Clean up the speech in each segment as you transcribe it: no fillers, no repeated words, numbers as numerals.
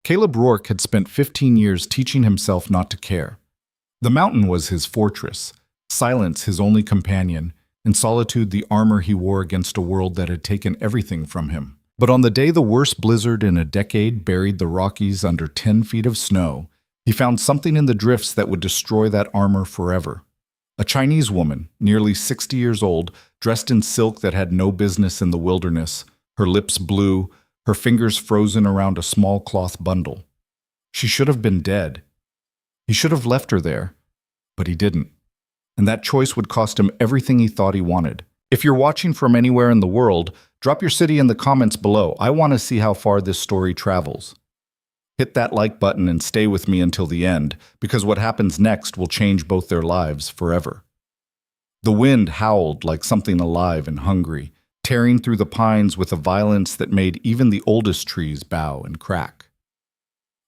Caleb Rourke had spent 15 years teaching himself not to care. The mountain was his fortress, silence his only companion, and solitude the armor he wore against a world that had taken everything from him. But on the day the worst blizzard in a decade buried the Rockies under 10 feet of snow, he found something in the drifts that would destroy that armor forever. A Chinese woman, nearly 60 years old, dressed in silk that had no business in the wilderness, her lips blue, her fingers frozen around a small cloth bundle. She should have been dead. He should have left her there, but he didn't. And that choice would cost him everything he thought he wanted. If you're watching from anywhere in the world, drop your city in the comments below. I want to see how far this story travels. Hit that like button and stay with me until the end, because what happens next will change both their lives forever. The wind howled like something alive and hungry, tearing through the pines with a violence that made even the oldest trees bow and crack.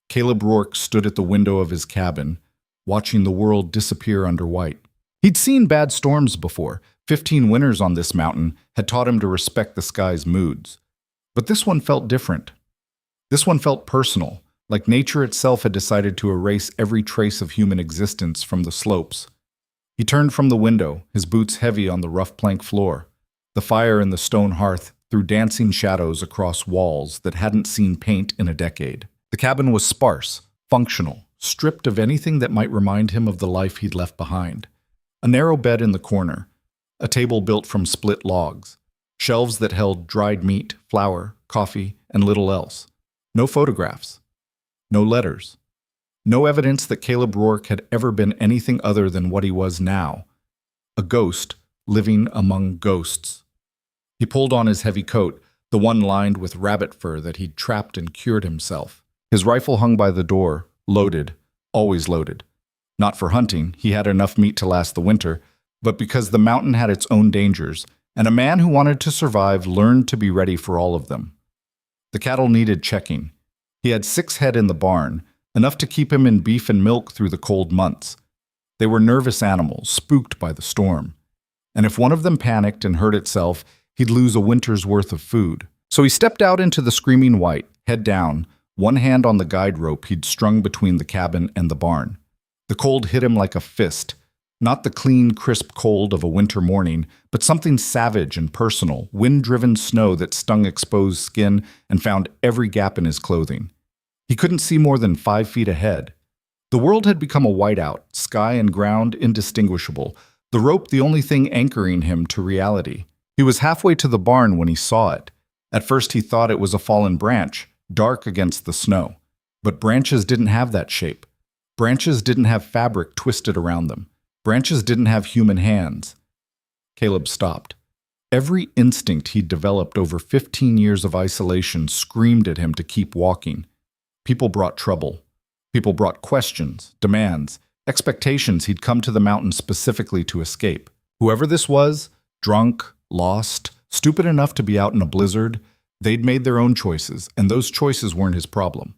Caleb Rourke stood at the window of his cabin, watching the world disappear under white. He'd seen bad storms before. 15 winters on this mountain had taught him to respect the sky's moods. But this one felt different. This one felt personal, like nature itself had decided to erase every trace of human existence from the slopes. He turned from the window, his boots heavy on the rough plank floor. The fire in the stone hearth threw dancing shadows across walls that hadn't seen paint in a decade. The cabin was sparse, functional, stripped of anything that might remind him of the life he'd left behind. A narrow bed in the corner, a table built from split logs, shelves that held dried meat, flour, coffee, and little else. No photographs. No letters. No evidence that Caleb Rourke had ever been anything other than what he was now. A ghost living among ghosts. He pulled on his heavy coat, the one lined with rabbit fur that he'd trapped and cured himself. His rifle hung by the door, loaded, always loaded. Not for hunting, he had enough meat to last the winter, but because the mountain had its own dangers, and a man who wanted to survive learned to be ready for all of them. The cattle needed checking. He had 6 head in the barn, enough to keep him in beef and milk through the cold months. They were nervous animals, spooked by the storm. And if one of them panicked and hurt itself, he'd lose a winter's worth of food. So he stepped out into the screaming white, head down, one hand on the guide rope he'd strung between the cabin and the barn. The cold hit him like a fist, not the clean, crisp cold of a winter morning, but something savage and personal, wind-driven snow that stung exposed skin and found every gap in his clothing. He couldn't see more than 5 feet ahead. The world had become a whiteout, sky and ground indistinguishable, the rope the only thing anchoring him to reality. He was halfway to the barn when he saw it. At first he thought it was a fallen branch, dark against the snow. But branches didn't have that shape. Branches didn't have fabric twisted around them. Branches didn't have human hands. Caleb stopped. Every instinct he'd developed over 15 years of isolation screamed at him to keep walking. People brought trouble. People brought questions, demands, expectations he'd come to the mountain specifically to escape. Whoever this was, drunk, lost, stupid enough to be out in a blizzard, they'd made their own choices, and those choices weren't his problem.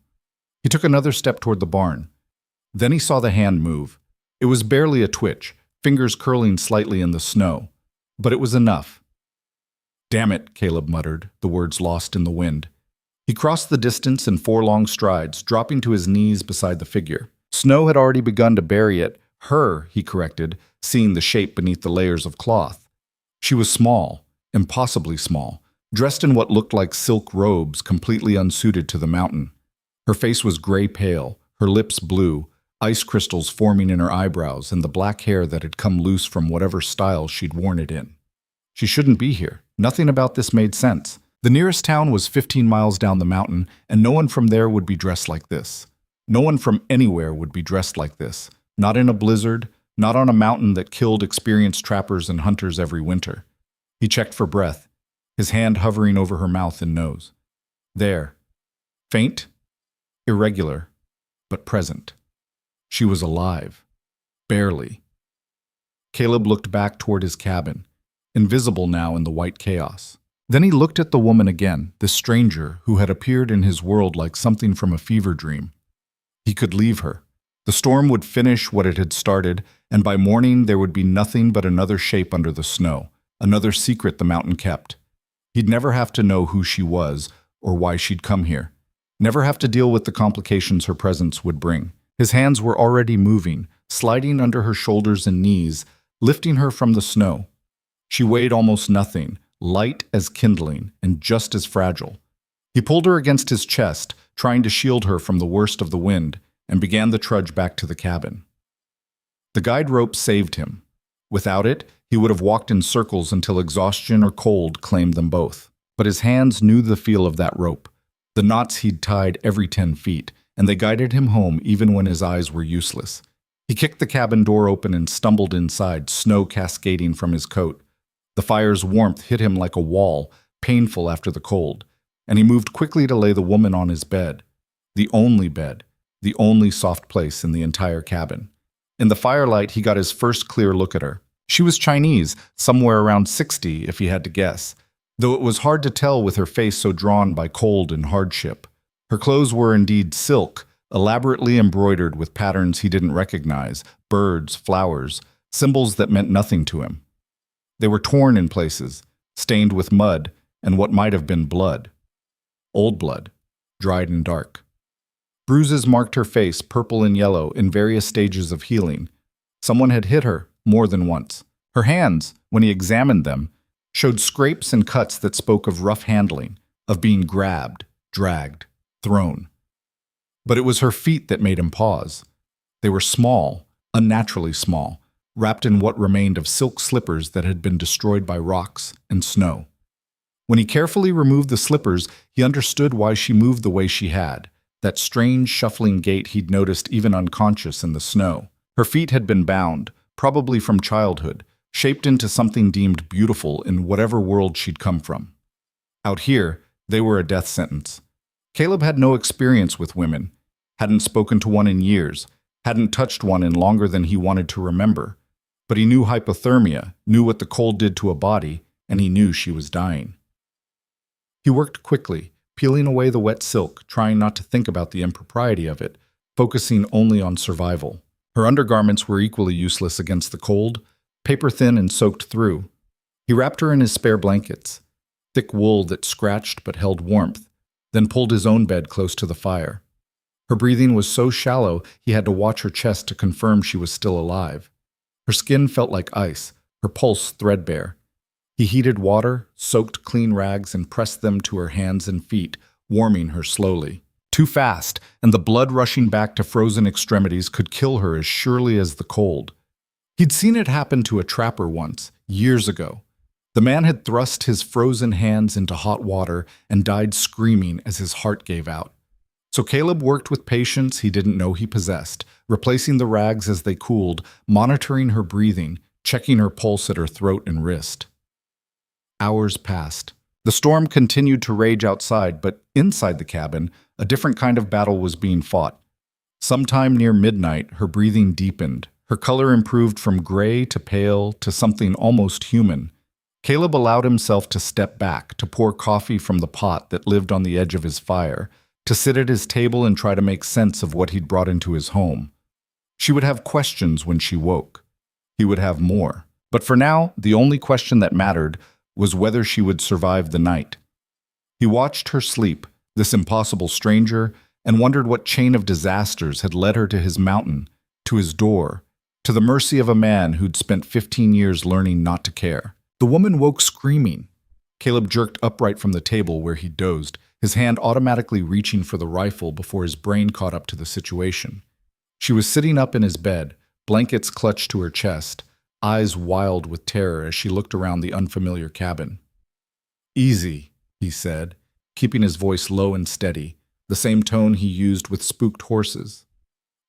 He took another step toward the barn. Then he saw the hand move. It was barely a twitch, fingers curling slightly in the snow. But it was enough. "Damn it," Caleb muttered, the words lost in the wind. He crossed the distance in 4 long strides, dropping to his knees beside the figure. Snow had already begun to bury it. Her, he corrected, seeing the shape beneath the layers of cloth. She was small, impossibly small, dressed in what looked like silk robes completely unsuited to the mountain. Her face was gray-pale, her lips blue, ice crystals forming in her eyebrows and the black hair that had come loose from whatever style she'd worn it in. She shouldn't be here. Nothing about this made sense. The nearest town was 15 miles down the mountain, and no one from there would be dressed like this. No one from anywhere would be dressed like this. Not in a blizzard, not on a mountain that killed experienced trappers and hunters every winter. He checked for breath, his hand hovering over her mouth and nose. There. Faint, irregular, but present. She was alive. Barely. Caleb looked back toward his cabin, invisible now in the white chaos. Then he looked at the woman again, this stranger who had appeared in his world like something from a fever dream. He could leave her. The storm would finish what it had started, and by morning there would be nothing but another shape under the snow, another secret the mountain kept. He'd never have to know who she was or why she'd come here. never have to deal with the complications her presence would bring. His hands were already moving, sliding under her shoulders and knees, lifting her from the snow. She weighed almost nothing, light as kindling and just as fragile. He pulled her against his chest, trying to shield her from the worst of the wind, and began the trudge back to the cabin. The guide rope saved him. Without it, he would have walked in circles until exhaustion or cold claimed them both. But his hands knew the feel of that rope, the knots he'd tied every 10 feet, and they guided him home even when his eyes were useless. He kicked the cabin door open and stumbled inside, snow cascading from his coat. The fire's warmth hit him like a wall, painful after the cold, and he moved quickly to lay the woman on his bed. The only soft place in the entire cabin. In the firelight, he got his first clear look at her. She was Chinese, somewhere around 60 if he had to guess, though it was hard to tell with her face so drawn by cold and hardship. Her clothes were indeed silk, elaborately embroidered with patterns he didn't recognize, birds, flowers, symbols that meant nothing to him. They were torn in places, stained with mud and what might have been blood. Old blood, dried and dark. Bruises marked her face, purple and yellow, in various stages of healing. Someone had hit her more than once. Her hands, when he examined them, showed scrapes and cuts that spoke of rough handling, of being grabbed, dragged, thrown. But it was her feet that made him pause. They were small, unnaturally small, wrapped in what remained of silk slippers that had been destroyed by rocks and snow. When he carefully removed the slippers, he understood why she moved the way she had, that strange shuffling gait he'd noticed even unconscious in the snow. Her feet had been bound, probably from childhood, shaped into something deemed beautiful in whatever world she'd come from. Out here, they were a death sentence. Caleb had no experience with women, hadn't spoken to one in years, hadn't touched one in longer than he wanted to remember. But he knew hypothermia, knew what the cold did to a body, and he knew she was dying. He worked quickly, peeling away the wet silk, trying not to think about the impropriety of it, focusing only on survival. Her undergarments were equally useless against the cold, paper-thin and soaked through. He wrapped her in his spare blankets, thick wool that scratched but held warmth, then pulled his own bed close to the fire. Her breathing was so shallow he had to watch her chest to confirm she was still alive. Her skin felt like ice, her pulse threadbare. He heated water, soaked clean rags, and pressed them to her hands and feet, warming her slowly. Too fast, and the blood rushing back to frozen extremities could kill her as surely as the cold. He'd seen it happen to a trapper once, years ago. The man had thrust his frozen hands into hot water and died screaming as his heart gave out. So Caleb worked with patience he didn't know he possessed, replacing the rags as they cooled, monitoring her breathing, checking her pulse at her throat and wrist. Hours passed. The storm continued to rage outside, but inside the cabin, a different kind of battle was being fought. Sometime near midnight, her breathing deepened. Her color improved from gray to pale to something almost human. Caleb allowed himself to step back, to pour coffee from the pot that lived on the edge of his fire, to sit at his table and try to make sense of what he'd brought into his home. She would have questions when she woke. He would have more. But for now, the only question that mattered was whether she would survive the night. He watched her sleep, this impossible stranger, and wondered what chain of disasters had led her to his mountain, to his door, to the mercy of a man who'd spent 15 years learning not to care. The woman woke screaming. Caleb jerked upright from the table where he dozed, his hand automatically reaching for the rifle before his brain caught up to the situation. She was sitting up in his bed, blankets clutched to her chest, eyes wild with terror as she looked around the unfamiliar cabin. "Easy," he said, keeping his voice low and steady, the same tone he used with spooked horses.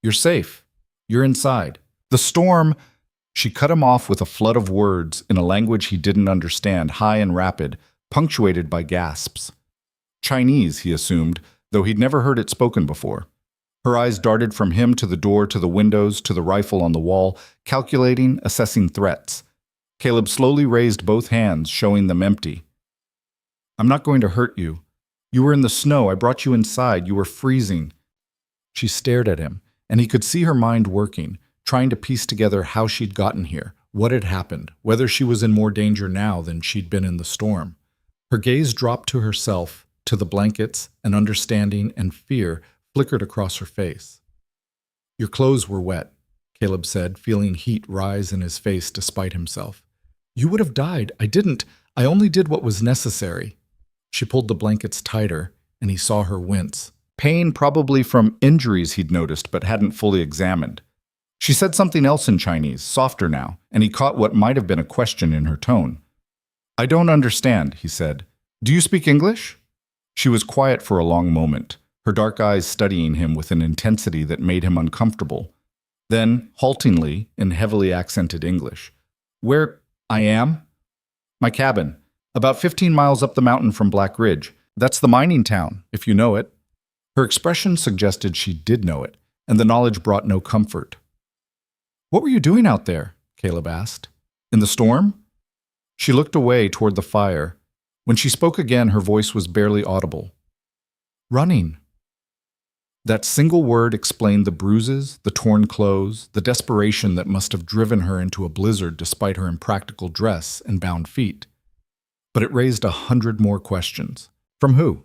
"You're safe. You're inside. The storm—" She cut him off with a flood of words in a language he didn't understand, high and rapid, punctuated by gasps. Chinese, he assumed, though he'd never heard it spoken before. Her eyes darted from him to the door, to the windows, to the rifle on the wall, calculating, assessing threats. Caleb slowly raised both hands, showing them empty. "I'm not going to hurt you. You were in the snow. I brought you inside. You were freezing." She stared at him, and he could see her mind working, trying to piece together how she'd gotten here, what had happened, whether she was in more danger now than she'd been in the storm. Her gaze dropped to herself, to the blankets, and understanding and fear flickered across her face. "Your clothes were wet," Caleb said, feeling heat rise in his face despite himself. "You would have died. I only did what was necessary." She pulled the blankets tighter, and he saw her wince. Pain probably from injuries he'd noticed but hadn't fully examined. She said something else in Chinese, softer now, and he caught what might have been a question in her tone. "I don't understand," he said. "Do you speak English?" She was quiet for a long moment, her dark eyes studying him with an intensity that made him uncomfortable. Then, haltingly, in heavily accented English, "Where I am? My cabin. About 15 miles up the mountain from Black Ridge. That's the mining town, if you know it." Her expression suggested she did know it, and the knowledge brought no comfort. "What were you doing out there?" Caleb asked. "In the storm?" She looked away toward the fire. When she spoke again, her voice was barely audible. "Running." That single word explained the bruises, the torn clothes, the desperation that must have driven her into a blizzard despite her impractical dress and bound feet. But it raised 100 more questions. From who?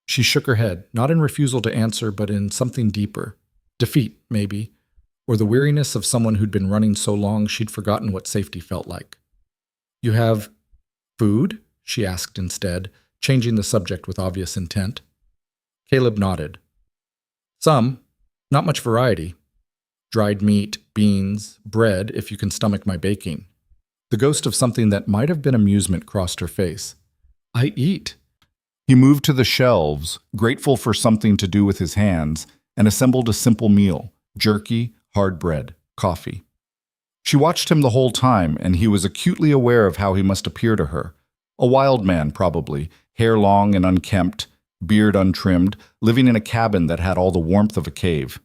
She shook her head, not in refusal to answer, but in something deeper. Defeat, maybe, or the weariness of someone who'd been running so long she'd forgotten what safety felt like. "You have food?" she asked instead, changing the subject with obvious intent. Caleb nodded. "Some. Not much variety. Dried meat, beans, bread, if you can stomach my baking." The ghost of something that might have been amusement crossed her face. "I eat." He moved to the shelves, grateful for something to do with his hands, and assembled a simple meal: jerky, hard bread, coffee. She watched him the whole time, and he was acutely aware of how he must appear to her. A wild man, probably, hair long and unkempt, beard untrimmed, living in a cabin that had all the warmth of a cave.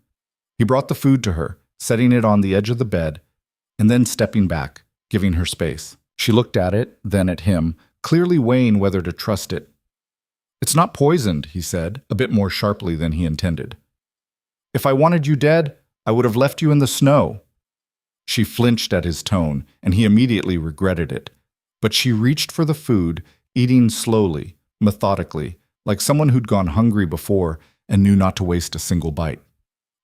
He brought the food to her, setting it on the edge of the bed, and then stepping back, giving her space. She looked at it, then at him, clearly weighing whether to trust it. "It's not poisoned," he said, a bit more sharply than he intended. "If I wanted you dead, I would have left you in the snow." She flinched at his tone, and he immediately regretted it. But she reached for the food, eating slowly, methodically, like someone who'd gone hungry before and knew not to waste a single bite.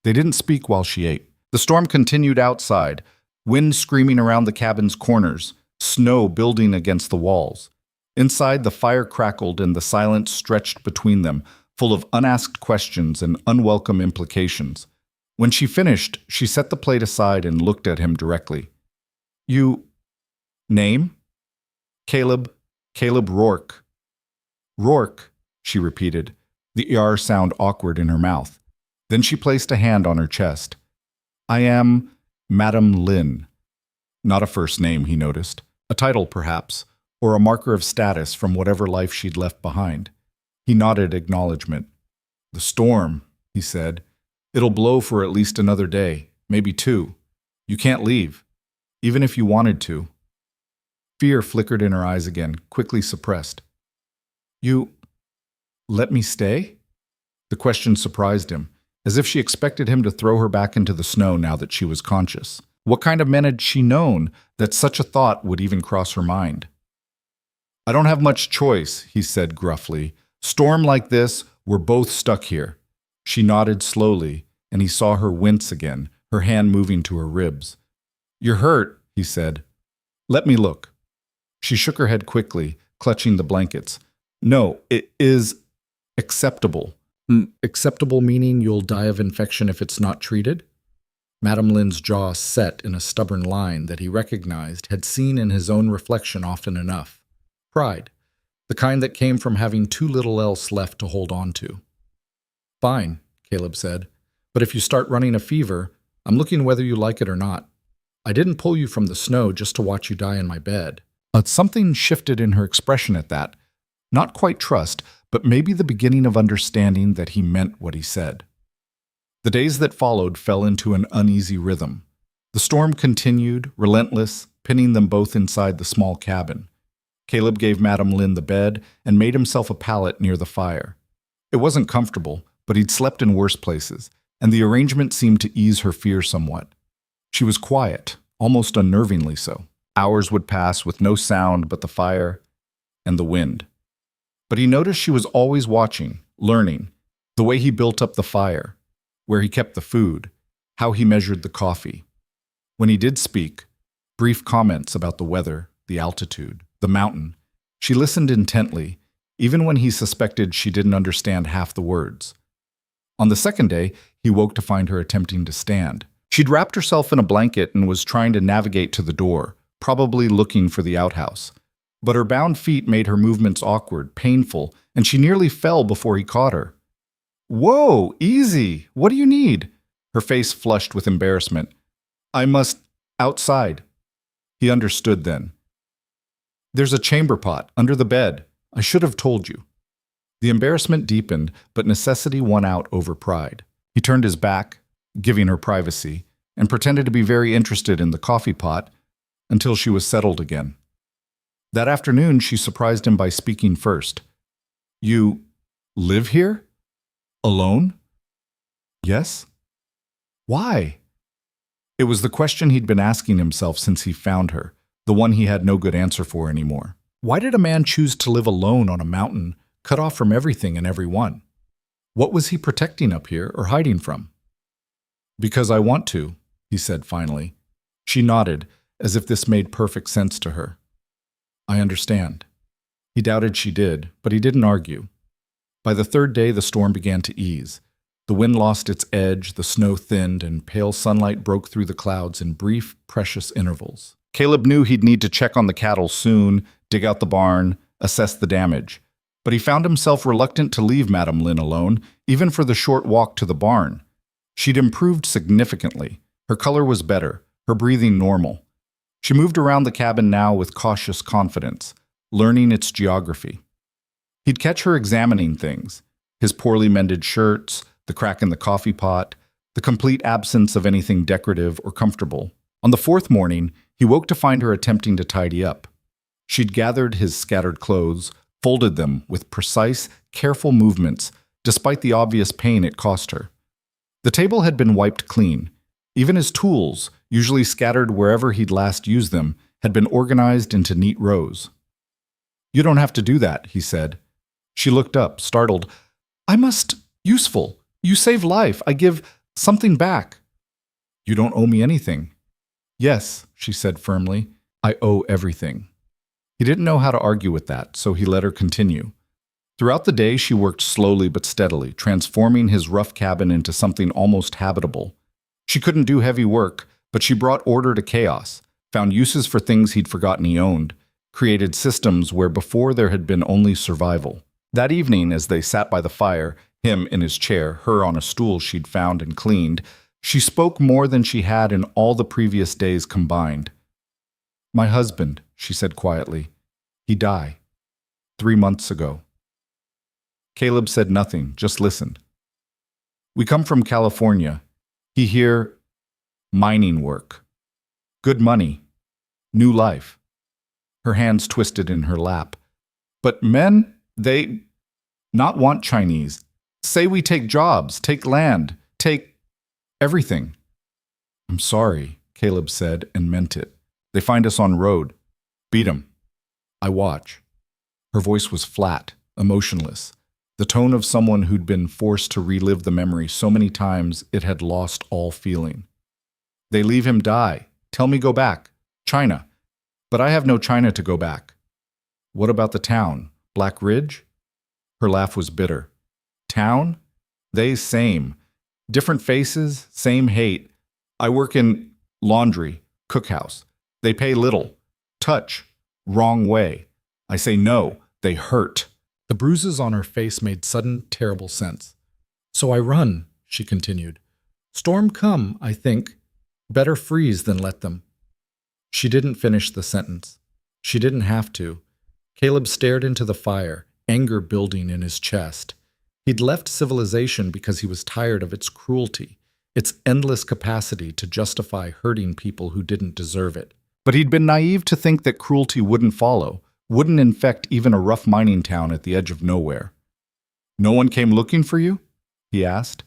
They didn't speak while she ate. The storm continued outside, wind screaming around the cabin's corners, snow building against the walls. Inside, the fire crackled and the silence stretched between them, full of unasked questions and unwelcome implications. When she finished, she set the plate aside and looked at him directly. "You... name?" "Caleb Rourke." "Rourke," she repeated, the ER sound awkward in her mouth. Then she placed a hand on her chest. "I am Madame Lin." Not a first name, he noticed. A title, perhaps, or a marker of status from whatever life she'd left behind. He nodded acknowledgement. "The storm," he said. "It'll blow for at least another day, maybe 2. You can't leave, even if you wanted to." Fear flickered in her eyes again, quickly suppressed. "You let me stay?" The question surprised him, as if she expected him to throw her back into the snow now that she was conscious. What kind of men had she known that such a thought would even cross her mind? "I don't have much choice," he said gruffly. "Storm like this, we're both stuck here." She nodded slowly, and he saw her wince again, her hand moving to her ribs. "You're hurt," he said. "Let me look." She shook her head quickly, clutching the blankets. "No, it is acceptable." "Acceptable meaning you'll die of infection if it's not treated?" Madame Lin's jaw set in a stubborn line that he recognized, had seen in his own reflection often enough. Pride, the kind that came from having too little else left to hold on to. "Fine," Caleb said, "but if you start running a fever, I'm looking whether you like it or not. I didn't pull you from the snow just to watch you die in my bed." Something shifted in her expression at that. Not quite trust, but maybe the beginning of understanding that he meant what he said. The days that followed fell into an uneasy rhythm. The storm continued, relentless, pinning them both inside the small cabin. Caleb gave Madame Lin the bed and made himself a pallet near the fire. It wasn't comfortable, but he'd slept in worse places, and the arrangement seemed to ease her fear somewhat. She was quiet, almost unnervingly so. Hours would pass with no sound but the fire and the wind. But he noticed she was always watching, learning, the way he built up the fire, where he kept the food, how he measured the coffee. When he did speak, brief comments about the weather, the altitude, the mountain, she listened intently, even when he suspected she didn't understand half the words. On the second day, he woke to find her attempting to stand. She'd wrapped herself in a blanket and was trying to navigate to the door, probably looking for the outhouse. But her bound feet made her movements awkward, painful, and she nearly fell before he caught her. "Whoa, easy! What do you need?" Her face flushed with embarrassment. "I must... outside." He understood then. "There's a chamber pot under the bed. I should have told you." The embarrassment deepened, but necessity won out over pride. He turned his back, giving her privacy, and pretended to be very interested in the coffee pot until she was settled again. That afternoon, she surprised him by speaking first. "You live here? Alone?" "Yes." "Why?" It was the question he'd been asking himself since he found her, the one he had no good answer for anymore. Why did a man choose to live alone on a mountain, cut off from everything and everyone? What was he protecting up here or hiding from? "Because I want to," he said finally. She nodded, as if this made perfect sense to her. "I understand." He doubted she did, but he didn't argue. By the third day, the storm began to ease. The wind lost its edge, the snow thinned, and pale sunlight broke through the clouds in brief, precious intervals. Caleb knew he'd need to check on the cattle soon, dig out the barn, assess the damage. But he found himself reluctant to leave Madame Lynn alone, even for the short walk to the barn. She'd improved significantly. Her color was better, her breathing normal. She moved around the cabin now with cautious confidence, learning its geography. He'd catch her examining things, his poorly mended shirts, the crack in the coffee pot, the complete absence of anything decorative or comfortable. On the fourth morning, he woke to find her attempting to tidy up. She'd gathered his scattered clothes, folded them with precise, careful movements, despite the obvious pain it cost her. The table had been wiped clean. Even his tools, usually scattered wherever he'd last used them, had been organized into neat rows. "You don't have to do that," he said. She looked up, startled. "I must... useful. You save life. I give something back." "You don't owe me anything." "Yes," she said firmly. "I owe everything." He didn't know how to argue with that, so he let her continue. Throughout the day, she worked slowly but steadily, transforming his rough cabin into something almost habitable. She couldn't do heavy work, but she brought order to chaos, found uses for things he'd forgotten he owned, created systems where before there had been only survival. That evening, as they sat by the fire, him in his chair, her on a stool she'd found and cleaned, she spoke more than she had in all the previous days combined. "My husband," she said quietly. "He died 3 months ago." Caleb said nothing, just listened. "We come from California. He here, mining work. Good money. New life." Her hands twisted in her lap. "But men, they not want Chinese. Say we take jobs, take land, take everything." "I'm sorry," Caleb said and meant it. "They find us on road. Beat 'em. I watch." Her voice was flat, emotionless, the tone of someone who'd been forced to relive the memory so many times it had lost all feeling. "They leave him die. Tell me go back. China. But I have no China to go back." "What about the town? Black Ridge?" Her laugh was bitter. "Town? They same. Different faces, same hate. I work in laundry, cookhouse. They pay little. Touch. Wrong way. I say no. They hurt." The bruises on her face made sudden, terrible sense. "So I run," she continued. "Storm come, I think. Better freeze than let them." She didn't finish the sentence. She didn't have to. Caleb stared into the fire, anger building in his chest. He'd left civilization because he was tired of its cruelty, its endless capacity to justify hurting people who didn't deserve it. But he'd been naive to think that cruelty wouldn't follow, wouldn't infect even a rough mining town at the edge of nowhere. "No one came looking for you?" he asked.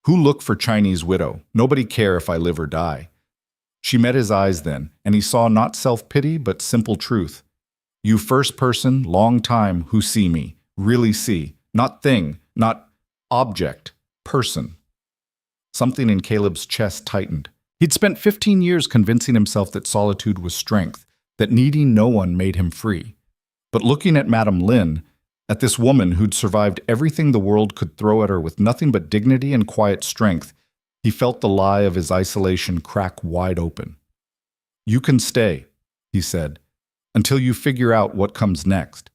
"Who look for Chinese widow? Nobody care if I live or die." She met his eyes then, and he saw not self-pity but simple truth. "You first person, long time, who see me, really see. Not thing, not object, person. Something in Caleb's chest tightened. He'd spent 15 years convincing himself that solitude was strength, that needing no one made him free. But looking at Madame Lin, at this woman who'd survived everything the world could throw at her with nothing but dignity and quiet strength, he felt the lie of his isolation crack wide open. "You can stay," he said, "until you figure out what comes next.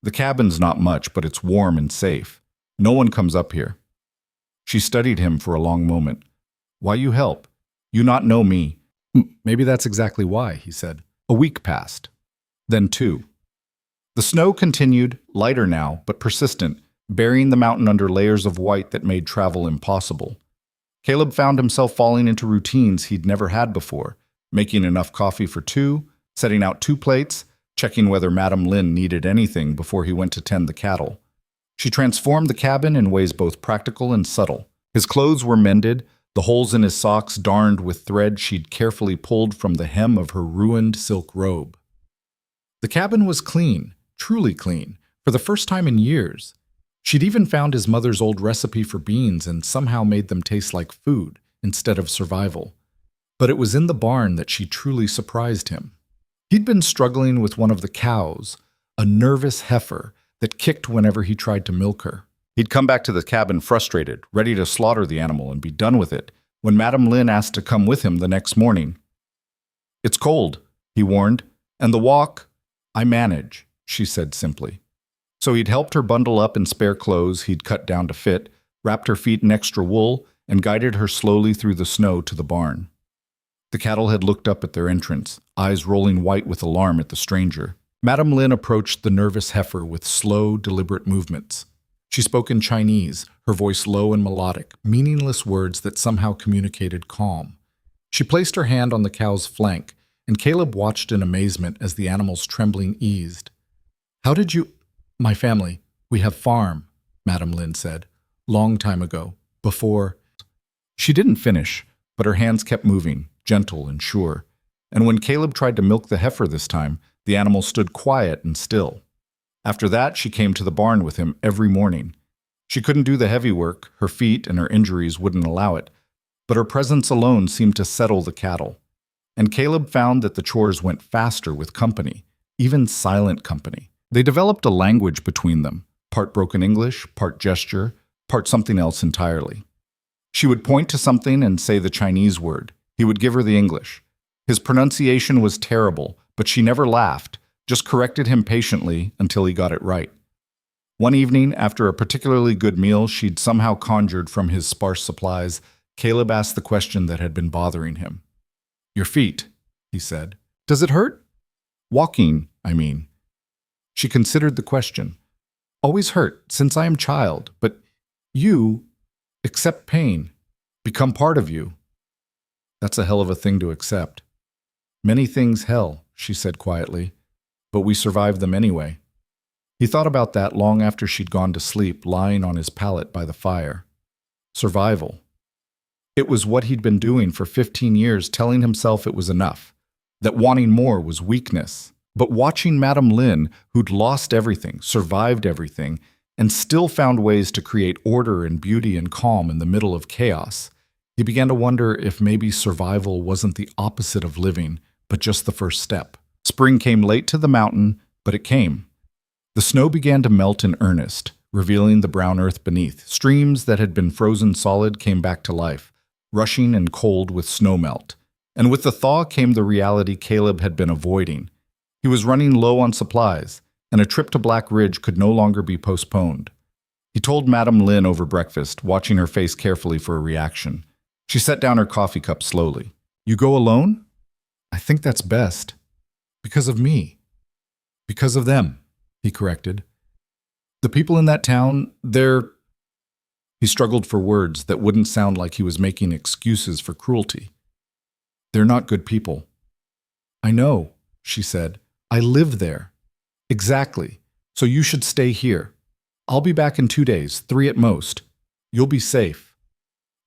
The cabin's not much, but it's warm and safe. No one comes up here." She studied him for a long moment. "Why you help? You not know me." "Maybe that's exactly why," he said. A week passed. Then 2. The snow continued, lighter now, but persistent, burying the mountain under layers of white that made travel impossible. Caleb found himself falling into routines he'd never had before, making enough coffee for 2, setting out 2 plates, checking whether Madame Lin needed anything before he went to tend the cattle. She transformed the cabin in ways both practical and subtle. His clothes were mended, the holes in his socks darned with thread she'd carefully pulled from the hem of her ruined silk robe. The cabin was clean, truly clean, for the first time in years. She'd even found his mother's old recipe for beans and somehow made them taste like food instead of survival. But it was in the barn that she truly surprised him. He'd been struggling with one of the cows, a nervous heifer that kicked whenever he tried to milk her. He'd come back to the cabin frustrated, ready to slaughter the animal and be done with it, when Madame Lin asked to come with him the next morning. "It's cold," he warned, "and the walk, I manage," she said simply. So he'd helped her bundle up in spare clothes he'd cut down to fit, wrapped her feet in extra wool, and guided her slowly through the snow to the barn. The cattle had looked up at their entrance, eyes rolling white with alarm at the stranger. Madame Lin approached the nervous heifer with slow, deliberate movements. She spoke in Chinese, her voice low and melodic, meaningless words that somehow communicated calm. She placed her hand on the cow's flank, and Caleb watched in amazement as the animal's trembling eased. "How did you—" "My family. We have farm," Madame Lin said. "Long time ago. Before—" She didn't finish, but her hands kept moving, gentle and sure. And when Caleb tried to milk the heifer this time, the animal stood quiet and still. After that, she came to the barn with him every morning. She couldn't do the heavy work, her feet and her injuries wouldn't allow it, but her presence alone seemed to settle the cattle. And Caleb found that the chores went faster with company, even silent company. They developed a language between them, part broken English, part gesture, part something else entirely. She would point to something and say the Chinese word. He would give her the English. His pronunciation was terrible, but she never laughed, just corrected him patiently until he got it right. One evening, after a particularly good meal she'd somehow conjured from his sparse supplies, Caleb asked the question that had been bothering him. "Your feet," he said. "Does it hurt?" "Walking, I mean." She considered the question. "Always hurt, since I am child, but you accept pain, become part of you." "That's a hell of a thing to accept." "Many things hell," she said quietly, "but we survived them anyway." He thought about that long after she'd gone to sleep, lying on his pallet by the fire. Survival. It was what he'd been doing for 15 years, telling himself it was enough, that wanting more was weakness. But watching Madame Lin, who'd lost everything, survived everything, and still found ways to create order and beauty and calm in the middle of chaos, he began to wonder if maybe survival wasn't the opposite of living, but just the first step. Spring came late to the mountain, but it came. The snow began to melt in earnest, revealing the brown earth beneath. Streams that had been frozen solid came back to life, rushing and cold with snowmelt. And with the thaw came the reality Caleb had been avoiding. He was running low on supplies, and a trip to Black Ridge could no longer be postponed. He told Madame Lin over breakfast, watching her face carefully for a reaction. She set down her coffee cup slowly. "You go alone?" "I think that's best. Because of me." "Because of them," he corrected. "The people in that town, they're—" He struggled for words that wouldn't sound like he was making excuses for cruelty. "They're not good people." "I know," she said. "I live there." "Exactly. So you should stay here. I'll be back in 2 days, 3 at most. You'll be safe."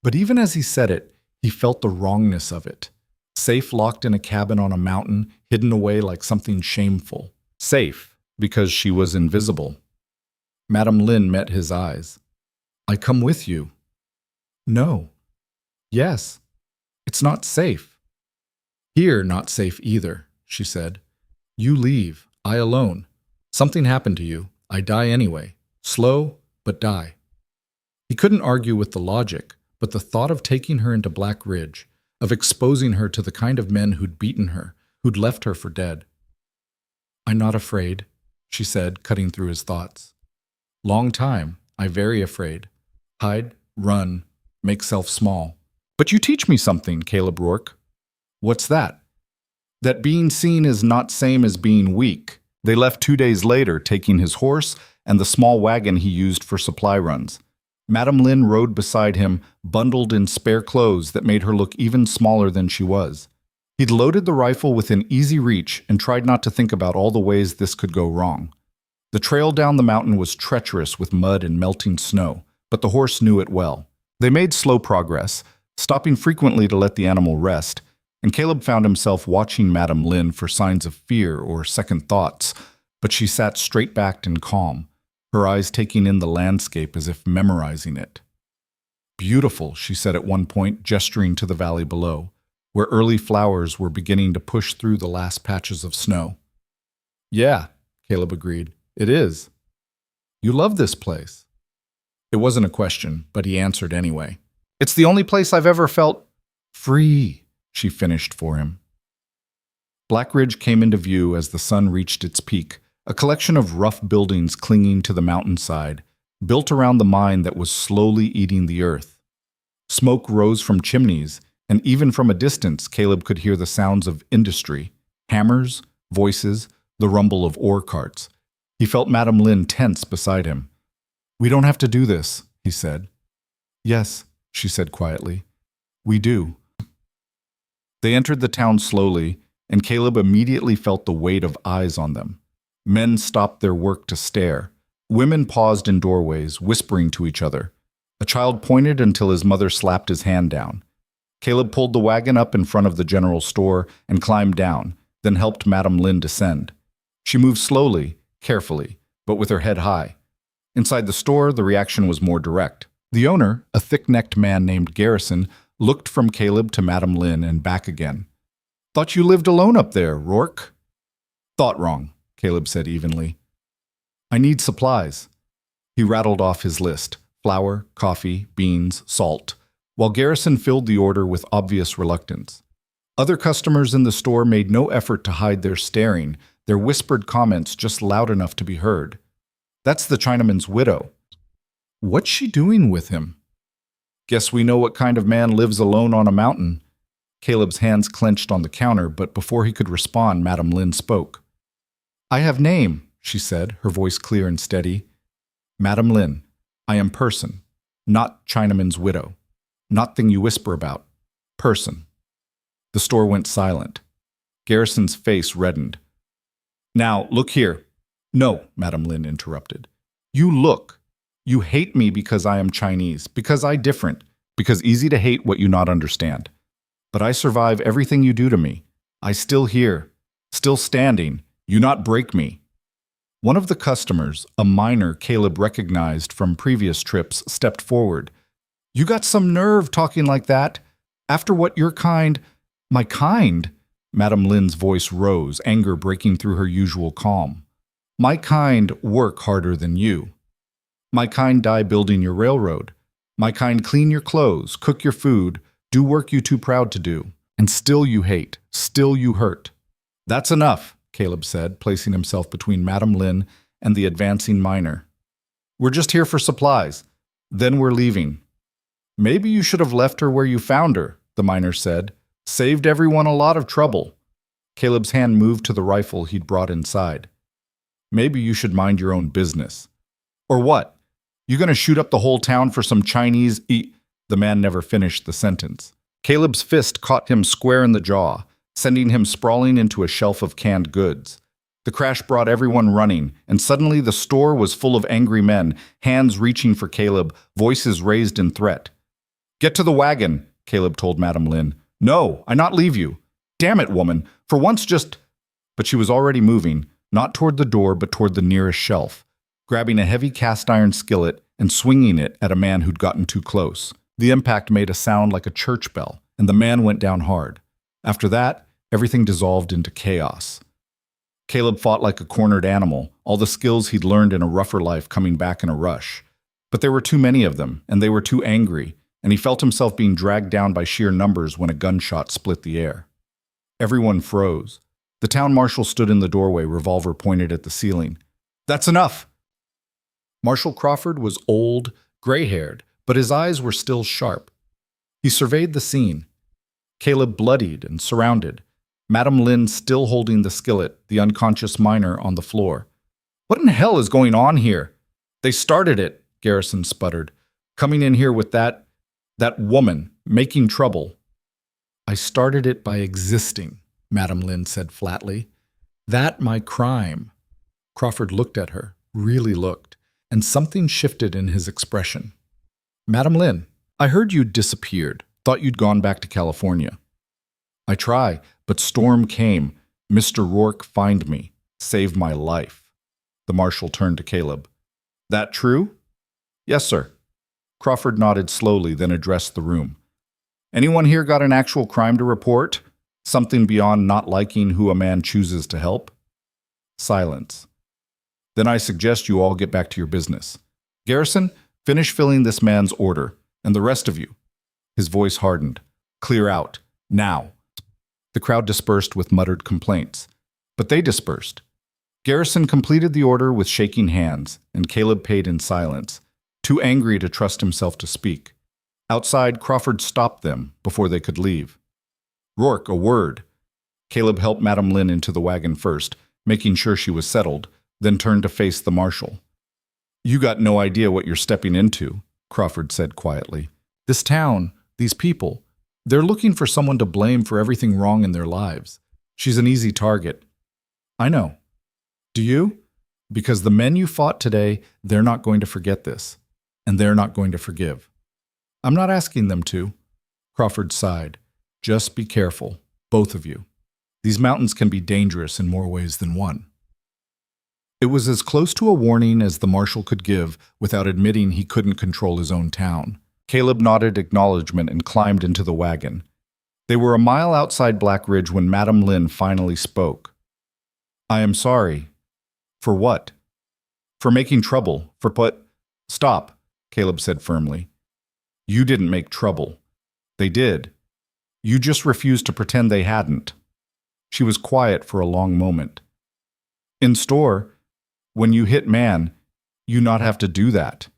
But even as he said it, he felt the wrongness of it. Safe locked in a cabin on a mountain, hidden away like something shameful. Safe because she was invisible. Madame Lin met his eyes. I come with you. No. Yes. It's not safe. Here, not safe either, she said. You leave, I alone. Something happened to you. I die anyway. Slow, but die. He couldn't argue with the logic, but the thought of taking her into Black Ridge, of exposing her to the kind of men who'd beaten her, who'd left her for dead. I'm not afraid, she said, cutting through his thoughts. Long time, I very afraid. Hide, run, make self small. But you teach me something, Caleb Rourke. What's that? That being seen is not same as being weak. They left 2 days later, taking his horse and the small wagon he used for supply runs. Madame Lin rode beside him, bundled in spare clothes that made her look even smaller than she was. He'd loaded the rifle within easy reach and tried not to think about all the ways this could go wrong. The trail down the mountain was treacherous with mud and melting snow, but the horse knew it well. They made slow progress, stopping frequently to let the animal rest, and Caleb found himself watching Madame Lin for signs of fear or second thoughts, but she sat straight-backed and calm, her eyes taking in the landscape as if memorizing it. Beautiful, she said at one point, gesturing to the valley below, where early flowers were beginning to push through the last patches of snow. Yeah, Caleb agreed, it is. You love this place. It wasn't a question, but he answered anyway. It's the only place I've ever felt free, she finished for him. Black Ridge came into view as the sun reached its peak, a collection of rough buildings clinging to the mountainside, built around the mine that was slowly eating the earth. Smoke rose from chimneys, and even from a distance Caleb could hear the sounds of industry, hammers, voices, the rumble of ore carts. He felt Madame Lin tense beside him. We don't have to do this, he said. Yes, she said quietly. We do. They entered the town slowly, and Caleb immediately felt the weight of eyes on them. Men stopped their work to stare. Women paused in doorways, whispering to each other. A child pointed until his mother slapped his hand down. Caleb pulled the wagon up in front of the general store and climbed down, then helped Madame Lin descend. She moved slowly, carefully, but with her head high. Inside the store, the reaction was more direct. The owner, a thick-necked man named Garrison, looked from Caleb to Madame Lin and back again. Thought you lived alone up there, Rourke. Thought wrong, Caleb said evenly. I need supplies. He rattled off his list: flour, coffee, beans, salt, while Garrison filled the order with obvious reluctance. Other customers in the store made no effort to hide their staring, their whispered comments just loud enough to be heard. That's the Chinaman's widow. What's she doing with him? Guess we know what kind of man lives alone on a mountain. Caleb's hands clenched on the counter, but before he could respond, Madame Lin spoke. I have name, she said, her voice clear and steady. Madame Lin, I am person, not Chinaman's widow. Not thing you whisper about. Person. The store went silent. Garrison's face reddened. Now, look here. No, Madame Lin interrupted. You look. You hate me because I am Chinese, because I different, because easy to hate what you not understand. But I survive everything you do to me. I still here, still standing. You not break me. One of the customers, a miner Caleb recognized from previous trips, stepped forward. You got some nerve talking like that. After what your kind... My kind? Madame Lin's voice rose, anger breaking through her usual calm. My kind work harder than you. My kind die building your railroad. My kind clean your clothes, cook your food, do work you too proud to do. And still you hate, still you hurt. That's enough, Caleb said, placing himself between Madame Lin and the advancing miner. We're just here for supplies. Then we're leaving. Maybe you should have left her where you found her, the miner said. Saved everyone a lot of trouble. Caleb's hand moved to the rifle he'd brought inside. Maybe you should mind your own business. Or what? You gonna shoot up the whole town for some Chinese The man never finished the sentence. Caleb's fist caught him square in the jaw, sending him sprawling into a shelf of canned goods. The crash brought everyone running, and suddenly the store was full of angry men, hands reaching for Caleb, voices raised in threat. Get to the wagon, Caleb told Madame Lin. No, I not leave you. Damn it, woman, for once just... But she was already moving, not toward the door but toward the nearest shelf. grabbing a heavy cast-iron skillet and swinging it at a man who'd gotten too close. The impact made a sound like a church bell, and the man went down hard. After that, everything dissolved into chaos. Caleb fought like a cornered animal, all the skills he'd learned in a rougher life coming back in a rush. But there were too many of them, and they were too angry, and he felt himself being dragged down by sheer numbers when a gunshot split the air. Everyone froze. The town marshal stood in the doorway, revolver pointed at the ceiling. "That's enough!" Marshal Crawford was old, gray-haired, but his eyes were still sharp. He surveyed the scene. Caleb bloodied and surrounded. Madam Lynn still holding the skillet, the unconscious miner on the floor. "What in hell is going on here?" "They started it," Garrison sputtered. "Coming in here with that woman, making trouble." "I started it by existing," Madam Lynn said flatly. "That my crime." Crawford looked at her, really looked, and something shifted in his expression. "Madam Lynn, I heard you'd disappeared. Thought you'd gone back to California." "I try, but storm came. Mr. Rourke find me. Save my life." The marshal turned to Caleb. "That true?" "Yes, sir." Crawford nodded slowly, then addressed the room. "Anyone here got an actual crime to report? Something beyond not liking who a man chooses to help?" Silence. "Then I suggest you all get back to your business. Garrison, finish filling this man's order, and the rest of you." His voice hardened. "Clear out. Now." The crowd dispersed with muttered complaints. But they dispersed. Garrison completed the order with shaking hands, and Caleb paid in silence, too angry to trust himself to speak. Outside, Crawford stopped them before they could leave. "Rourke, a word." Caleb helped Madam Lynn into the wagon first, making sure she was settled, then turned to face the marshal. "You got no idea what you're stepping into," Crawford said quietly. "This town, these people, they're looking for someone to blame for everything wrong in their lives. She's an easy target." "I know. Do you? Because the men you fought today, they're not going to forget this, and they're not going to forgive." "I'm not asking them to." Crawford sighed. "Just be careful, both of you. These mountains can be dangerous in more ways than one." It was as close to a warning as the marshal could give without admitting he couldn't control his own town. Caleb nodded acknowledgement and climbed into the wagon. They were a mile outside Black Ridge when Madam Lynn finally spoke. "I am sorry." "For what?" "For making trouble. For what?" "Stop," Caleb said firmly. "You didn't make trouble. They did. You just refused to pretend they hadn't." She was quiet for a long moment. "In store, when you hit man, you not have to do that."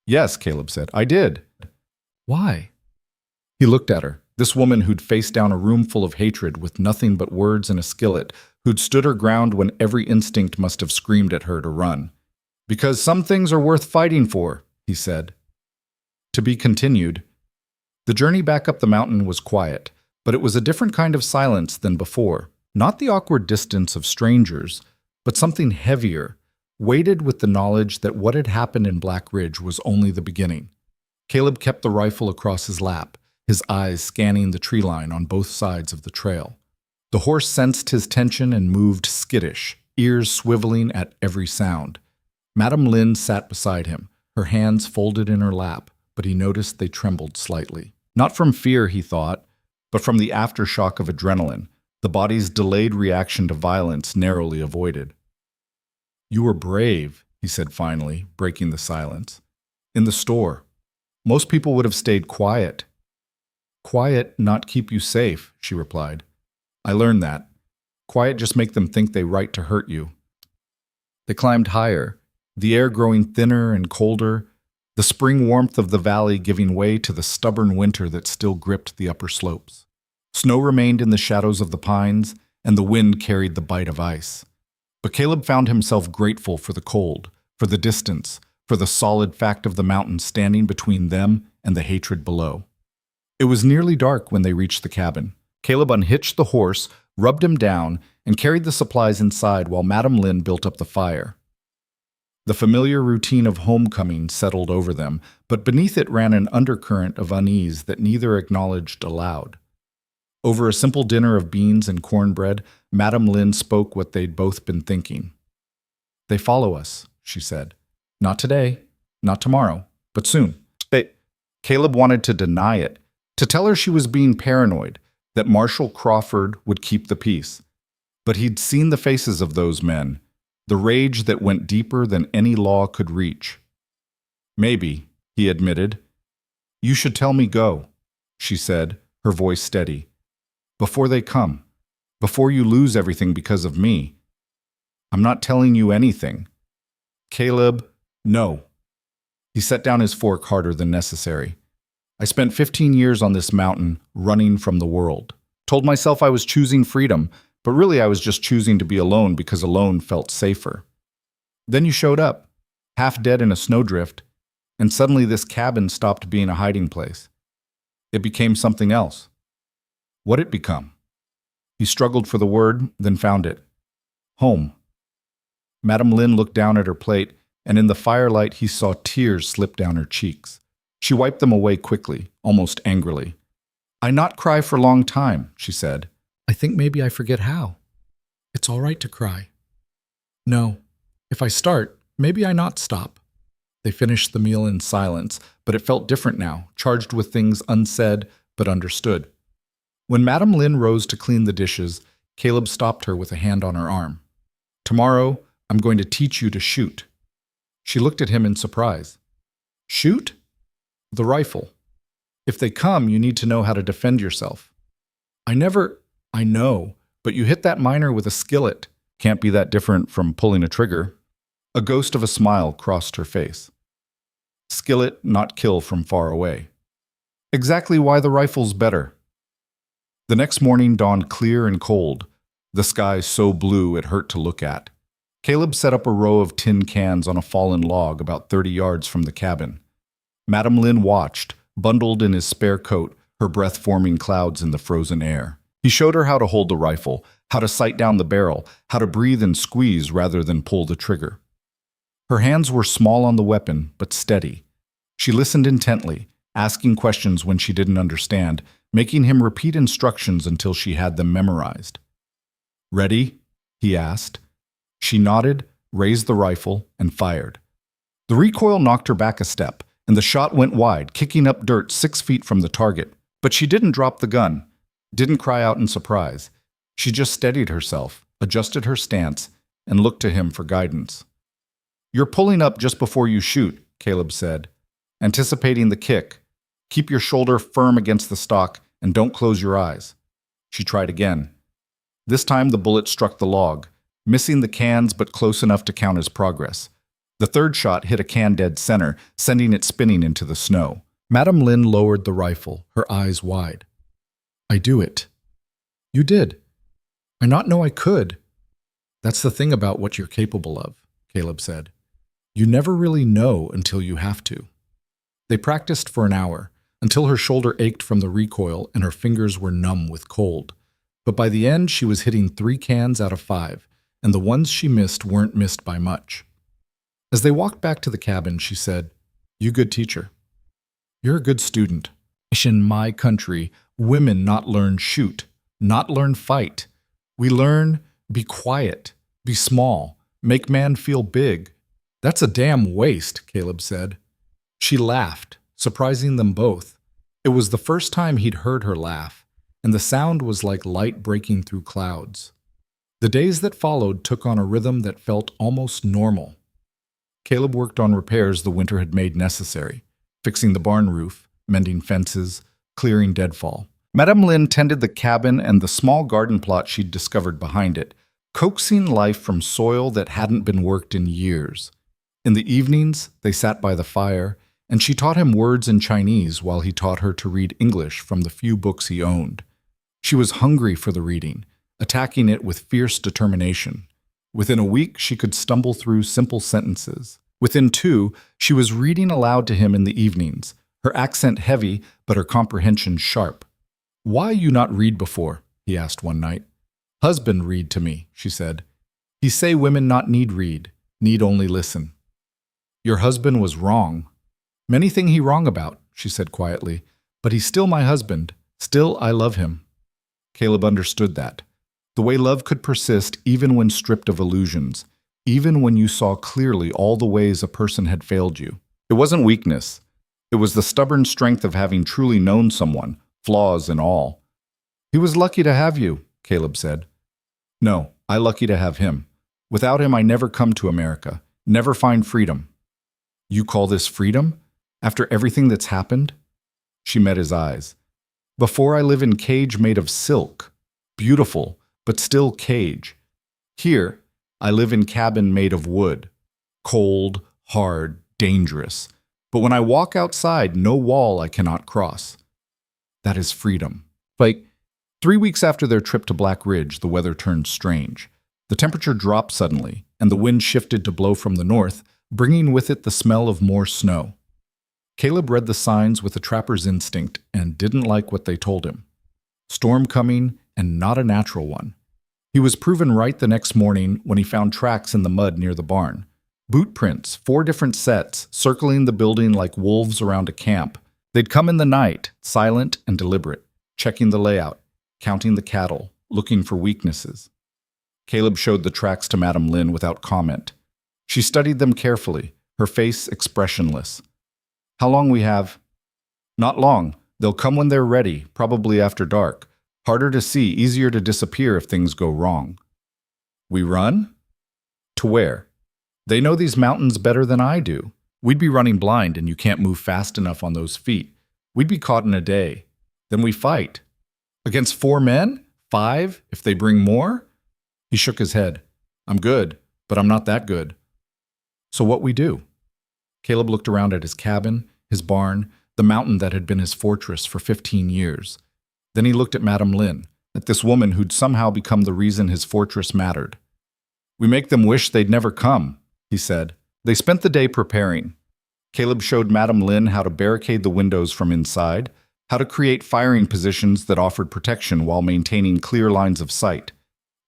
"Yes," Caleb said, "I did." "Why?" He looked at her, this woman who'd faced down a room full of hatred with nothing but words and a skillet, who'd stood her ground when every instinct must have screamed at her to run. "Because some things are worth fighting for," he said. To be continued. The journey back up the mountain was quiet, but it was a different kind of silence than before. Not the awkward distance of strangers, but something heavier, weighted with the knowledge that what had happened in Black Ridge was only the beginning. Caleb kept the rifle across his lap, his eyes scanning the tree line on both sides of the trail. The horse sensed his tension and moved skittish, ears swiveling at every sound. Madam Lynn sat beside him, her hands folded in her lap, but he noticed they trembled slightly. Not from fear, he thought, but from the aftershock of adrenaline, the body's delayed reaction to violence narrowly avoided. "You were brave," he said finally, breaking the silence. "In the store. Most people would have stayed quiet." "Quiet not keep you safe," she replied. "I learned that. Quiet just make them think they right to hurt you." They climbed higher, the air growing thinner and colder, the spring warmth of the valley giving way to the stubborn winter that still gripped the upper slopes. Snow remained in the shadows of the pines, and the wind carried the bite of ice. But Caleb found himself grateful for the cold, for the distance, for the solid fact of the mountain standing between them and the hatred below. It was nearly dark when they reached the cabin. Caleb unhitched the horse, rubbed him down, and carried the supplies inside while Madam Lynn built up the fire. The familiar routine of homecoming settled over them, but beneath it ran an undercurrent of unease that neither acknowledged aloud. Over a simple dinner of beans and cornbread, Madam Lynn spoke what they'd both been thinking. "They follow us," she said. Not today, not tomorrow, but soon. Caleb wanted to deny it, to tell her she was being paranoid, that Marshall Crawford would keep the peace. But he'd seen the faces of those men, the rage that went deeper than any law could reach. Maybe, he admitted. You should tell me go, she said, her voice steady. Before they come, before you lose everything because of me. I'm not telling you anything. Caleb, no. He set down his fork harder than necessary. I spent 15 years on this mountain, running from the world. Told myself I was choosing freedom, but really I was just choosing to be alone because alone felt safer. Then you showed up, half dead in a snowdrift, and suddenly this cabin stopped being a hiding place. It became something else. What'd it become? He struggled for the word, then found it. Home. Madame Lin looked down at her plate, and in the firelight he saw tears slip down her cheeks. She wiped them away quickly, almost angrily. I not cry for long time, she said. I think maybe I forget how. It's all right to cry. No, if I start, maybe I not stop. They finished the meal in silence, but it felt different now, charged with things unsaid but understood. When Madame Lin rose to clean the dishes, Caleb stopped her with a hand on her arm. Tomorrow, I'm going to teach you to shoot. She looked at him in surprise. Shoot? The rifle. If they come, you need to know how to defend yourself. I know, but you hit that miner with a skillet. Can't be that different from pulling a trigger. A ghost of a smile crossed her face. Skillet, not kill from far away. Exactly why the rifle's better. The next morning dawned clear and cold, the sky so blue it hurt to look at. Caleb set up a row of tin cans on a fallen log about 30 yards from the cabin. Madame Lin watched, bundled in his spare coat, her breath forming clouds in the frozen air. He showed her how to hold the rifle, how to sight down the barrel, how to breathe and squeeze rather than pull the trigger. Her hands were small on the weapon, but steady. She listened intently, asking questions when she didn't understand, making him repeat instructions until she had them memorized. Ready? He asked. She nodded, raised the rifle, and fired. The recoil knocked her back a step, and the shot went wide, kicking up dirt 6 feet from the target. But she didn't drop the gun, didn't cry out in surprise. She just steadied herself, adjusted her stance, and looked to him for guidance. You're pulling up just before you shoot, Caleb said, anticipating the kick. Keep your shoulder firm against the stock and don't close your eyes. She tried again. This time the bullet struck the log, missing the cans but close enough to count as progress. The third shot hit a can dead center, sending it spinning into the snow. Madame Lin lowered the rifle, her eyes wide. I do it. You did. I not know I could. That's the thing about what you're capable of, Caleb said. You never really know until you have to. They practiced for an hour, until her shoulder ached from the recoil and her fingers were numb with cold. But by the end, she was hitting 3 cans out of 5, and the ones she missed weren't missed by much. As they walked back to the cabin, she said, You good teacher. You're a good student. In my country, women not learn shoot, not learn fight. We learn be quiet, be small, make man feel big. That's a damn waste, Caleb said. She laughed, surprising them both. It was the first time he'd heard her laugh, and the sound was like light breaking through clouds. The days that followed took on a rhythm that felt almost normal. Caleb worked on repairs the winter had made necessary, fixing the barn roof, mending fences, clearing deadfall. Madame Lin tended the cabin and the small garden plot she'd discovered behind it, coaxing life from soil that hadn't been worked in years. In the evenings, they sat by the fire, and she taught him words in Chinese while he taught her to read English from the few books he owned. She was hungry for the reading, attacking it with fierce determination. Within a week, she could stumble through simple sentences. Within 2, she was reading aloud to him in the evenings, her accent heavy but her comprehension sharp. Why you not read before? He asked one night. Husband read to me, she said. He say women not need read, need only listen. Your husband was wrong. Many thing he wrong about, she said quietly, but he's still my husband. Still I love him. Caleb understood that. The way love could persist even when stripped of illusions, even when you saw clearly all the ways a person had failed you. It wasn't weakness. It was the stubborn strength of having truly known someone, flaws and all. He was lucky to have you, Caleb said. No, I lucky to have him. Without him, I never come to America, never find freedom. You call this freedom? After everything that's happened? She met his eyes. Before I live in cage made of silk, beautiful, but still cage. Here, I live in cabin made of wood, cold, hard, dangerous. But when I walk outside, no wall I cannot cross. That is freedom. Like 3 weeks after their trip to Black Ridge, the weather turned strange. The temperature dropped suddenly, and the wind shifted to blow from the north, bringing with it the smell of more snow. Caleb read the signs with a trapper's instinct and didn't like what they told him. Storm coming, and not a natural one. He was proven right the next morning when he found tracks in the mud near the barn. Boot prints, 4 different sets, circling the building like wolves around a camp. They'd come in the night, silent and deliberate, checking the layout, counting the cattle, looking for weaknesses. Caleb showed the tracks to Madame Lynn without comment. She studied them carefully, her face expressionless. How long we have? Not long. They'll come when they're ready, probably after dark. Harder to see, easier to disappear if things go wrong. We run? To where? They know these mountains better than I do. We'd be running blind and you can't move fast enough on those feet. We'd be caught in a day. Then we fight. Against 4 men? 5, if they bring more? He shook his head. I'm good, but I'm not that good. So what we do? Caleb looked around at his cabin, his barn, the mountain that had been his fortress for 15 years. Then he looked at Madame Lynn, at this woman who'd somehow become the reason his fortress mattered. We make them wish they'd never come, he said. They spent the day preparing. Caleb showed Madame Lynn how to barricade the windows from inside, how to create firing positions that offered protection while maintaining clear lines of sight.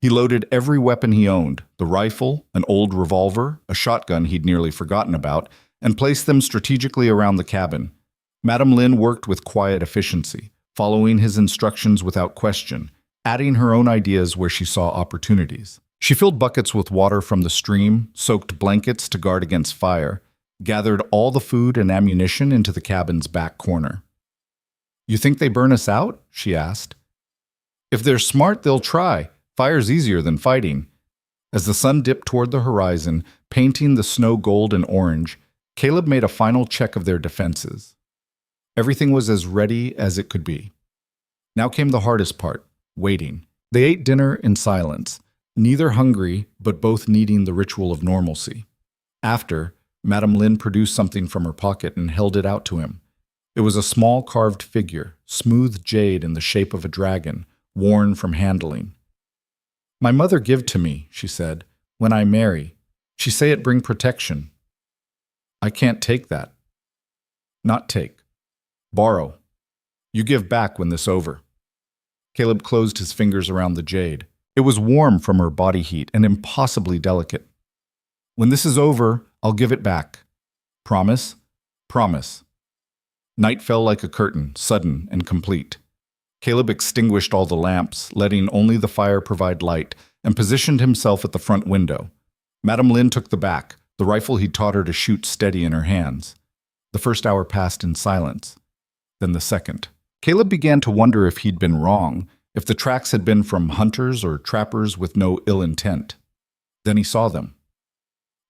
He loaded every weapon he owned, the rifle, an old revolver, a shotgun he'd nearly forgotten about, and placed them strategically around the cabin. Madame Lynn worked with quiet efficiency, following his instructions without question, adding her own ideas where she saw opportunities. She filled buckets with water from the stream, soaked blankets to guard against fire, gathered all the food and ammunition into the cabin's back corner. You think they burn us out? She asked. If they're smart, they'll try. Fire's easier than fighting. As the sun dipped toward the horizon, painting the snow gold and orange, Caleb made a final check of their defenses. Everything was as ready as it could be. Now came the hardest part, waiting. They ate dinner in silence, neither hungry, but both needing the ritual of normalcy. After, Madame Lynn produced something from her pocket and held it out to him. It was a small carved figure, smooth jade in the shape of a dragon, worn from handling. My mother give to me, she said, when I marry. She say it bring protection. I can't take that. Not take. Borrow. You give back when this over. Caleb closed his fingers around the jade. It was warm from her body heat and impossibly delicate. When this is over, I'll give it back. Promise? Promise. Night fell like a curtain, sudden and complete. Caleb extinguished all the lamps, letting only the fire provide light, and positioned himself at the front window. Madame Lynn took the back, the rifle he'd taught her to shoot steady in her hands. The first hour passed in silence. Then the second. Caleb began to wonder if he'd been wrong, if the tracks had been from hunters or trappers with no ill intent. Then he saw them.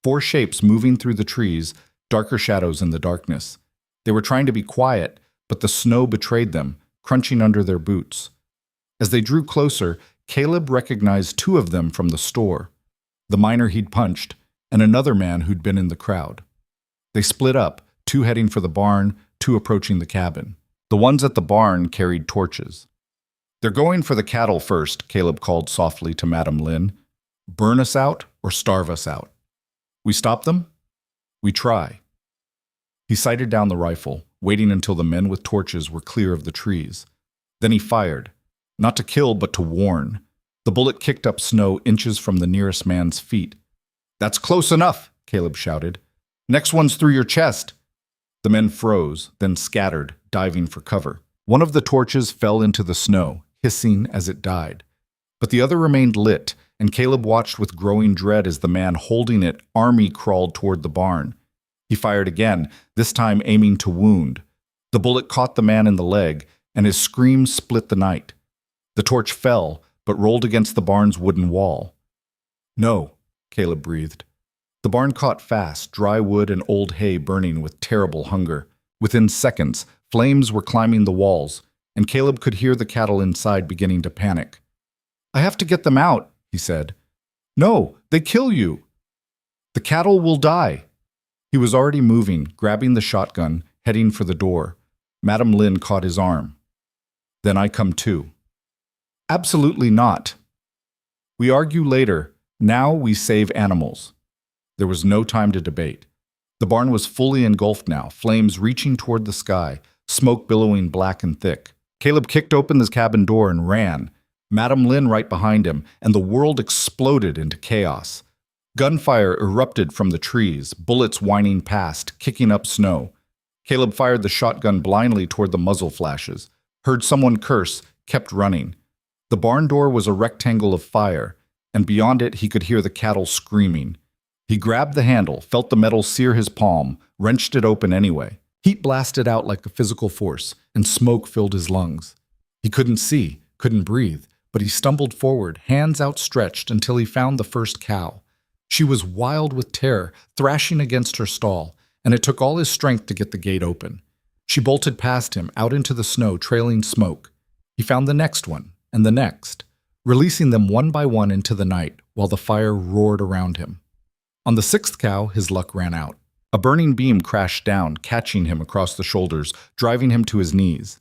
4 shapes moving through the trees, darker shadows in the darkness. They were trying to be quiet, but the snow betrayed them, crunching under their boots. As they drew closer, Caleb recognized 2 of them from the store, the miner he'd punched, and another man who'd been in the crowd. They split up, 2 heading for the barn, 2 approaching the cabin. The ones at the barn carried torches. They're going for the cattle first, Caleb called softly to Madame Lynn. Burn us out or starve us out. We stop them? We try. He sighted down the rifle, waiting until the men with torches were clear of the trees. Then he fired, not to kill but to warn. The bullet kicked up snow inches from the nearest man's feet. That's close enough, Caleb shouted. Next one's through your chest. The men froze, then scattered, diving for cover. One of the torches fell into the snow, hissing as it died. But the other remained lit, and Caleb watched with growing dread as the man holding it army crawled toward the barn. He fired again, this time aiming to wound. The bullet caught the man in the leg, and his scream split the night. The torch fell, but rolled against the barn's wooden wall. "No," Caleb breathed. The barn caught fast, dry wood and old hay burning with terrible hunger. Within seconds, flames were climbing the walls, and Caleb could hear the cattle inside beginning to panic. "I have to get them out," he said. "No, they kill you." "The cattle will die." He was already moving, grabbing the shotgun, heading for the door. Madam Lynn caught his arm. "Then I come too." "Absolutely not." "We argue later. Now we save animals." There was no time to debate. The barn was fully engulfed now, flames reaching toward the sky, smoke billowing black and thick. Caleb kicked open his cabin door and ran, Madam Lynn right behind him, and the world exploded into chaos. Gunfire erupted from the trees, bullets whining past, kicking up snow. Caleb fired the shotgun blindly toward the muzzle flashes, heard someone curse, kept running. The barn door was a rectangle of fire, and beyond it he could hear the cattle screaming. He grabbed the handle, felt the metal sear his palm, wrenched it open anyway. Heat blasted out like a physical force, and smoke filled his lungs. He couldn't see, couldn't breathe, but he stumbled forward, hands outstretched, until he found the first cow. She was wild with terror, thrashing against her stall, and it took all his strength to get the gate open. She bolted past him, out into the snow, trailing smoke. He found the next one, and the next, releasing them one by one into the night, while the fire roared around him. On the sixth cow, his luck ran out. A burning beam crashed down, catching him across the shoulders, driving him to his knees.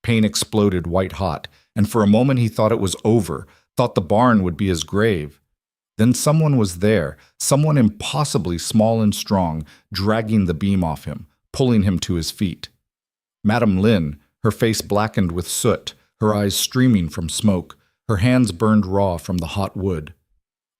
Pain exploded white hot, and for a moment he thought it was over, thought the barn would be his grave. Then someone was there, someone impossibly small and strong, dragging the beam off him, pulling him to his feet. Madam Lynn, her face blackened with soot, her eyes streaming from smoke, her hands burned raw from the hot wood.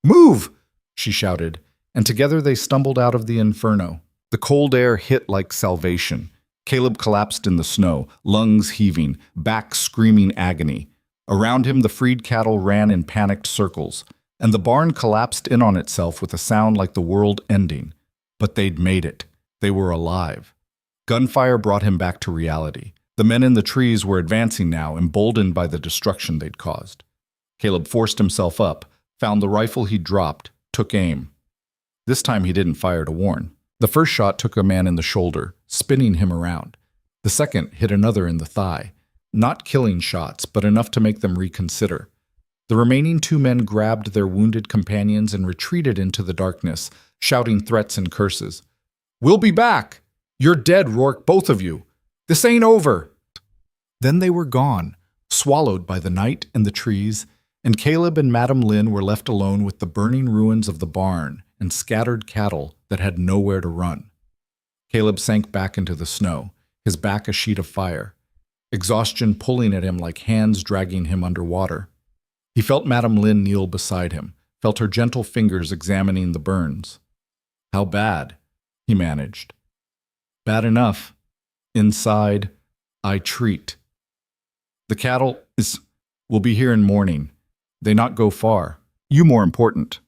"Move!" she shouted, and together they stumbled out of the inferno. The cold air hit like salvation. Caleb collapsed in the snow, lungs heaving, back screaming agony. Around him the freed cattle ran in panicked circles, and the barn collapsed in on itself with a sound like the world ending. But they'd made it. They were alive. Gunfire brought him back to reality. The men in the trees were advancing now, emboldened by the destruction they'd caused. Caleb forced himself up, found the rifle he'd dropped, took aim. This time he didn't fire to warn. The first shot took a man in the shoulder, spinning him around. The second hit another in the thigh. Not killing shots, but enough to make them reconsider. The remaining two men grabbed their wounded companions and retreated into the darkness, shouting threats and curses. "We'll be back! You're dead, Rourke, both of you! This ain't over!" Then they were gone, swallowed by the night and the trees, and Caleb and Madam Lynn were left alone with the burning ruins of the barn and scattered cattle that had nowhere to run. Caleb sank back into the snow, his back a sheet of fire, exhaustion pulling at him like hands dragging him underwater. He felt Madam Lynn kneel beside him, felt her gentle fingers examining the burns. "How bad?" he managed. "Bad enough. Inside, I treat. The cattle will be here in morning. They not go far. You more important."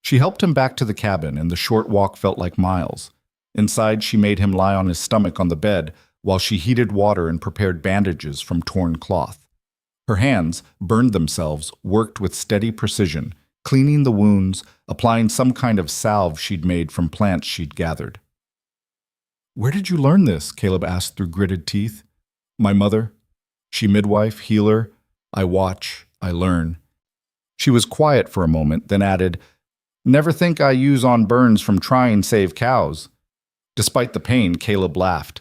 She helped him back to the cabin, and the short walk felt like miles. Inside, she made him lie on his stomach on the bed while she heated water and prepared bandages from torn cloth. Her hands, burned themselves, worked with steady precision, cleaning the wounds, applying some kind of salve she'd made from plants she'd gathered. "Where did you learn this?" Caleb asked through gritted teeth. "My mother. She midwife, healer. I watch, I learn." She was quiet for a moment, then added, "Never think I use on burns from trying save cows." Despite the pain, Caleb laughed.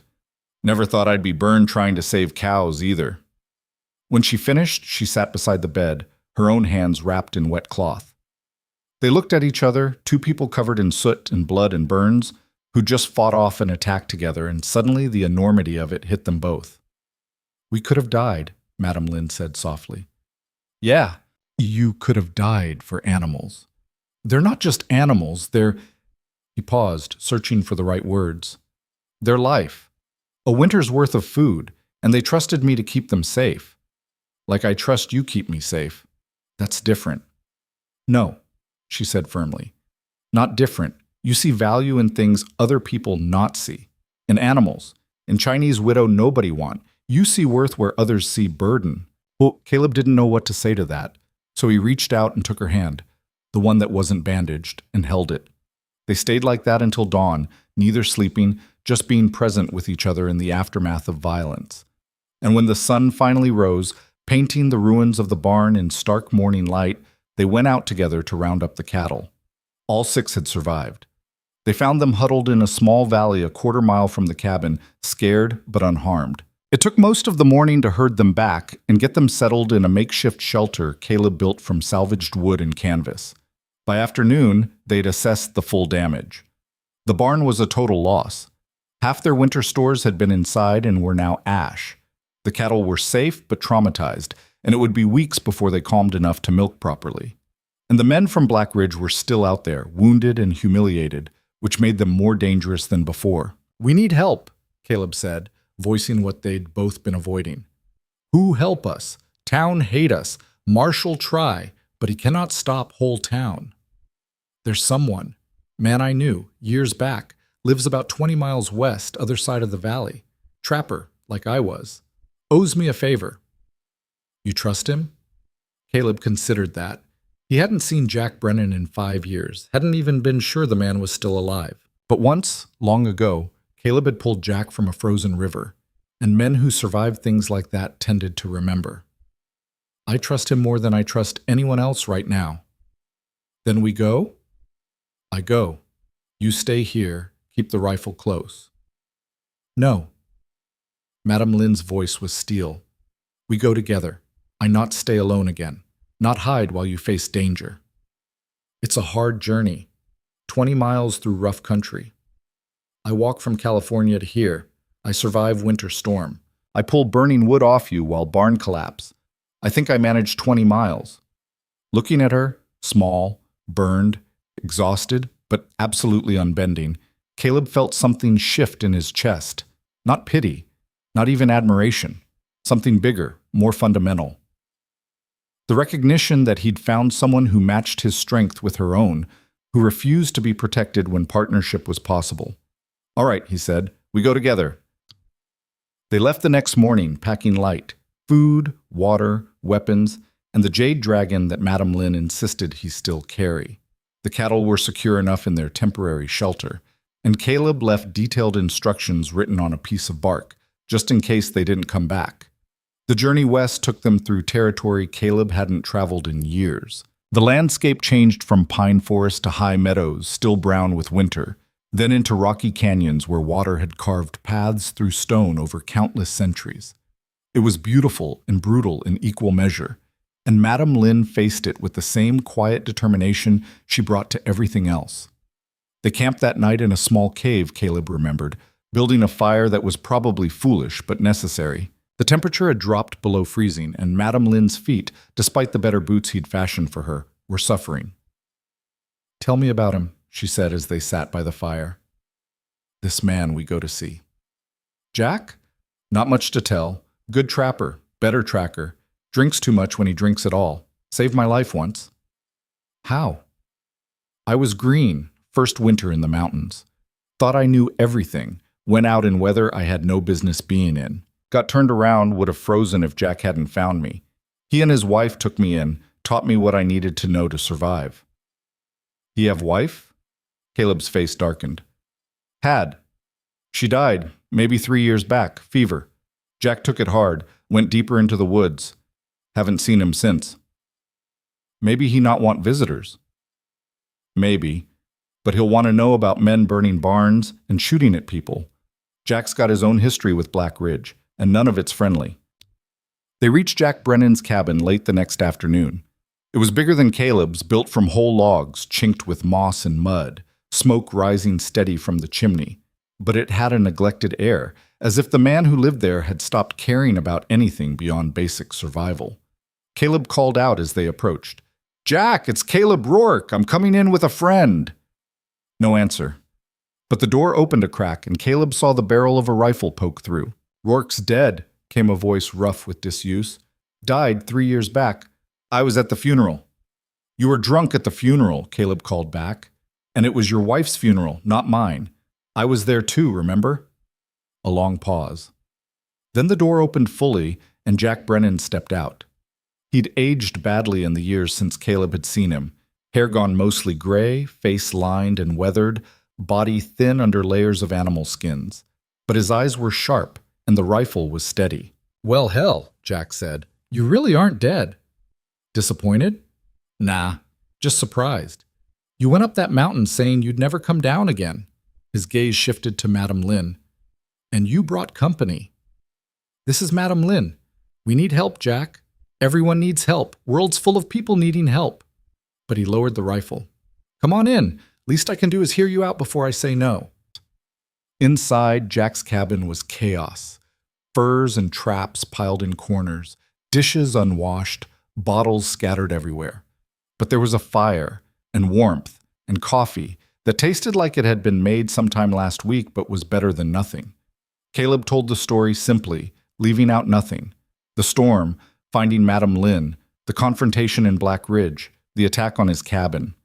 "Never thought I'd be burned trying to save cows either." When she finished, she sat beside the bed, her own hands wrapped in wet cloth. They looked at each other, two people covered in soot and blood and burns, who just fought off an attack together, and suddenly the enormity of it hit them both. "We could have died," Madam Lynn said softly. "Yeah, you could have died for animals. They're not just animals, they're—" He paused, searching for the right words. "They're life. A winter's worth of food, and they trusted me to keep them safe. Like I trust you keep me safe. That's different." No, she said firmly. Not different. You see value in things other people not see. In animals. In Chinese widow nobody want. You see worth where others see burden. Well, Caleb didn't know what to say to that, so he reached out and took her hand, the one that wasn't bandaged, and held it. They stayed like that until dawn, neither sleeping, just being present with each other in the aftermath of violence. And when the sun finally rose, painting the ruins of the barn in stark morning light, they went out together to round up the cattle. All 6 had survived. They found them huddled in a small valley a quarter-mile from the cabin, scared but unharmed. It took most of the morning to herd them back and get them settled in a makeshift shelter Caleb built from salvaged wood and canvas. By afternoon, they'd assessed the full damage. The barn was a total loss. Half their winter stores had been inside and were now ash. The cattle were safe but traumatized, and it would be weeks before they calmed enough to milk properly. And the men from Black Ridge were still out there, wounded and humiliated, which made them more dangerous than before. "We need help," Caleb said, voicing what they'd both been avoiding. "Who help us? Town hate us. Marshal try, but he cannot stop whole town." "There's someone. Man I knew, years back, lives about 20 miles west, other side of the valley. Trapper, like I was. Owes me a favor." "You trust him?" Caleb considered that. He hadn't seen Jack Brennan in 5 years, hadn't even been sure the man was still alive. But once, long ago, Caleb had pulled Jack from a frozen river, and men who survived things like that tended to remember. "I trust him more than I trust anyone else right now." "Then we go?" "I go. You stay here, keep the rifle close." "No." Madame Lin's voice was steel. "We go together. I not stay alone again. Not hide while you face danger. It's a hard journey, 20 miles through rough country. I walk from California to here. I survive winter storm. I pull burning wood off you while barn collapse. I think I managed 20 miles. Looking at her, small, burned, exhausted, but absolutely unbending, Caleb felt something shift in his chest. Not pity, not even admiration. Something bigger, more fundamental. The recognition that he'd found someone who matched his strength with her own, who refused to be protected when partnership was possible. "All right," he said, "we go together." They left the next morning, packing light, food, water, weapons, and the jade dragon that Madame Lin insisted he still carry. The cattle were secure enough in their temporary shelter, and Caleb left detailed instructions written on a piece of bark, just in case they didn't come back. The journey west took them through territory Caleb hadn't traveled in years. The landscape changed from pine forest to high meadows, still brown with winter, then into rocky canyons where water had carved paths through stone over countless centuries. It was beautiful and brutal in equal measure, and Madame Lin faced it with the same quiet determination she brought to everything else. They camped that night in a small cave, Caleb remembered, building a fire that was probably foolish but necessary. The temperature had dropped below freezing, and Madame Lin's feet, despite the better boots he'd fashioned for her, were suffering. "Tell me about him," she said as they sat by the fire. "This man we go to see." "Jack? Not much to tell. Good trapper, better tracker. Drinks too much when he drinks at all. Saved my life once." "How?" "I was green, first winter in the mountains. Thought I knew everything, went out in weather I had no business being in. Got turned around, would have frozen if Jack hadn't found me. He and his wife took me in, taught me what I needed to know to survive." "He have wife?" Caleb's face darkened. "Had. She died, maybe 3 years back, fever. Jack took it hard, went deeper into the woods. Haven't seen him since." "Maybe he not want visitors." "Maybe, but he'll want to know about men burning barns and shooting at people. Jack's got his own history with Black Ridge, and none of it's friendly." They reached Jack Brennan's cabin late the next afternoon. It was bigger than Caleb's, built from whole logs, chinked with moss and mud, smoke rising steady from the chimney. But it had a neglected air, as if the man who lived there had stopped caring about anything beyond basic survival. Caleb called out as they approached. "Jack, it's Caleb Rourke. I'm coming in with a friend." No answer. But the door opened a crack, and Caleb saw the barrel of a rifle poke through. "Rourke's dead," came a voice rough with disuse. "Died 3 years back. I was at the funeral." You were drunk at the funeral, Caleb called back. And it was your wife's funeral, not mine. I was there too, remember? A long pause. Then the door opened fully, and Jack Brennan stepped out. He'd aged badly in the years since Caleb had seen him. Hair gone mostly gray, face lined and weathered, body thin under layers of animal skins. But his eyes were sharp, and the rifle was steady. "Well, hell," Jack said. "You really aren't dead." "Disappointed?" "Nah, just surprised. You went up that mountain saying you'd never come down again." His gaze shifted to Madam Lynn. "And you brought company." "This is Madam Lynn. We need help, Jack. Everyone needs help. World's full of people needing help." But he lowered the rifle. "Come on in. Least I can do is hear you out before I say no." Inside, Jack's cabin was chaos. Furs and traps piled in corners, dishes unwashed, bottles scattered everywhere. But there was a fire, and warmth, and coffee that tasted like it had been made sometime last week but was better than nothing. Caleb told the story simply, leaving out nothing. The storm, finding Madam Lynn, the confrontation in Black Ridge, the attack on his cabin.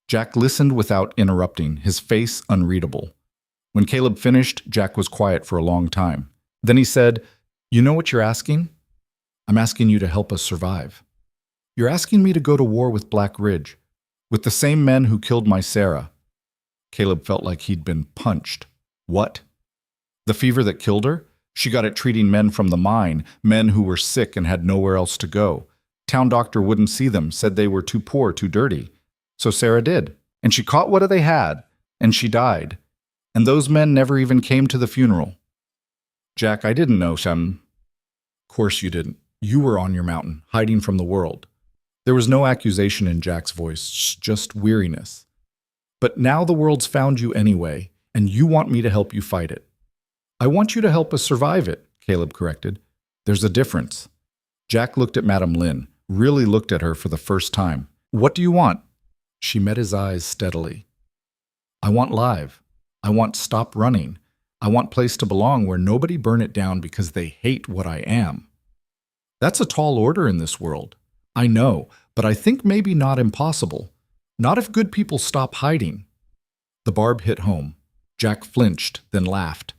Jack listened without interrupting, his face unreadable. When Caleb finished, Jack was quiet for a long time. Then he said, "You know what you're asking? I'm asking you to help us survive. You're asking me to go to war with Black Ridge, with the same men who killed my Sarah." Caleb felt like he'd been punched. What? The fever that killed her? She got it treating men from the mine, men who were sick and had nowhere else to go. Town doctor wouldn't see them, said they were too poor, too dirty. So Sarah did. And she caught what they had, and she died. And those men never even came to the funeral. "Jack, I didn't know, Shem." "Of course you didn't. You were on your mountain, hiding from the world." There was no accusation in Jack's voice, just weariness. "But now the world's found you anyway, and you want me to help you fight it." "I want you to help us survive it," Caleb corrected. "There's a difference." Jack looked at Madam Lynn, really looked at her for the first time. "What do you want?" She met his eyes steadily. "I want live. I want stop running. I want place to belong where nobody burn it down because they hate what I am." That's a tall order in this world. I know, but I think maybe not impossible. Not if good people stop hiding. The barb hit home. Jack flinched, then laughed.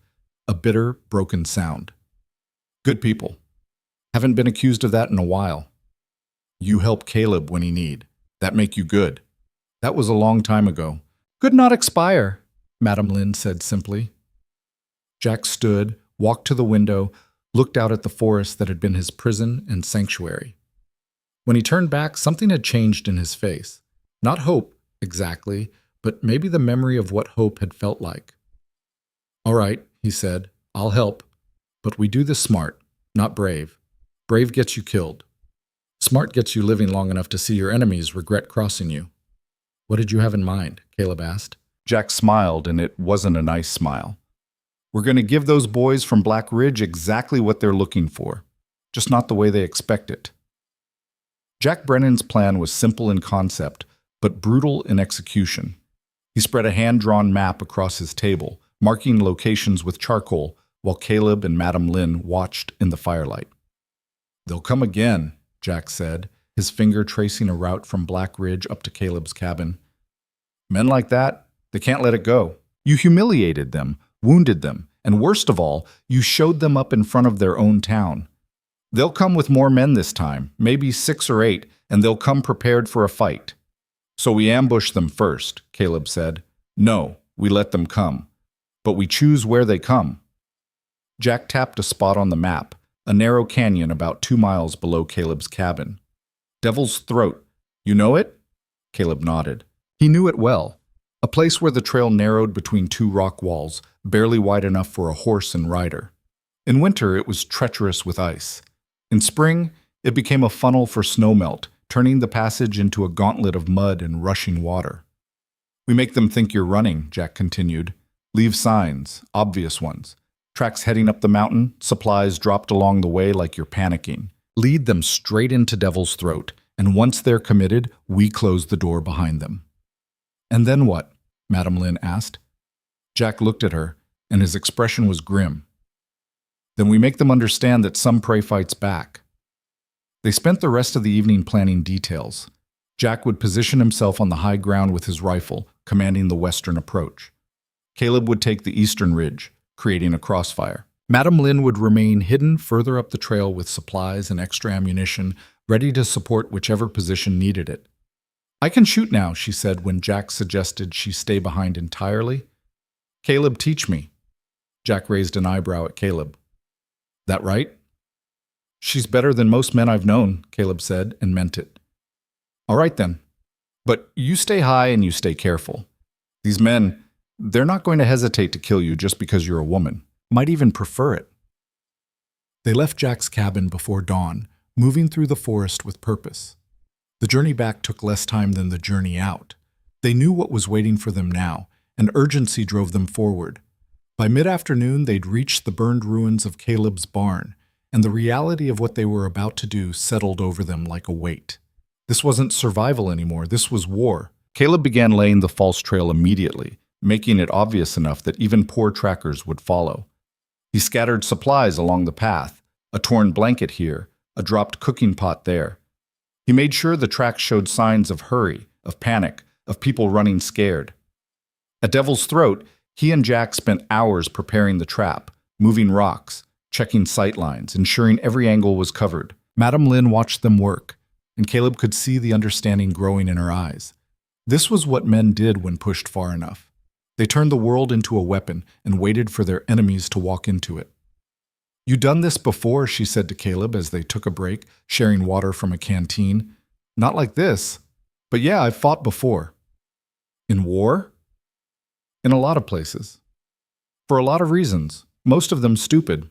A bitter, broken sound. "Good people. Haven't been accused of that in a while. You help Caleb when he need. That make you good. That was a long time ago." "Good not expire," Madam Lynn said simply. Jack stood, walked to the window, looked out at the forest that had been his prison and sanctuary. When he turned back, something had changed in his face. Not hope, exactly, but maybe the memory of what hope had felt like. "All right," he said, "I'll help. But we do this smart, not brave. Brave gets you killed. Smart gets you living long enough to see your enemies regret crossing you." "What did you have in mind?" Caleb asked. Jack smiled, and it wasn't a nice smile. "We're going to give those boys from Black Ridge exactly what they're looking for, just not the way they expect it." Jack Brennan's plan was simple in concept, but brutal in execution. He spread a hand-drawn map across his table, marking locations with charcoal, while Caleb and Madam Lynn watched in the firelight. "They'll come again," Jack said, his finger tracing a route from Black Ridge up to Caleb's cabin. "Men like that, they can't let it go. You humiliated them, wounded them, and worst of all, you showed them up in front of their own town. They'll come with more men this time, maybe 6 or 8, and they'll come prepared for a fight." "So we ambush them first," Caleb said. "No, we let them come. But we choose where they come." Jack tapped a spot on the map, a narrow canyon about 2 miles below Caleb's cabin. "Devil's Throat. You know it?" Caleb nodded. He knew it well. A place where the trail narrowed between 2 rock walls, barely wide enough for a horse and rider. In winter, it was treacherous with ice. In spring, it became a funnel for snowmelt, turning the passage into a gauntlet of mud and rushing water. "We make them think you're running," Jack continued. "Leave signs, obvious ones. Tracks heading up the mountain, supplies dropped along the way like you're panicking. Lead them straight into Devil's Throat, and once they're committed, we close the door behind them." "And then what?" Madam Lynn asked. Jack looked at her, and his expression was grim. "Then we make them understand that some prey fights back." They spent the rest of the evening planning details. Jack would position himself on the high ground with his rifle, commanding the western approach. Caleb would take the eastern ridge, creating a crossfire. Madam Lin would remain hidden further up the trail with supplies and extra ammunition, ready to support whichever position needed it. "I can shoot now," she said when Jack suggested she stay behind entirely. "Caleb, teach me." Jack raised an eyebrow at Caleb. "That right?" "She's better than most men I've known," Caleb said, and meant it. "All right then. But you stay high and you stay careful. These men, they're not going to hesitate to kill you just because you're a woman. Might even prefer it." They left Jack's cabin before dawn, moving through the forest with purpose. The journey back took less time than the journey out. They knew what was waiting for them now, and urgency drove them forward. By mid-afternoon, they'd reached the burned ruins of Caleb's barn, and the reality of what they were about to do settled over them like a weight. This wasn't survival anymore, this was war. Caleb began laying the false trail immediately, making it obvious enough that even poor trackers would follow. He scattered supplies along the path, a torn blanket here, a dropped cooking pot there. He made sure the tracks showed signs of hurry, of panic, of people running scared. At Devil's Throat, he and Jack spent hours preparing the trap, moving rocks, checking sight lines, ensuring every angle was covered. Madam Lin watched them work, and Caleb could see the understanding growing in her eyes. This was what men did when pushed far enough. They turned the world into a weapon and waited for their enemies to walk into it. "You done this before," she said to Caleb as they took a break, sharing water from a canteen. "Not like this. But yeah, I've fought before." "In war?" "In a lot of places. For a lot of reasons, most of them stupid."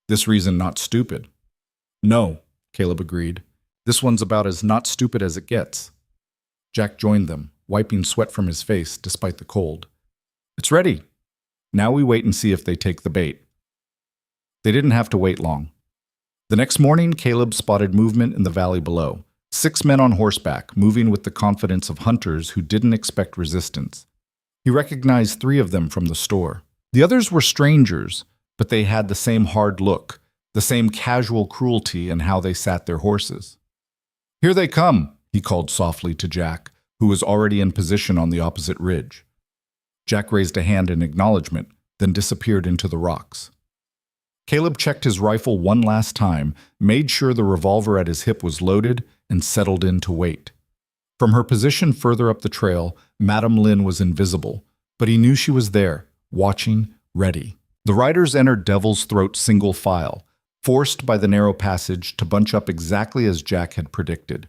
"This reason not stupid." "No," Caleb agreed. "This one's about as not stupid as it gets." Jack joined them, wiping sweat from his face despite the cold. "It's ready. Now we wait and see if they take the bait." They didn't have to wait long. The next morning, Caleb spotted movement in the valley below. 6 men on horseback, moving with the confidence of hunters who didn't expect resistance. He recognized 3 of them from the store. The others were strangers, but they had the same hard look, the same casual cruelty in how they sat their horses. "Here they come," he called softly to Jack, who was already in position on the opposite ridge. Jack raised a hand in acknowledgement, then disappeared into the rocks. Caleb checked his rifle one last time, made sure the revolver at his hip was loaded, and settled in to wait. From her position further up the trail, Madam Lin was invisible, but he knew she was there, watching, ready. The riders entered Devil's Throat single file, forced by the narrow passage to bunch up exactly as Jack had predicted.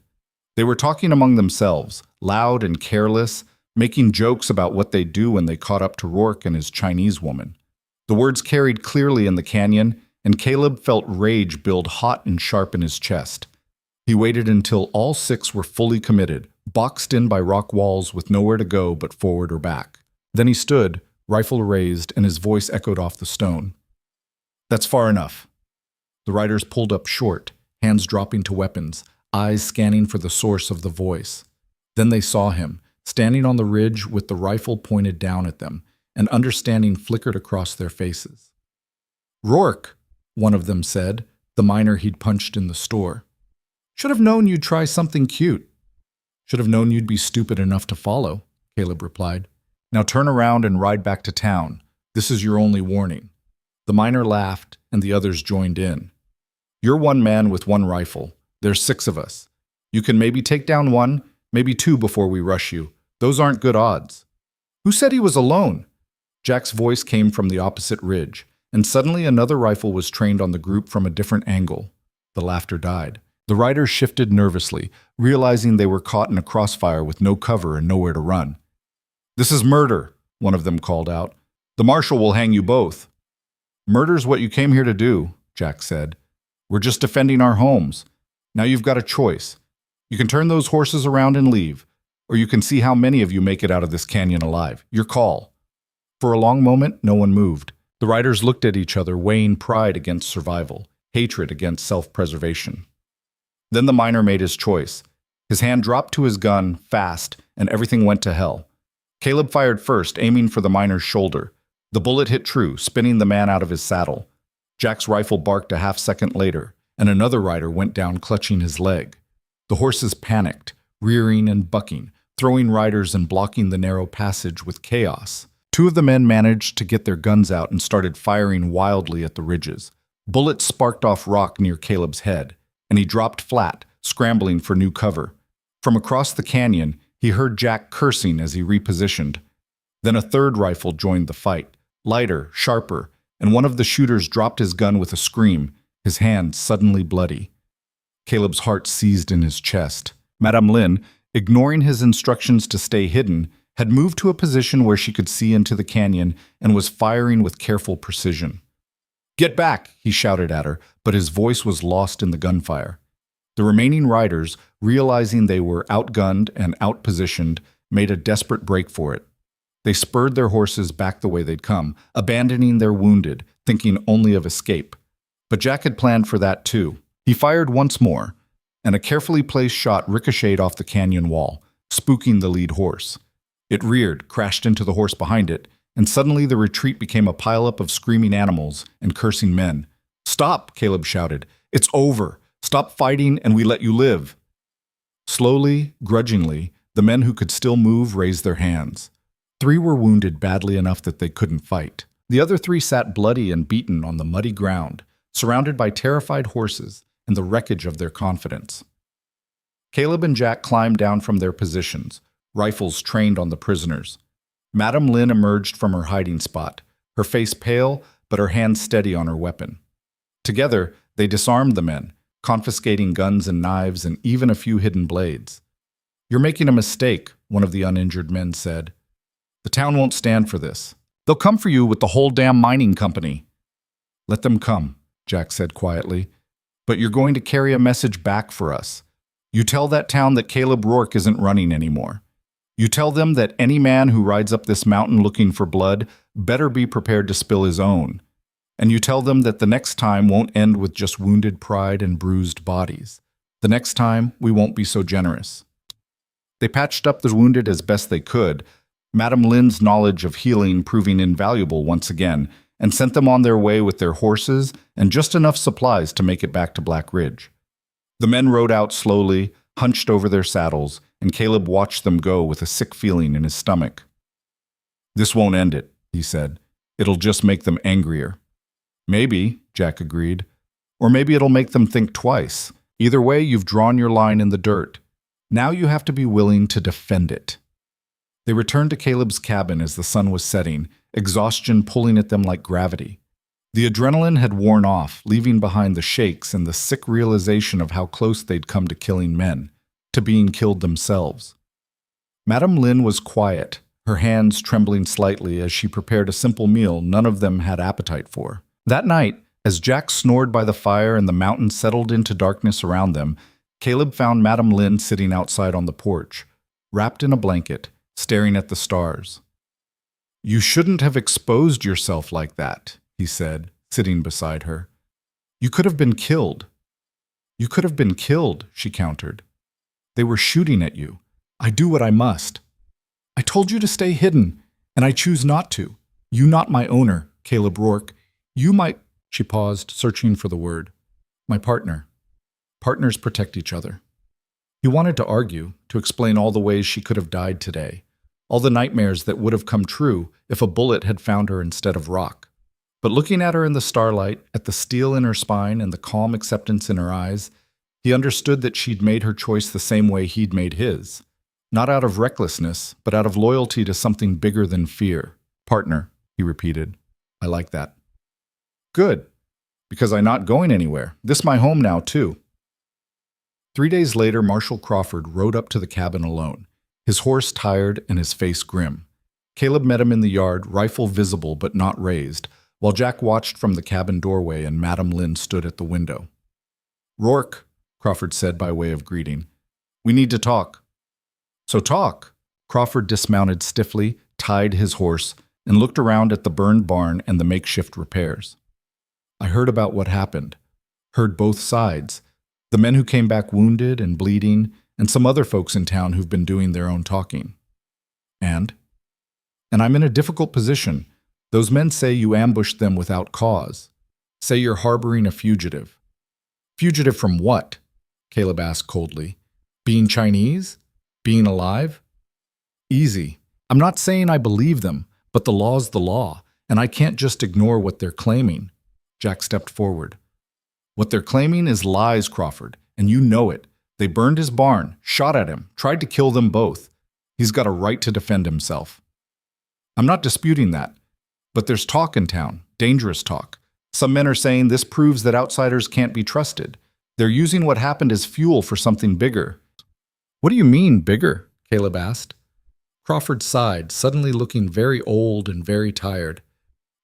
They were talking among themselves, loud and careless, making jokes about what they'd do when they caught up to Rourke and his Chinese woman. The words carried clearly in the canyon, and Caleb felt rage build hot and sharp in his chest. He waited until all 6 were fully committed, boxed in by rock walls with nowhere to go but forward or back. Then he stood, rifle raised, and his voice echoed off the stone. "That's far enough." The riders pulled up short, hands dropping to weapons, eyes scanning for the source of the voice. Then they saw him, standing on the ridge with the rifle pointed down at them, and understanding flickered across their faces. "Rourke," one of them said, the miner he'd punched in the store. "Should have known you'd try something cute." "Should have known you'd be stupid enough to follow," Caleb replied. "Now turn around and ride back to town. This is your only warning." The miner laughed, and the others joined in. "You're one man with 1 rifle. There's 6 of us. You can maybe take down 1, maybe 2 before we rush you. Those aren't good odds." "Who said he was alone?" Jack's voice came from the opposite ridge, and suddenly another rifle was trained on the group from a different angle. The laughter died. The riders shifted nervously, realizing they were caught in a crossfire with no cover and nowhere to run. "This is murder," one of them called out. "The marshal will hang you both." "Murder's what you came here to do," Jack said. "We're just defending our homes. Now you've got a choice. You can turn those horses around and leave, or you can see how many of you make it out of this canyon alive. Your call." For a long moment, no one moved. The riders looked at each other, weighing pride against survival, hatred against self-preservation. Then the miner made his choice. His hand dropped to his gun, fast, and everything went to hell. Caleb fired first, aiming for the miner's shoulder. The bullet hit true, spinning the man out of his saddle. Jack's rifle barked a half-second later, and another rider went down clutching his leg. The horses panicked, rearing and bucking, throwing riders and blocking the narrow passage with chaos. Two of the men managed to get their guns out and started firing wildly at the ridges. Bullets sparked off rock near Caleb's head, and he dropped flat, scrambling for new cover. From across the canyon, he heard Jack cursing as he repositioned. Then a third rifle joined the fight, lighter, sharper, and one of the shooters dropped his gun with a scream, his hand suddenly bloody. Caleb's heart seized in his chest. Madame Lin, ignoring his instructions to stay hidden, had moved to a position where she could see into the canyon and was firing with careful precision. "Get back!" he shouted at her, but his voice was lost in the gunfire. The remaining riders, realizing they were outgunned and outpositioned, made a desperate break for it. They spurred their horses back the way they'd come, abandoning their wounded, thinking only of escape. But Jack had planned for that too. He fired once more, and a carefully placed shot ricocheted off the canyon wall, spooking the lead horse. It reared, crashed into the horse behind it, and suddenly the retreat became a pileup of screaming animals and cursing men. "Stop!" Caleb shouted. "It's over! Stop fighting and we let you live!" Slowly, grudgingly, the men who could still move raised their hands. 3 were wounded badly enough that they couldn't fight. The other 3 sat bloody and beaten on the muddy ground, surrounded by terrified horses and the wreckage of their confidence. Caleb and Jack climbed down from their positions, rifles trained on the prisoners. Madame Lin emerged from her hiding spot, her face pale but her hand steady on her weapon. Together, they disarmed the men, confiscating guns and knives and even a few hidden blades. "You're making a mistake," one of the uninjured men said. "The town won't stand for this. They'll come for you with the whole damn mining company." "Let them come," Jack said quietly. "But you're going to carry a message back for us. You tell that town that Caleb Rourke isn't running anymore. You tell them that any man who rides up this mountain looking for blood better be prepared to spill his own. And you tell them that the next time won't end with just wounded pride and bruised bodies. The next time, we won't be so generous." They patched up the wounded as best they could, Madame Lin's knowledge of healing proving invaluable once again, and sent them on their way with their horses and just enough supplies to make it back to Black Ridge. The men rode out slowly, hunched over their saddles, and Caleb watched them go with a sick feeling in his stomach. "This won't end it," he said. "It'll just make them angrier." "Maybe," Jack agreed. "Or maybe it'll make them think twice. Either way, you've drawn your line in the dirt. Now you have to be willing to defend it." They returned to Caleb's cabin as the sun was setting, exhaustion pulling at them like gravity. The adrenaline had worn off, leaving behind the shakes and the sick realization of how close they'd come to killing men, to being killed themselves. Madame Lin was quiet, her hands trembling slightly as she prepared a simple meal none of them had appetite for. That night, as Jack snored by the fire and the mountain settled into darkness around them, Caleb found Madame Lin sitting outside on the porch, wrapped in a blanket, staring at the stars. "You shouldn't have exposed yourself like that," he said, sitting beside her. "You could have been killed." "You could have been killed," she countered. "They were shooting at you. I do what I must. I told you to stay hidden, and I choose not to. You not my owner, Caleb Rourke. You my—" She paused, searching for the word. "My partner. Partners protect each other." He wanted to argue, to explain all the ways she could have died today, all the nightmares that would have come true if a bullet had found her instead of rock. But looking at her in the starlight, at the steel in her spine and the calm acceptance in her eyes, he understood that she'd made her choice the same way he'd made his. Not out of recklessness, but out of loyalty to something bigger than fear. "Partner," he repeated. "I like that." "Good, because I'm not going anywhere. This my home now, too." 3 days later, Marshal Crawford rode up to the cabin alone, his horse tired and his face grim. Caleb met him in the yard, rifle visible but not raised, while Jack watched from the cabin doorway and Madame Lin stood at the window. "Rourke," Crawford said by way of greeting, "we need to talk." "So talk." Crawford dismounted stiffly, tied his horse, and looked around at the burned barn and the makeshift repairs. "I heard about what happened. Heard both sides. The men who came back wounded and bleeding, and some other folks in town who've been doing their own talking. And I'm in a difficult position. Those men say you ambushed them without cause. Say you're harboring a fugitive." "Fugitive from what?" Caleb asked coldly. "Being Chinese? Being alive? Easy. I'm not saying I believe them, but the law's the law, and I can't just ignore what they're claiming. Jack stepped forward. What they're claiming is lies, Crawford, and you know it. They burned his barn, shot at him, tried to kill them both. He's got a right to defend himself. I'm not disputing that, but there's talk in town, dangerous talk. Some men are saying this proves that outsiders can't be trusted. They're using what happened as fuel for something bigger. What do you mean, bigger? Caleb asked. Crawford sighed, suddenly looking very old and very tired.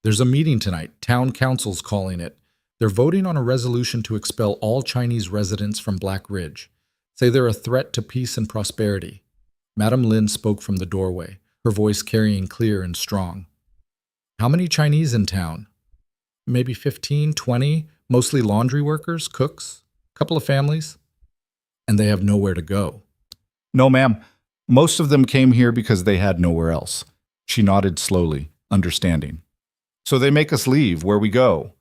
There's a meeting tonight, town council's calling it. They're voting on a resolution to expel all Chinese residents from Black Ridge. Say they're a threat to peace and prosperity. Madam Lin spoke from the doorway, her voice carrying clear and strong. How many Chinese in town? Maybe 15, 20, mostly laundry workers, cooks, couple of families. And they have nowhere to go. No, ma'am. Most of them came here because they had nowhere else. She nodded slowly, understanding. So they make us leave. Where we go?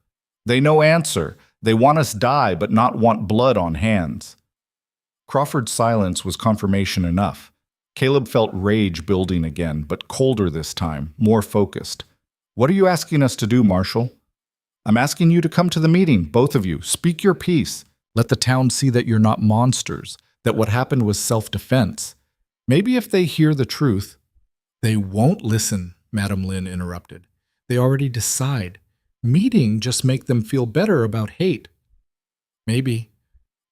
They no answer. They want us die, but not want blood on hands. Crawford's silence was confirmation enough. Caleb felt rage building again, but colder this time, more focused. What are you asking us to do, Marshal? I'm asking you to come to the meeting, both of you. Speak your piece. Let the town see that you're not monsters, that what happened was self-defense. Maybe if they hear the truth. They won't listen, Madam Lin interrupted. They already decide. Meeting just make them feel better about hate. Maybe,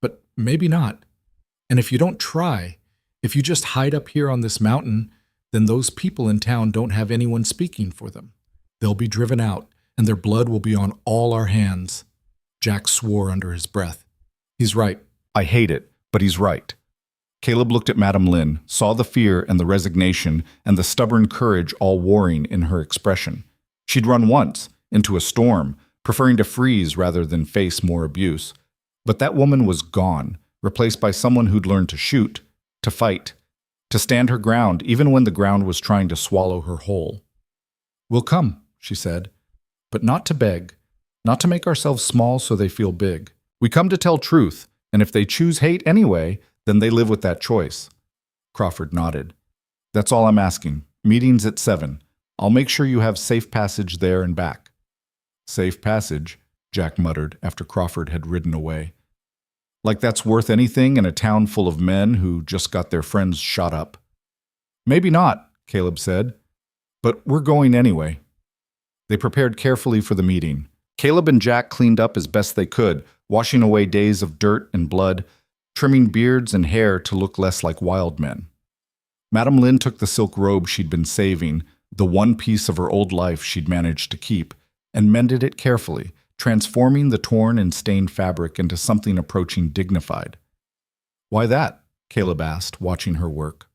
but maybe not. And if you don't try, if you just hide up here on this mountain, then those people in town don't have anyone speaking for them. They'll be driven out, and their blood will be on all our hands. Jack swore under his breath. He's right. I hate it, but he's right. Caleb looked at Madam Lin, saw the fear and the resignation and the stubborn courage all warring in her expression. She'd run once, into a storm, preferring to freeze rather than face more abuse. But that woman was gone, replaced by someone who'd learned to shoot, to fight, to stand her ground even when the ground was trying to swallow her whole. We'll come, she said, but not to beg, not to make ourselves small so they feel big. We come to tell truth, and if they choose hate anyway, then they live with that choice. Crawford nodded. That's all I'm asking. Meeting's at 7. I'll make sure you have safe passage there and back. Safe passage, Jack muttered after Crawford had ridden away. Like that's worth anything in a town full of men who just got their friends shot up. Maybe not, Caleb said, but we're going anyway. They prepared carefully for the meeting. Caleb and Jack cleaned up as best they could, washing away days of dirt and blood, trimming beards and hair to look less like wild men. Madam Lin took the silk robe she'd been saving, the one piece of her old life she'd managed to keep, and mended it carefully, transforming the torn and stained fabric into something approaching dignified. Why that? Caleb asked, watching her work.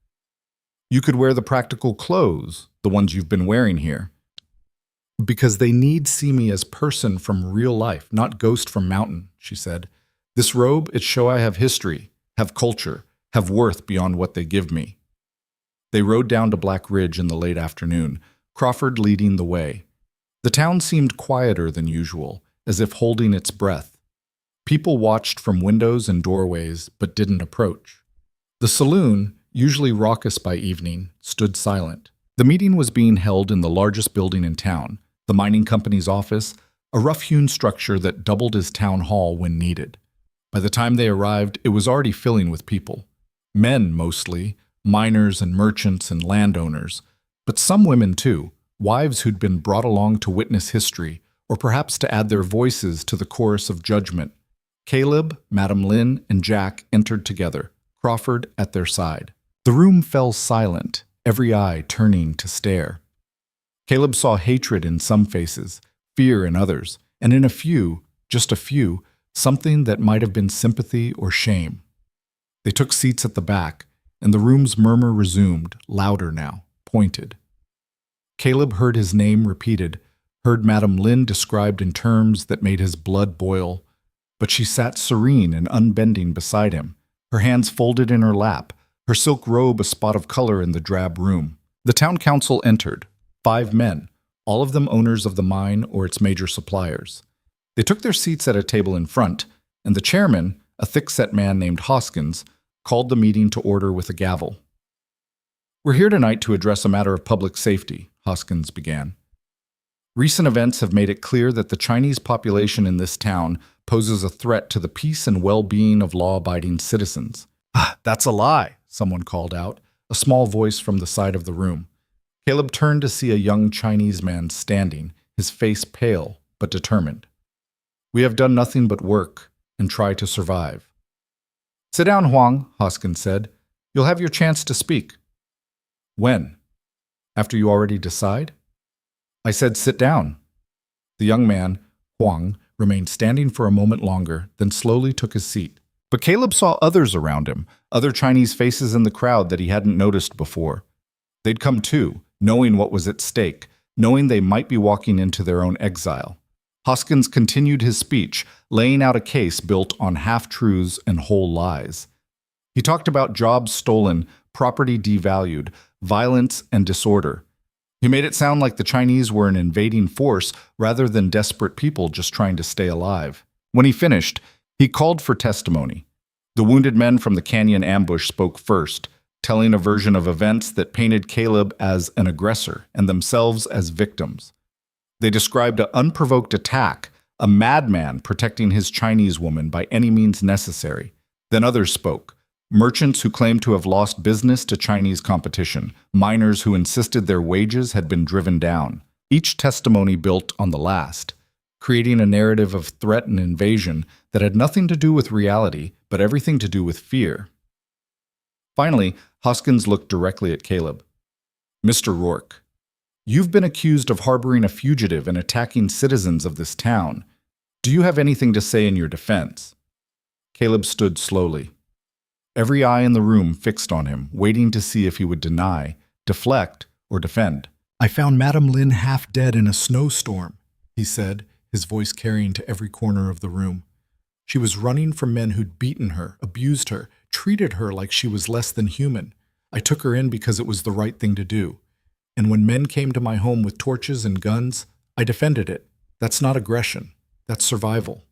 You could wear the practical clothes, the ones you've been wearing here. Because they need see me as person from real life, not ghost from mountain, she said. This robe, it show I have history, have culture, have worth beyond what they give me. They rode down to Black Ridge in the late afternoon, Crawford leading the way. The town seemed quieter than usual, as if holding its breath. People watched from windows and doorways, but didn't approach. The saloon, usually raucous by evening, stood silent. The meeting was being held in the largest building in town, the mining company's office, a rough-hewn structure that doubled as town hall when needed. By the time they arrived, it was already filling with people. Men, mostly, miners and merchants and landowners, but some women too, wives who'd been brought along to witness history, or perhaps to add their voices to the chorus of judgment. Caleb, Madam Lin, and Jack entered together, Crawford at their side. The room fell silent, every eye turning to stare. Caleb saw hatred in some faces, fear in others, and in a few, just a few, something that might have been sympathy or shame. They took seats at the back, and the room's murmur resumed, louder now, pointed. Caleb heard his name repeated, heard Madam Lin described in terms that made his blood boil, but she sat serene and unbending beside him, her hands folded in her lap, her silk robe a spot of color in the drab room. The town council entered, 5 men, all of them owners of the mine or its major suppliers. They took their seats at a table in front, and the chairman, a thick-set man named Hoskins, called the meeting to order with a gavel. We're here tonight to address a matter of public safety, Hoskins began. Recent events have made it clear that the Chinese population in this town poses a threat to the peace and well-being of law-abiding citizens. That's a lie, someone called out, a small voice from the side of the room. Caleb turned to see a young Chinese man standing, his face pale but determined. We have done nothing but work and try to survive. Sit down, Huang, Hoskins said. You'll have your chance to speak. When? After you already decide? I said sit down. The young man, Huang, remained standing for a moment longer, then slowly took his seat. But Caleb saw others around him, other Chinese faces in the crowd that he hadn't noticed before. They'd come too, knowing what was at stake, knowing they might be walking into their own exile. Hoskins continued his speech, laying out a case built on half-truths and whole lies. He talked about jobs stolen, property devalued, violence and disorder. He made it sound like the Chinese were an invading force rather than desperate people just trying to stay alive. When he finished, he called for testimony. The wounded men from the canyon ambush spoke first, telling a version of events that painted Caleb as an aggressor and themselves as victims. They described an unprovoked attack, a madman protecting his Chinese woman by any means necessary. Then others spoke. Merchants who claimed to have lost business to Chinese competition, miners who insisted their wages had been driven down. Each testimony built on the last, creating a narrative of threat and invasion that had nothing to do with reality, but everything to do with fear. Finally, Hoskins looked directly at Caleb. Mr. Rourke, you've been accused of harboring a fugitive and attacking citizens of this town. Do you have anything to say in your defense? Caleb stood slowly. Every eye in the room fixed on him, waiting to see if he would deny, deflect, or defend. I found Madame Lin half dead in a snowstorm, he said, his voice carrying to every corner of the room. She was running from men who'd beaten her, abused her, treated her like she was less than human. I took her in because it was the right thing to do. And when men came to my home with torches and guns, I defended it. That's not aggression. That's survival.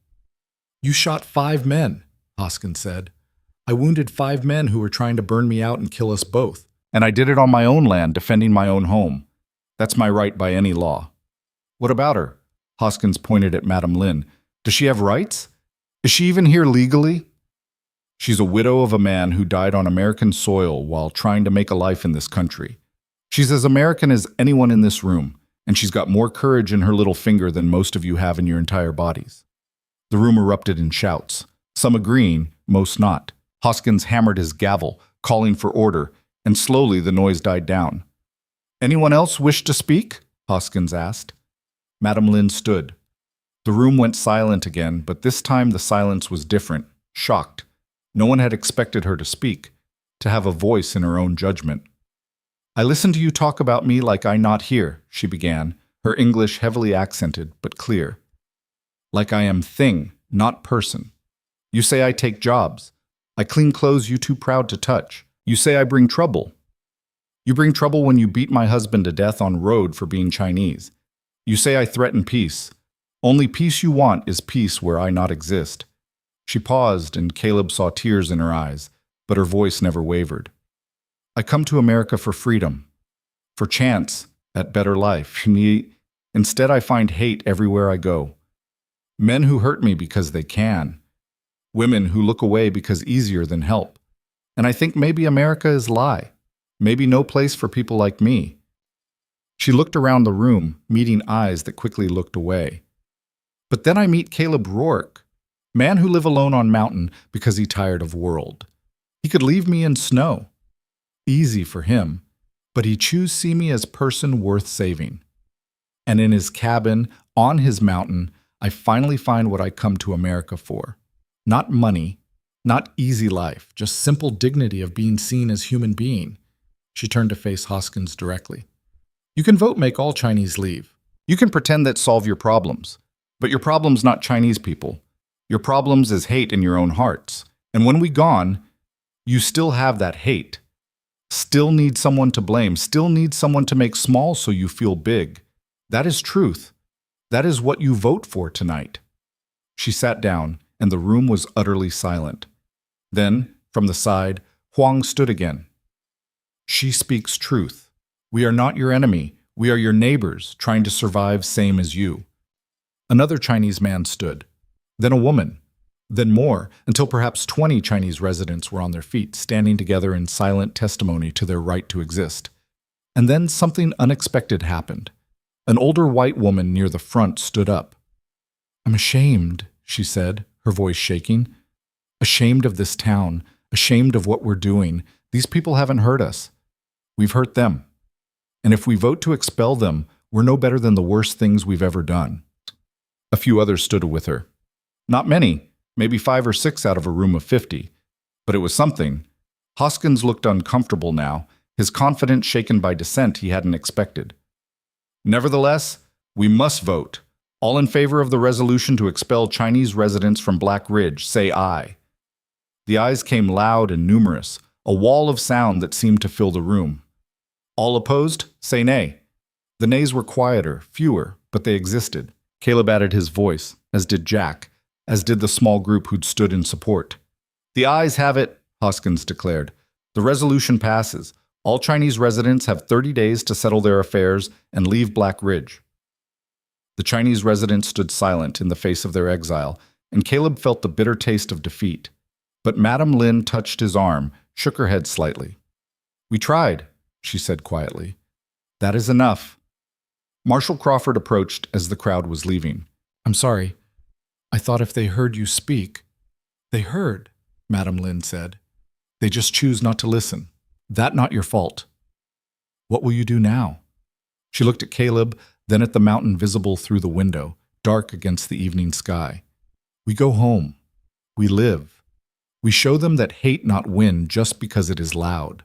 You shot 5 men, Hoskins said. I wounded 5 men who were trying to burn me out and kill us both. And I did it on my own land, defending my own home. That's my right by any law. What about her? Hoskins pointed at Madame Lin. Does she have rights? Is she even here legally? She's a widow of a man who died on American soil while trying to make a life in this country. She's as American as anyone in this room, and she's got more courage in her little finger than most of you have in your entire bodies. The room erupted in shouts, some agreeing, most not. Hoskins hammered his gavel, calling for order, and slowly the noise died down. Anyone else wish to speak? Hoskins asked. Madame Lin stood. The room went silent again, but this time the silence was different, shocked. No one had expected her to speak, to have a voice in her own judgment. I listen to you talk about me like I not here, she began, her English heavily accented but clear. Like I am thing, not person. You say I take jobs. I clean clothes you too proud to touch. You say I bring trouble. You bring trouble when you beat my husband to death on road for being Chinese. You say I threaten peace. Only peace you want is peace where I not exist. She paused, and Caleb saw tears in her eyes, but her voice never wavered. I come to America for freedom, for chance at better life. Instead, I find hate everywhere I go. Men who hurt me because they can. Women who look away because easier than help. And I think maybe America is lie. Maybe no place for people like me. She looked around the room, meeting eyes that quickly looked away. But then I meet Caleb Rourke, man who live alone on mountain because he tired of world. He could leave me in snow. Easy for him, but he choose see me as person worth saving. And in his cabin, on his mountain, I finally find what I come to America for. Not money, not easy life, just simple dignity of being seen as human being. She turned to face Hoskins directly. You can vote make all Chinese leave. You can pretend that solve your problems. But your problem's not Chinese people. Your problems is hate in your own hearts. And when we gone, you still have that hate. Still need someone to blame. Still need someone to make small so you feel big. That is truth. That is what you vote for tonight. She sat down, and the room was utterly silent. Then, from the side, Huang stood again. She speaks truth. We are not your enemy. We are your neighbors, trying to survive same as you. Another Chinese man stood. Then a woman. Then more, until perhaps 20 Chinese residents were on their feet, standing together in silent testimony to their right to exist. And then something unexpected happened. An older white woman near the front stood up. "I'm ashamed," she said, her voice shaking. "Ashamed of this town, ashamed of what we're doing. These people haven't hurt us. We've hurt them. And if we vote to expel them, we're no better than the worst things we've ever done." A few others stood with her. Not many, maybe 5 or 6 out of a room of 50. But it was something. Hoskins looked uncomfortable now, his confidence shaken by dissent he hadn't expected. "Nevertheless, we must vote. All in favor of the resolution to expel Chinese residents from Black Ridge, say aye." The ayes came loud and numerous, a wall of sound that seemed to fill the room. "All opposed, say nay." The nays were quieter, fewer, but they existed. Caleb added his voice, as did Jack, as did the small group who'd stood in support. "The ayes have it," Hoskins declared. "The resolution passes. All Chinese residents have 30 days to settle their affairs and leave Black Ridge." The Chinese residents stood silent in the face of their exile, and Caleb felt the bitter taste of defeat. But Madame Lin touched his arm, shook her head slightly. "We tried," she said quietly. "That is enough." Marshal Crawford approached as the crowd was leaving. "I'm sorry. I thought if they heard you speak—" "They heard," Madame Lin said. "They just choose not to listen. That not your fault. What will you do now?" She looked at Caleb, then at the mountain visible through the window, dark against the evening sky. "We go home. We live. We show them that hate not win just because it is loud."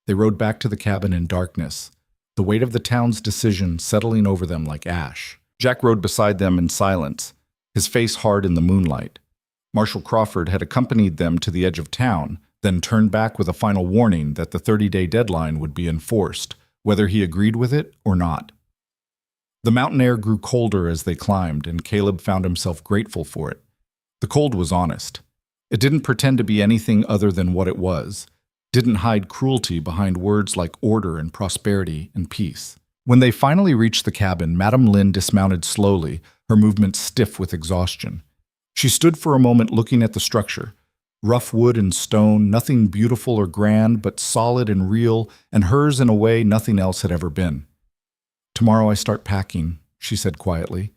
They rode back to the cabin in darkness, the weight of the town's decision settling over them like ash. Jack rode beside them in silence, his face hard in the moonlight. Marshal Crawford had accompanied them to the edge of town, then turned back with a final warning that the 30-day deadline would be enforced, whether he agreed with it or not. The mountain air grew colder as they climbed, and Caleb found himself grateful for it. The cold was honest. It didn't pretend to be anything other than what it was, didn't hide cruelty behind words like order and prosperity and peace. When they finally reached the cabin, Madame Lin dismounted slowly, her movements stiff with exhaustion. She stood for a moment looking at the structure. Rough wood and stone, nothing beautiful or grand, but solid and real, and hers in a way nothing else had ever been. "Tomorrow I start packing," she said quietly.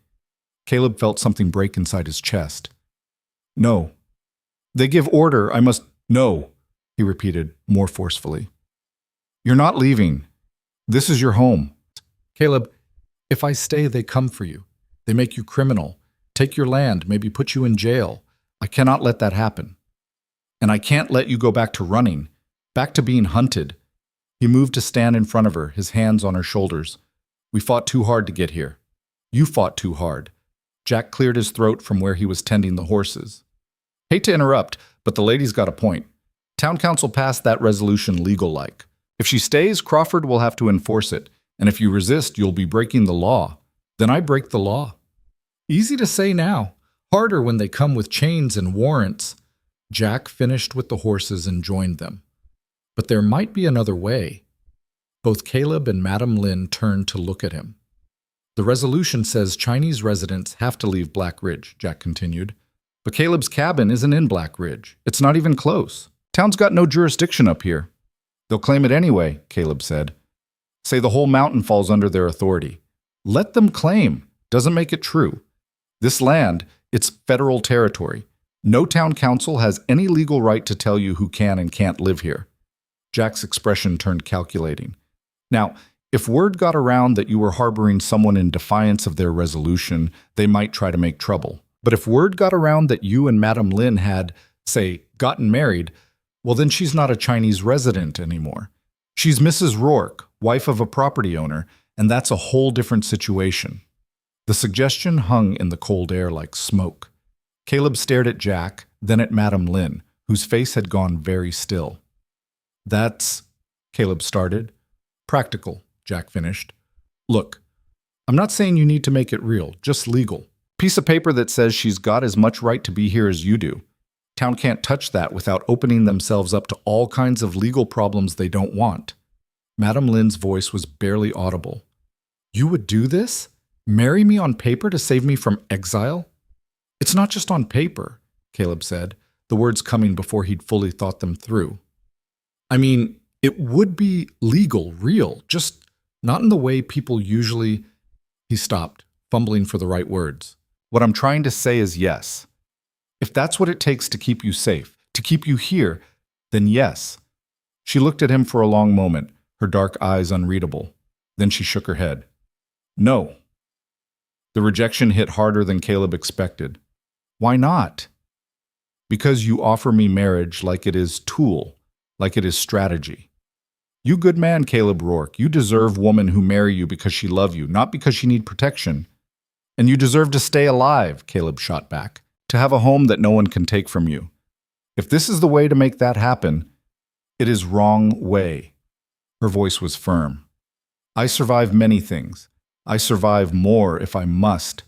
Caleb felt something break inside his chest. "No. They give order, I must—" "No," he repeated, more forcefully. "You're not leaving. This is your home." "Caleb, if I stay, they come for you. They make you criminal, take your land, maybe put you in jail. I cannot let that happen. And I can't let you go back to running, back to being hunted." He moved to stand in front of her, his hands on her shoulders. "We fought too hard to get here. You fought too hard." Jack cleared his throat from where he was tending the horses. "Hate to interrupt, but the lady's got a point. Town council passed that resolution legal-like. If she stays, Crawford will have to enforce it, and if you resist, you'll be breaking the law. Then I break the law." Easy to say now, harder when they come with chains and warrants. Jack finished with the horses and joined them. But there might be another way. Both Caleb and Madame Lin turned to look at him. "The resolution says Chinese residents have to leave Black Ridge," Jack continued. "But Caleb's cabin isn't in Black Ridge. It's not even close. Town's got no jurisdiction up here." "They'll claim it anyway," Caleb said. "Say the whole mountain falls under their authority. Let them claim. Doesn't make it true. This land, it's federal territory. No town council has any legal right to tell you who can and can't live here." Jack's expression turned calculating. "Now, if word got around that you were harboring someone in defiance of their resolution, they might try to make trouble. But if word got around that you and Madame Lin had, say, gotten married, well then she's not a Chinese resident anymore. She's Mrs. Rourke, wife of a property owner, and that's a whole different situation." The suggestion hung in the cold air like smoke. Caleb stared at Jack, then at Madame Lin, whose face had gone very still. "That's," Caleb started. "Practical," Jack finished. "Look, I'm not saying you need to make it real, just legal. Piece of paper that says she's got as much right to be here as you do. Town can't touch that without opening themselves up to all kinds of legal problems they don't want. Madame Lin's voice was barely audible. You would do this? Marry me on paper to save me from exile? It's not just on paper, Caleb said, the words coming before he'd fully thought them through. I mean, it would be legal, real, just not in the way people usually... He stopped, fumbling for the right words. What I'm trying to say is yes. If that's what it takes to keep you safe, to keep you here, then yes. She looked at him for a long moment, her dark eyes unreadable. Then she shook her head. No. The rejection hit harder than Caleb expected. Why not? Because you offer me marriage like it is tool, like it is strategy. You good man, Caleb Rourke. You deserve women who marry you because she love you, not because she need protection. And you deserve to stay alive, Caleb shot back, to have a home that no one can take from you. If this is the way to make that happen, it is wrong way. Her voice was firm. I survive many things. I survive more if I must,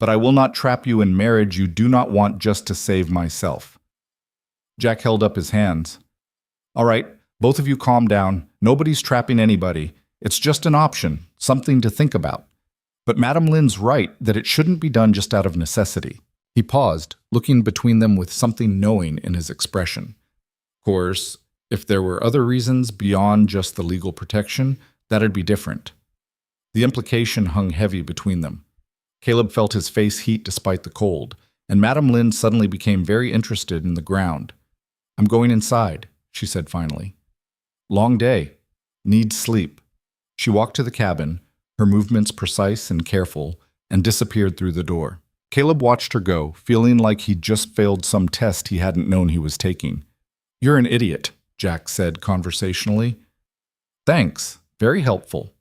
but I will not trap you in marriage you do not want just to save myself. Jack held up his hands. All right, both of you calm down. Nobody's trapping anybody. It's just an option, something to think about. But Madame Lin's right that it shouldn't be done just out of necessity. He paused, looking between them with something knowing in his expression. Of course, if there were other reasons beyond just the legal protection, that'd be different. The implication hung heavy between them. Caleb felt his face heat despite the cold, and Madame Lin suddenly became very interested in the ground. I'm going inside, she said finally. Long day. Needs sleep. She walked to the cabin, her movements precise and careful, and disappeared through the door. Caleb watched her go, feeling like he'd just failed some test he hadn't known he was taking. You're an idiot, Jack said conversationally. Thanks. Very helpful.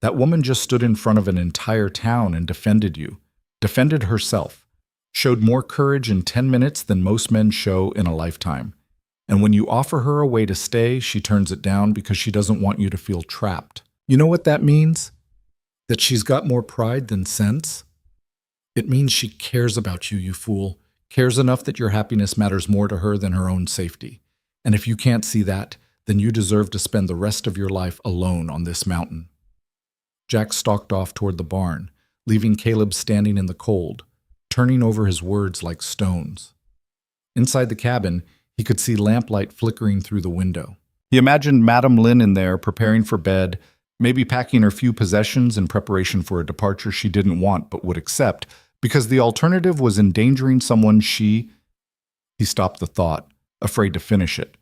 That woman just stood in front of an entire town and defended you. Defended herself. Showed more courage in 10 minutes than most men show in a lifetime. And when you offer her a way to stay, she turns it down because she doesn't want you to feel trapped. You know what that means? That she's got more pride than sense? It means she cares about you, you fool. Cares enough that your happiness matters more to her than her own safety. And if you can't see that, then you deserve to spend the rest of your life alone on this mountain. Jack stalked off toward the barn, leaving Caleb standing in the cold, turning over his words like stones. Inside the cabin, he could see lamplight flickering through the window. He imagined Madame Lin in there preparing for bed, maybe packing her few possessions in preparation for a departure she didn't want but would accept, because the alternative was endangering someone she... He stopped the thought, afraid to finish it.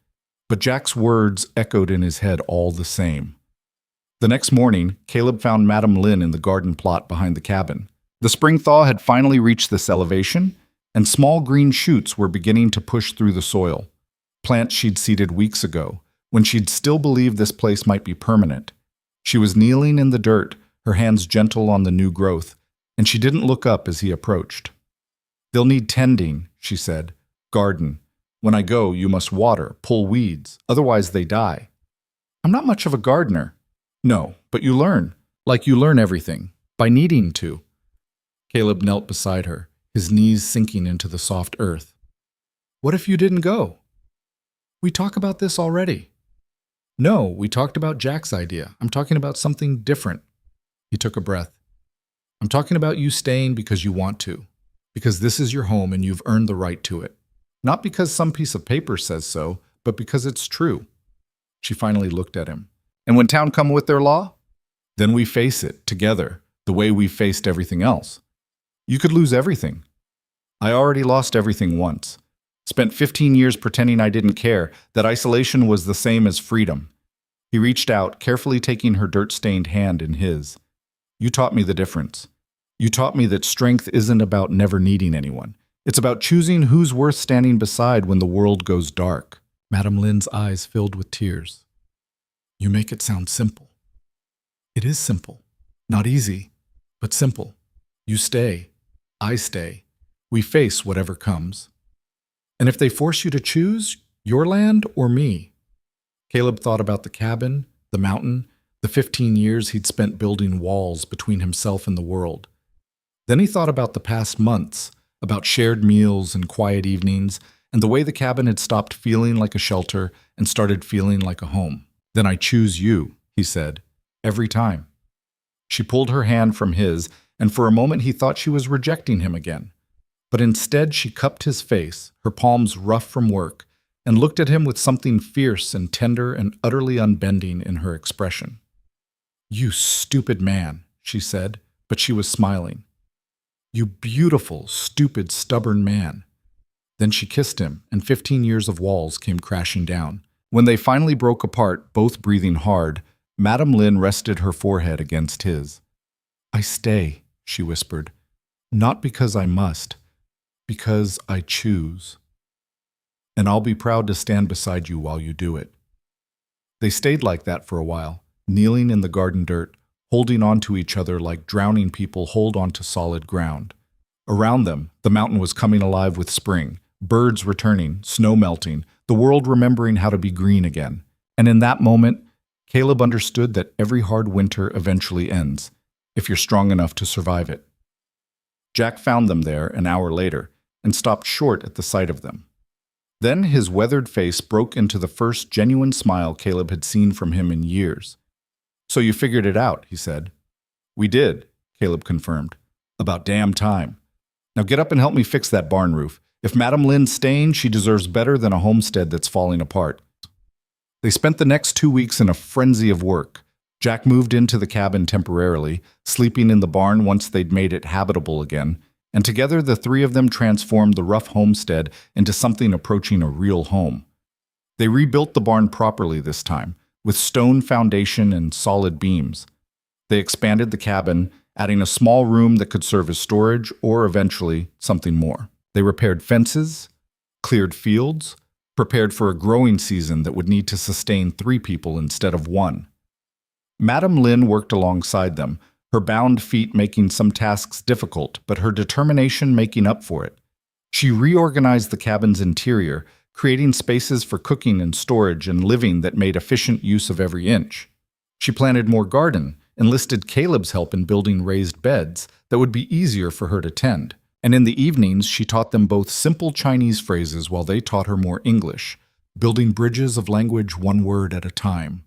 But Jack's words echoed in his head all the same. The next morning, Caleb found Madame Lin in the garden plot behind the cabin. The spring thaw had finally reached this elevation, and small green shoots were beginning to push through the soil. Plants she'd seeded weeks ago, when she'd still believed this place might be permanent. She was kneeling in the dirt, her hands gentle on the new growth, and she didn't look up as he approached. They'll need tending, she said. Garden. When I go, you must water, pull weeds, otherwise they die. I'm not much of a gardener. No, but you learn, like you learn everything, by needing to. Caleb knelt beside her, his knees sinking into the soft earth. What if you didn't go? We talk about this already. No, we talked about Jack's idea. I'm talking about something different. He took a breath. I'm talking about you staying because you want to, because this is your home and you've earned the right to it. Not because some piece of paper says so, but because it's true. She finally looked at him. And when town come with their law? Then we face it, together, the way we faced everything else. You could lose everything. I already lost everything once. Spent 15 years pretending I didn't care, that isolation was the same as freedom. He reached out, carefully taking her dirt-stained hand in his. You taught me the difference. You taught me that strength isn't about never needing anyone. It's about choosing who's worth standing beside when the world goes dark. Madame Lin's eyes filled with tears. You make it sound simple. It is simple. Not easy, but simple. You stay. I stay. We face whatever comes. And if they force you to choose, your land or me? Caleb thought about the cabin, the mountain, the 15 years he'd spent building walls between himself and the world. Then he thought about the past months, about shared meals and quiet evenings, and the way the cabin had stopped feeling like a shelter and started feeling like a home. "Then I choose you," he said, "every time." She pulled her hand from his, and for a moment he thought she was rejecting him again. But instead she cupped his face, her palms rough from work, and looked at him with something fierce and tender and utterly unbending in her expression. "You stupid man," she said, but she was smiling. "You beautiful, stupid, stubborn man." Then she kissed him, and 15 years of walls came crashing down. When they finally broke apart, both breathing hard, Madame Lin rested her forehead against his. "I stay," she whispered, "not because I must, because I choose. And I'll be proud to stand beside you while you do it." They stayed like that for a while, kneeling in the garden dirt, holding on to each other like drowning people hold onto solid ground. Around them, the mountain was coming alive with spring, birds returning, snow melting, the world remembering how to be green again. And in that moment, Caleb understood that every hard winter eventually ends, if you're strong enough to survive it. Jack found them there an hour later and stopped short at the sight of them. Then his weathered face broke into the first genuine smile Caleb had seen from him in years. "So you figured it out," he said. "We did," Caleb confirmed. "About damn time. Now get up and help me fix that barn roof. If Madame Lin's staying, she deserves better than a homestead that's falling apart." They spent the next 2 weeks in a frenzy of work. Jack moved into the cabin temporarily, sleeping in the barn once they'd made it habitable again, and together the three of them transformed the rough homestead into something approaching a real home. They rebuilt the barn properly this time, with stone foundation and solid beams. They expanded the cabin, adding a small room that could serve as storage or eventually something more. They repaired fences, cleared fields, prepared for a growing season that would need to sustain 3 people instead of 1. Madame Lin worked alongside them, her bound feet making some tasks difficult, but her determination making up for it. She reorganized the cabin's interior, creating spaces for cooking and storage and living that made efficient use of every inch. She planted more garden, enlisted Caleb's help in building raised beds that would be easier for her to tend. And in the evenings, she taught them both simple Chinese phrases while they taught her more English, building bridges of language one word at a time.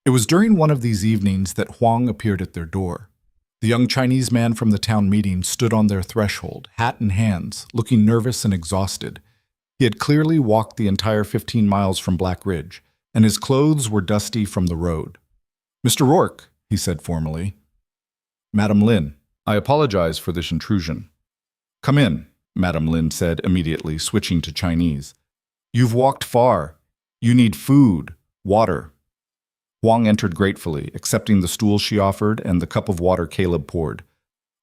It was during one of these evenings that Huang appeared at their door. The young Chinese man from the town meeting stood on their threshold, hat in hands, looking nervous and exhausted. He had clearly walked the entire 15 miles from Black Ridge, and his clothes were dusty from the road. "Mr. Rourke," he said formally. "Madame Lin, I apologize for this intrusion." "Come in," Madame Lin said immediately, switching to Chinese. "You've walked far. You need food, water." Huang entered gratefully, accepting the stool she offered and the cup of water Caleb poured.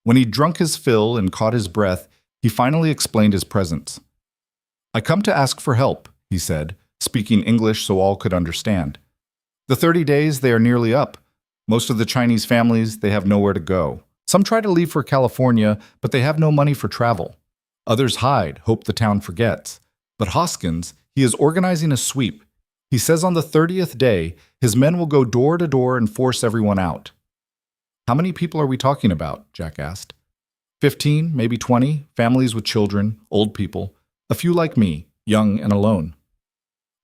When he'd drunk his fill and caught his breath, he finally explained his presence. "I come to ask for help," he said, speaking English so all could understand. "The 30 days, they are nearly up. Most of the Chinese families, they have nowhere to go. Some try to leave for California, but they have no money for travel. Others hide, hope the town forgets. But Hoskins, he is organizing a sweep. He says on the 30th day, his men will go door to door and force everyone out." "How many people are we talking about?" Jack asked. 15, maybe 20, families with children, old people, a few like me, young and alone."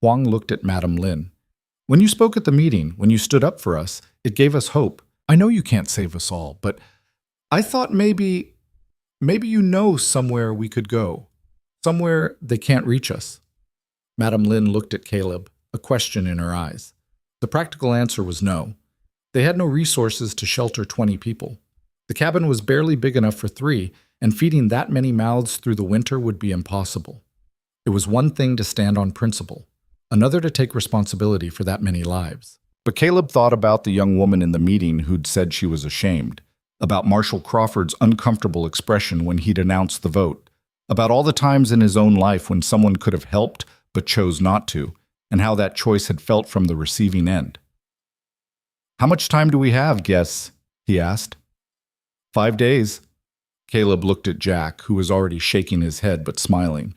Huang looked at Madame Lin. "When you spoke at the meeting, when you stood up for us, it gave us hope. I know you can't save us all, but I thought maybe you know somewhere we could go, somewhere they can't reach us." Madame Lin looked at Caleb, a question in her eyes. The practical answer was no. They had no resources to shelter 20 people. The cabin was barely big enough for 3, and feeding that many mouths through the winter would be impossible. It was one thing to stand on principle, another to take responsibility for that many lives. But Caleb thought about the young woman in the meeting who'd said she was ashamed, about Marshall Crawford's uncomfortable expression when he'd announced the vote, about all the times in his own life when someone could have helped but chose not to, and how that choice had felt from the receiving end. "How much time do we have, guess?" he asked. 5 days. Caleb looked at Jack, who was already shaking his head but smiling.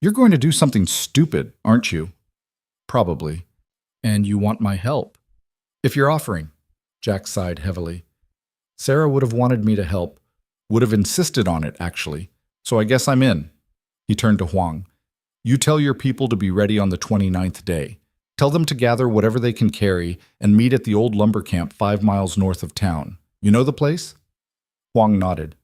"You're going to do something stupid, aren't you?" "Probably. And you want my help?" "If you're offering." Jack sighed heavily. "Sarah would have wanted me to help, would have insisted on it, actually, so I guess I'm in." He turned to Huang. You tell your people to be ready on the 29th day. Tell them to gather whatever they can carry and meet at the old lumber camp 5 miles north of town. You know the place?" Huang nodded.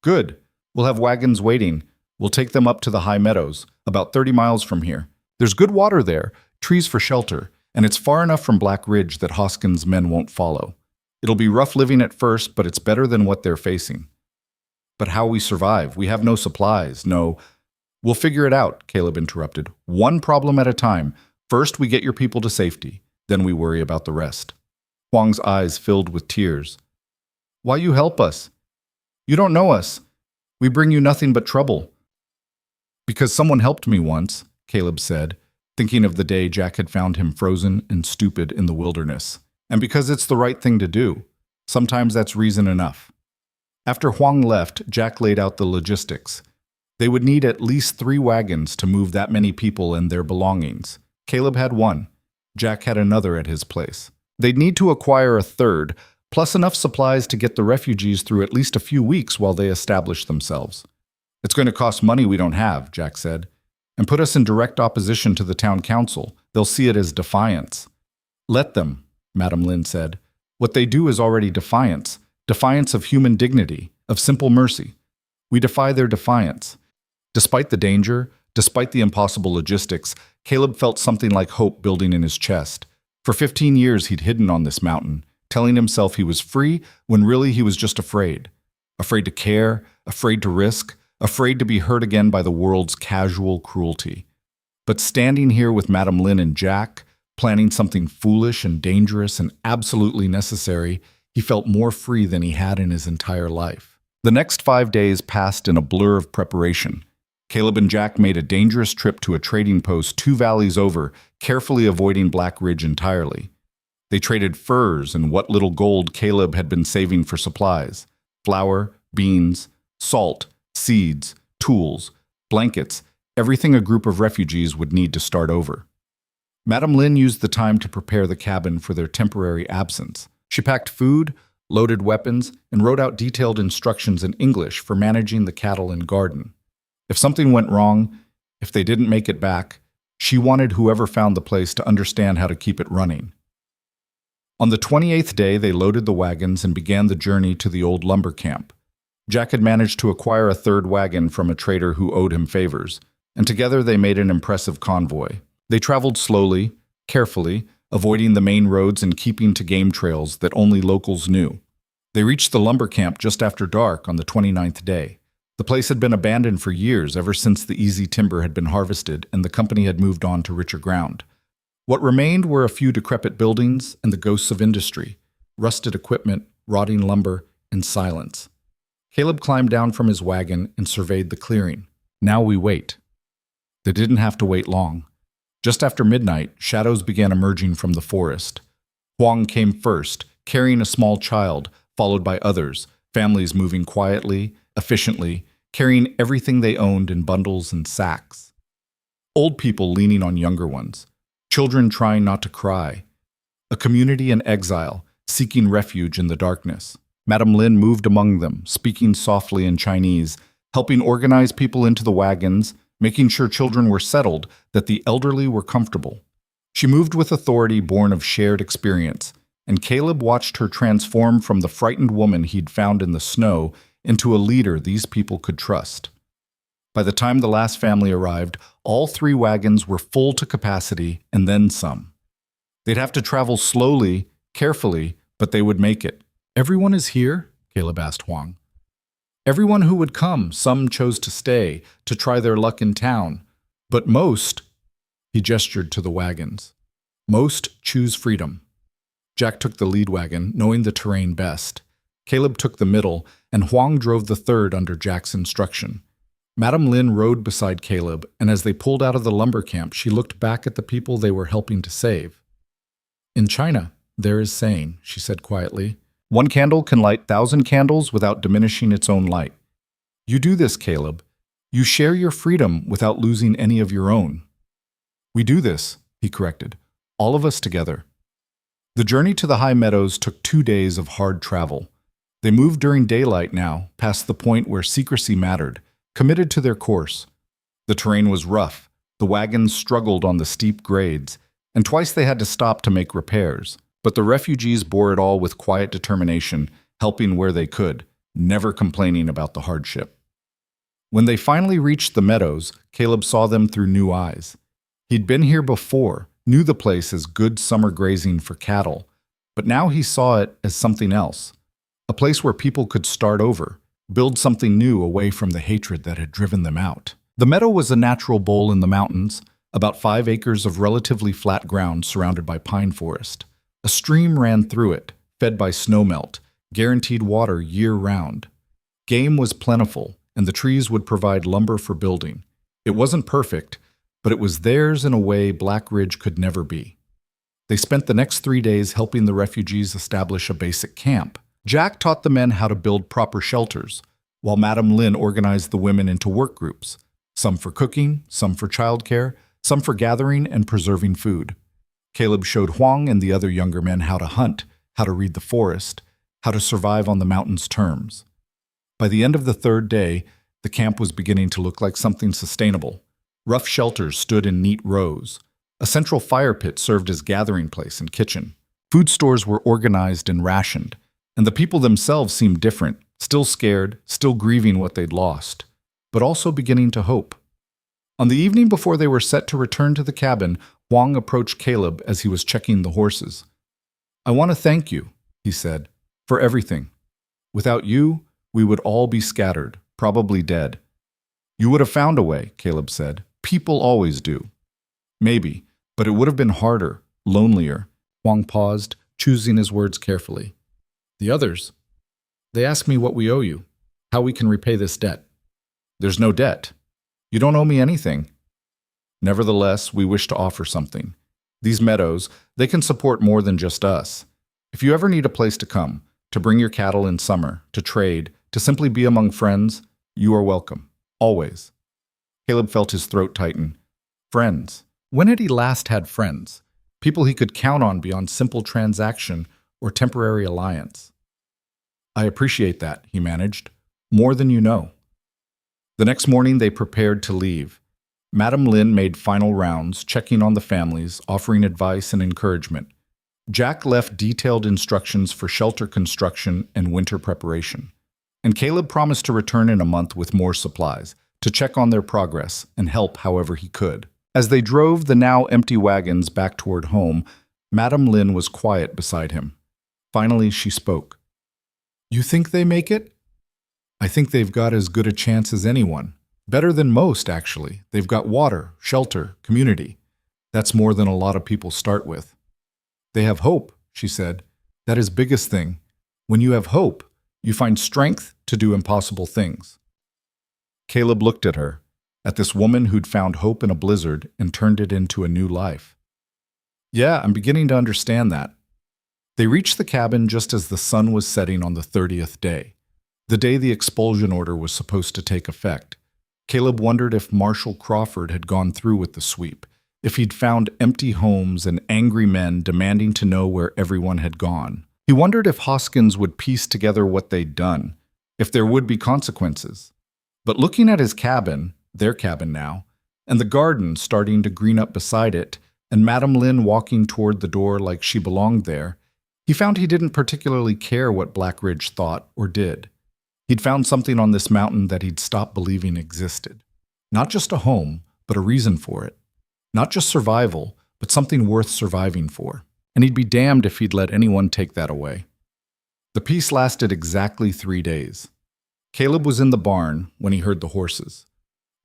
"Good. We'll have wagons waiting. We'll take them up to the high meadows, about 30 miles from here. There's good water there, trees for shelter, and it's far enough from Black Ridge that Hoskins' men won't follow. It'll be rough living at first, but it's better than what they're facing." "But how we survive? We have no supplies, no—" "We'll figure it out," Caleb interrupted. "One problem at a time. First, we get your people to safety. Then we worry about the rest." Huang's eyes filled with tears. "Why you help us? You don't know us. We bring you nothing but trouble." "Because someone helped me once," Caleb said, thinking of the day Jack had found him frozen and stupid in the wilderness. "And because it's the right thing to do. Sometimes that's reason enough." After Huang left, Jack laid out the logistics. They would need at least 3 wagons to move that many people and their belongings. Caleb had one. Jack had another at his place. They'd need to acquire a third, plus enough supplies to get the refugees through at least a few weeks while they establish themselves. "It's going to cost money we don't have," Jack said, "and put us in direct opposition to the town council. They'll see it as defiance." "Let them," Madam Lin said. "What they do is already defiance. Defiance of human dignity, of simple mercy. We defy their defiance." Despite the danger, despite the impossible logistics, Caleb felt something like hope building in his chest. For 15 years he'd hidden on this mountain, telling himself he was free when really he was just afraid. Afraid to care, afraid to risk, afraid to be hurt again by the world's casual cruelty. But standing here with Madam Lin and Jack, planning something foolish and dangerous and absolutely necessary, he felt more free than he had in his entire life. The next 5 days passed in a blur of preparation. Caleb and Jack made a dangerous trip to a trading post 2 valleys over, carefully avoiding Black Ridge entirely. They traded furs and what little gold Caleb had been saving for supplies: flour, beans, salt, seeds, tools, blankets, everything a group of refugees would need to start over. Madam Lin used the time to prepare the cabin for their temporary absence. She packed food, loaded weapons, and wrote out detailed instructions in English for managing the cattle and garden. If something went wrong, if they didn't make it back, she wanted whoever found the place to understand how to keep it running. On the 28th day, they loaded the wagons and began the journey to the old lumber camp. Jack had managed to acquire a 3rd wagon from a trader who owed him favors, and together they made an impressive convoy. They traveled slowly, carefully, avoiding the main roads and keeping to game trails that only locals knew. They reached the lumber camp just after dark on the 29th day. The place had been abandoned for years, ever since the easy timber had been harvested and the company had moved on to richer ground. What remained were a few decrepit buildings and the ghosts of industry, rusted equipment, rotting lumber, and silence. Caleb climbed down from his wagon and surveyed the clearing. Now we wait. They didn't have to wait long. Just after midnight, shadows began emerging from the forest. Huang came first, carrying a small child, followed by others, families moving quietly, efficiently, carrying everything they owned in bundles and sacks. Old people leaning on younger ones, children trying not to cry, a community in exile, seeking refuge in the darkness. Madam Lin moved among them, speaking softly in Chinese, helping organize people into the wagons, making sure children were settled, that the elderly were comfortable. She moved with authority born of shared experience, and Caleb watched her transform from the frightened woman he'd found in the snow into a leader these people could trust. By the time the last family arrived, all 3 wagons were full to capacity and then some. They'd have to travel slowly, carefully, but they would make it. "Everyone is here?" Caleb asked Huang. "Everyone who would come. Some chose to stay, to try their luck in town. But most," he gestured to the wagons, "most choose freedom." Jack took the lead wagon, knowing the terrain best. Caleb took the middle, and Huang drove the 3rd under Jack's instruction. Madam Lin rode beside Caleb, and as they pulled out of the lumber camp, she looked back at the people they were helping to save. "In China, there is saying," she said quietly, "one candle can light 1,000 candles without diminishing its own light. You do this, Caleb. You share your freedom without losing any of your own." "We do this," he corrected, "all of us together." The journey to the high meadows took 2 days of hard travel. They moved during daylight now, past the point where secrecy mattered, committed to their course. The terrain was rough, The wagons struggled on the steep grades, and twice they had to stop to make repairs. But the refugees bore it all with quiet determination, helping where they could, never complaining about the hardship. When they finally reached the meadows, Caleb saw them through new eyes. He'd been here before, knew the place as good summer grazing for cattle, but now he saw it as something else, a place where people could start over, build something new away from the hatred that had driven them out. The meadow was a natural bowl in the mountains, about 5 acres of relatively flat ground surrounded by pine forest. A stream ran through it, fed by snowmelt, guaranteed water year-round. Game was plentiful, and the trees would provide lumber for building. It wasn't perfect, but it was theirs in a way Black Ridge could never be. They spent the next 3 days helping the refugees establish a basic camp. Jack taught the men how to build proper shelters, while Madame Lynn organized the women into work groups, some for cooking, some for childcare, some for gathering and preserving food. Caleb showed Huang and the other younger men how to hunt, how to read the forest, how to survive on the mountain's terms. By the end of the 3rd day, the camp was beginning to look like something sustainable. Rough shelters stood in neat rows. A central fire pit served as gathering place and kitchen. Food stores were organized and rationed, and the people themselves seemed different, still scared, still grieving what they'd lost, but also beginning to hope. On the evening before they were set to return to the cabin, Huang approached Caleb as he was checking the horses. "I want to thank you," he said, "for everything. Without you, we would all be scattered, probably dead." "You would have found a way," Caleb said. "People always do." "Maybe, but it would have been harder, lonelier." Huang paused, choosing his words carefully. "The others? They ask me what we owe you, how we can repay this debt." "There's no debt. You don't owe me anything." "Nevertheless, we wish to offer something. These meadows, they can support more than just us. If you ever need a place to come, to bring your cattle in summer, to trade, to simply be among friends, you are welcome. Always." Caleb felt his throat tighten. Friends. When had he last had friends? People he could count on beyond simple transaction or temporary alliance. "I appreciate that," he managed. "More than you know." The next morning they prepared to leave. Madame Lynn made final rounds, checking on the families, offering advice and encouragement. Jack left detailed instructions for shelter construction and winter preparation. And Caleb promised to return in a month with more supplies, to check on their progress and help however he could. As they drove the now empty wagons back toward home, Madame Lynn was quiet beside him. Finally, she spoke. "You think they make it?" "I think they've got as good a chance as anyone. Better than most, actually. They've got water, shelter, community. That's more than a lot of people start with." "They have hope," she said. "That is biggest thing. When you have hope, you find strength to do impossible things." Caleb looked at her, at this woman who'd found hope in a blizzard and turned it into a new life. "Yeah, I'm beginning to understand that." They reached the cabin just as the sun was setting on the 30th day, the day the expulsion order was supposed to take effect. Caleb wondered if Marshal Crawford had gone through with the sweep, if he'd found empty homes and angry men demanding to know where everyone had gone. He wondered if Hoskins would piece together what they'd done, if there would be consequences. But looking at his cabin, their cabin now, and the garden starting to green up beside it, and Madame Lynn walking toward the door like she belonged there, he found he didn't particularly care what Black Ridge thought or did. He'd found something on this mountain that he'd stopped believing existed. Not just a home, but a reason for it. Not just survival, but something worth surviving for. And he'd be damned if he'd let anyone take that away. The peace lasted exactly 3 days. Caleb was in the barn when he heard the horses.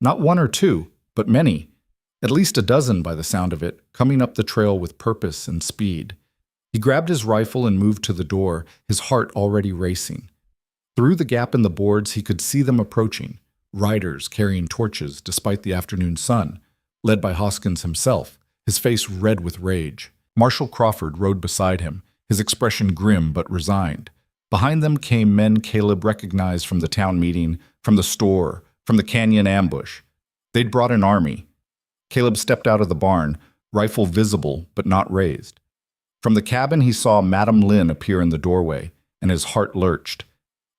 Not one or two, but many, at least a dozen by the sound of it, coming up the trail with purpose and speed. He grabbed his rifle and moved to the door, his heart already racing. Through the gap in the boards, he could see them approaching, riders carrying torches despite the afternoon sun, led by Hoskins himself, his face red with rage. Marshal Crawford rode beside him, his expression grim but resigned. Behind them came men Caleb recognized from the town meeting, from the store, from the canyon ambush. They'd brought an army. Caleb stepped out of the barn, rifle visible but not raised. From the cabin he saw Madame Lynn appear in the doorway, and his heart lurched.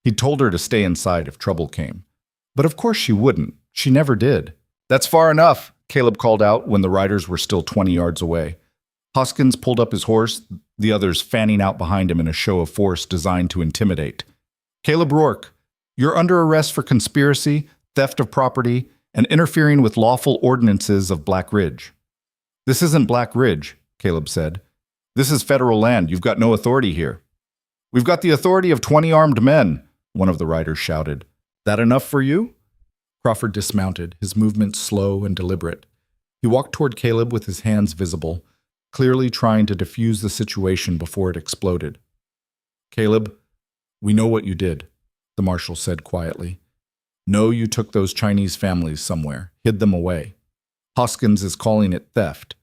He'd told her to stay inside if trouble came. But of course she wouldn't. She never did. "That's far enough," Caleb called out when the riders were still 20 yards away. Hoskins pulled up his horse, the others fanning out behind him in a show of force designed to intimidate. Caleb Rourke, you're under arrest for conspiracy, theft of property, and interfering with lawful ordinances of Black Ridge. This isn't Black Ridge, Caleb said. This is federal land. You've got no authority here. We've got the authority of 20 armed men, one of the riders shouted. That enough for you? Crawford dismounted, his movements slow and deliberate. He walked toward Caleb with his hands visible, clearly trying to defuse the situation before it exploded. Caleb, we know what you did, the marshal said quietly. Know you took those Chinese families somewhere, hid them away. Hoskins is calling it theft.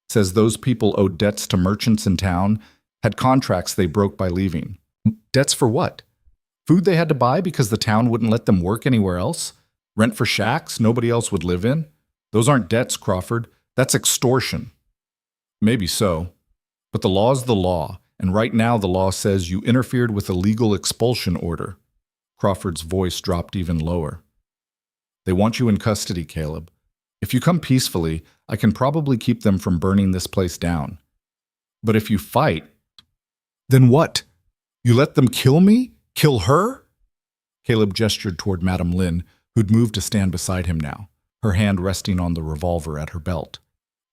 Says those people owed debts to merchants in town, had contracts they broke by leaving. Debts for what? Food they had to buy because the town wouldn't let them work anywhere else? Rent for shacks nobody else would live in? Those aren't debts, Crawford. That's extortion. Maybe so. But the law's the law, and right now the law says you interfered with a legal expulsion order. Crawford's voice dropped even lower. They want you in custody, Caleb. If you come peacefully, I can probably keep them from burning this place down. But if you fight, then what? You let them kill me? Kill her? Caleb gestured toward Madame Lin, who'd moved to stand beside him now, her hand resting on the revolver at her belt.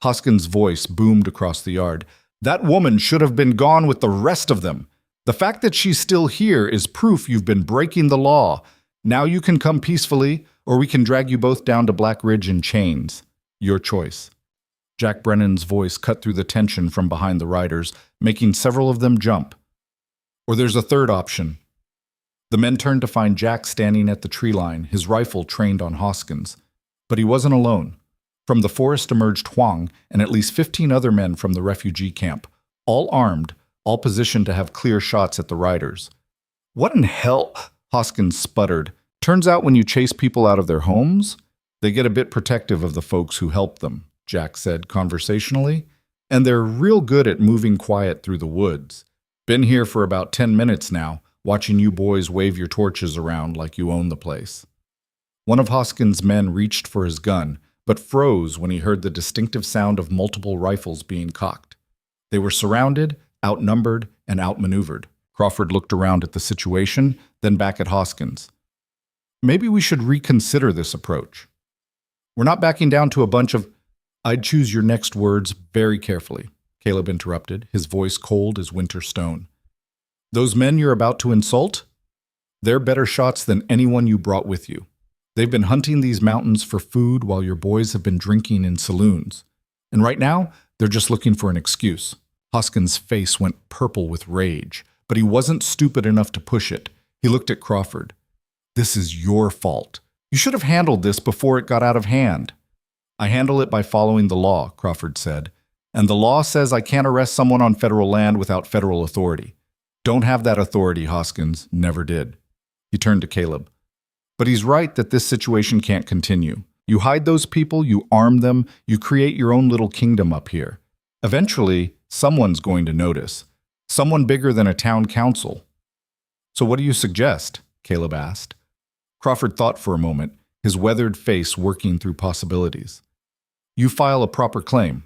Hoskins' voice boomed across the yard. That woman should have been gone with the rest of them. The fact that she's still here is proof you've been breaking the law. Now you can come peacefully, or we can drag you both down to Black Ridge in chains. Your choice. Jack Brennan's voice cut through the tension from behind the riders, making several of them jump. Or there's a third option. The men turned to find Jack standing at the tree line, his rifle trained on Hoskins. But he wasn't alone. From the forest emerged Huang and at least 15 other men from the refugee camp, all armed, all positioned to have clear shots at the riders. What in hell? Hoskins sputtered. Turns out when you chase people out of their homes, they get a bit protective of the folks who help them, Jack said conversationally. And they're real good at moving quiet through the woods. Been here for about 10 minutes now, watching you boys wave your torches around like you own the place. One of Hoskins' men reached for his gun, but froze when he heard the distinctive sound of multiple rifles being cocked. They were surrounded, outnumbered, and outmaneuvered. Crawford looked around at the situation, then back at Hoskins. Maybe we should reconsider this approach. We're not backing down to a bunch of... I'd choose your next words very carefully, Caleb interrupted, his voice cold as winter stone. Those men you're about to insult? They're better shots than anyone you brought with you. They've been hunting these mountains for food while your boys have been drinking in saloons. And right now, they're just looking for an excuse. Hoskins' face went purple with rage, but he wasn't stupid enough to push it. He looked at Crawford. This is your fault. You should have handled this before it got out of hand. I handle it by following the law, Crawford said. And the law says I can't arrest someone on federal land without federal authority. Don't have that authority, Hoskins. Never did. He turned to Caleb. But he's right that this situation can't continue. You hide those people, you arm them, you create your own little kingdom up here. Eventually, someone's going to notice. Someone bigger than a town council. So what do you suggest? Caleb asked. Crawford thought for a moment, his weathered face working through possibilities. You file a proper claim.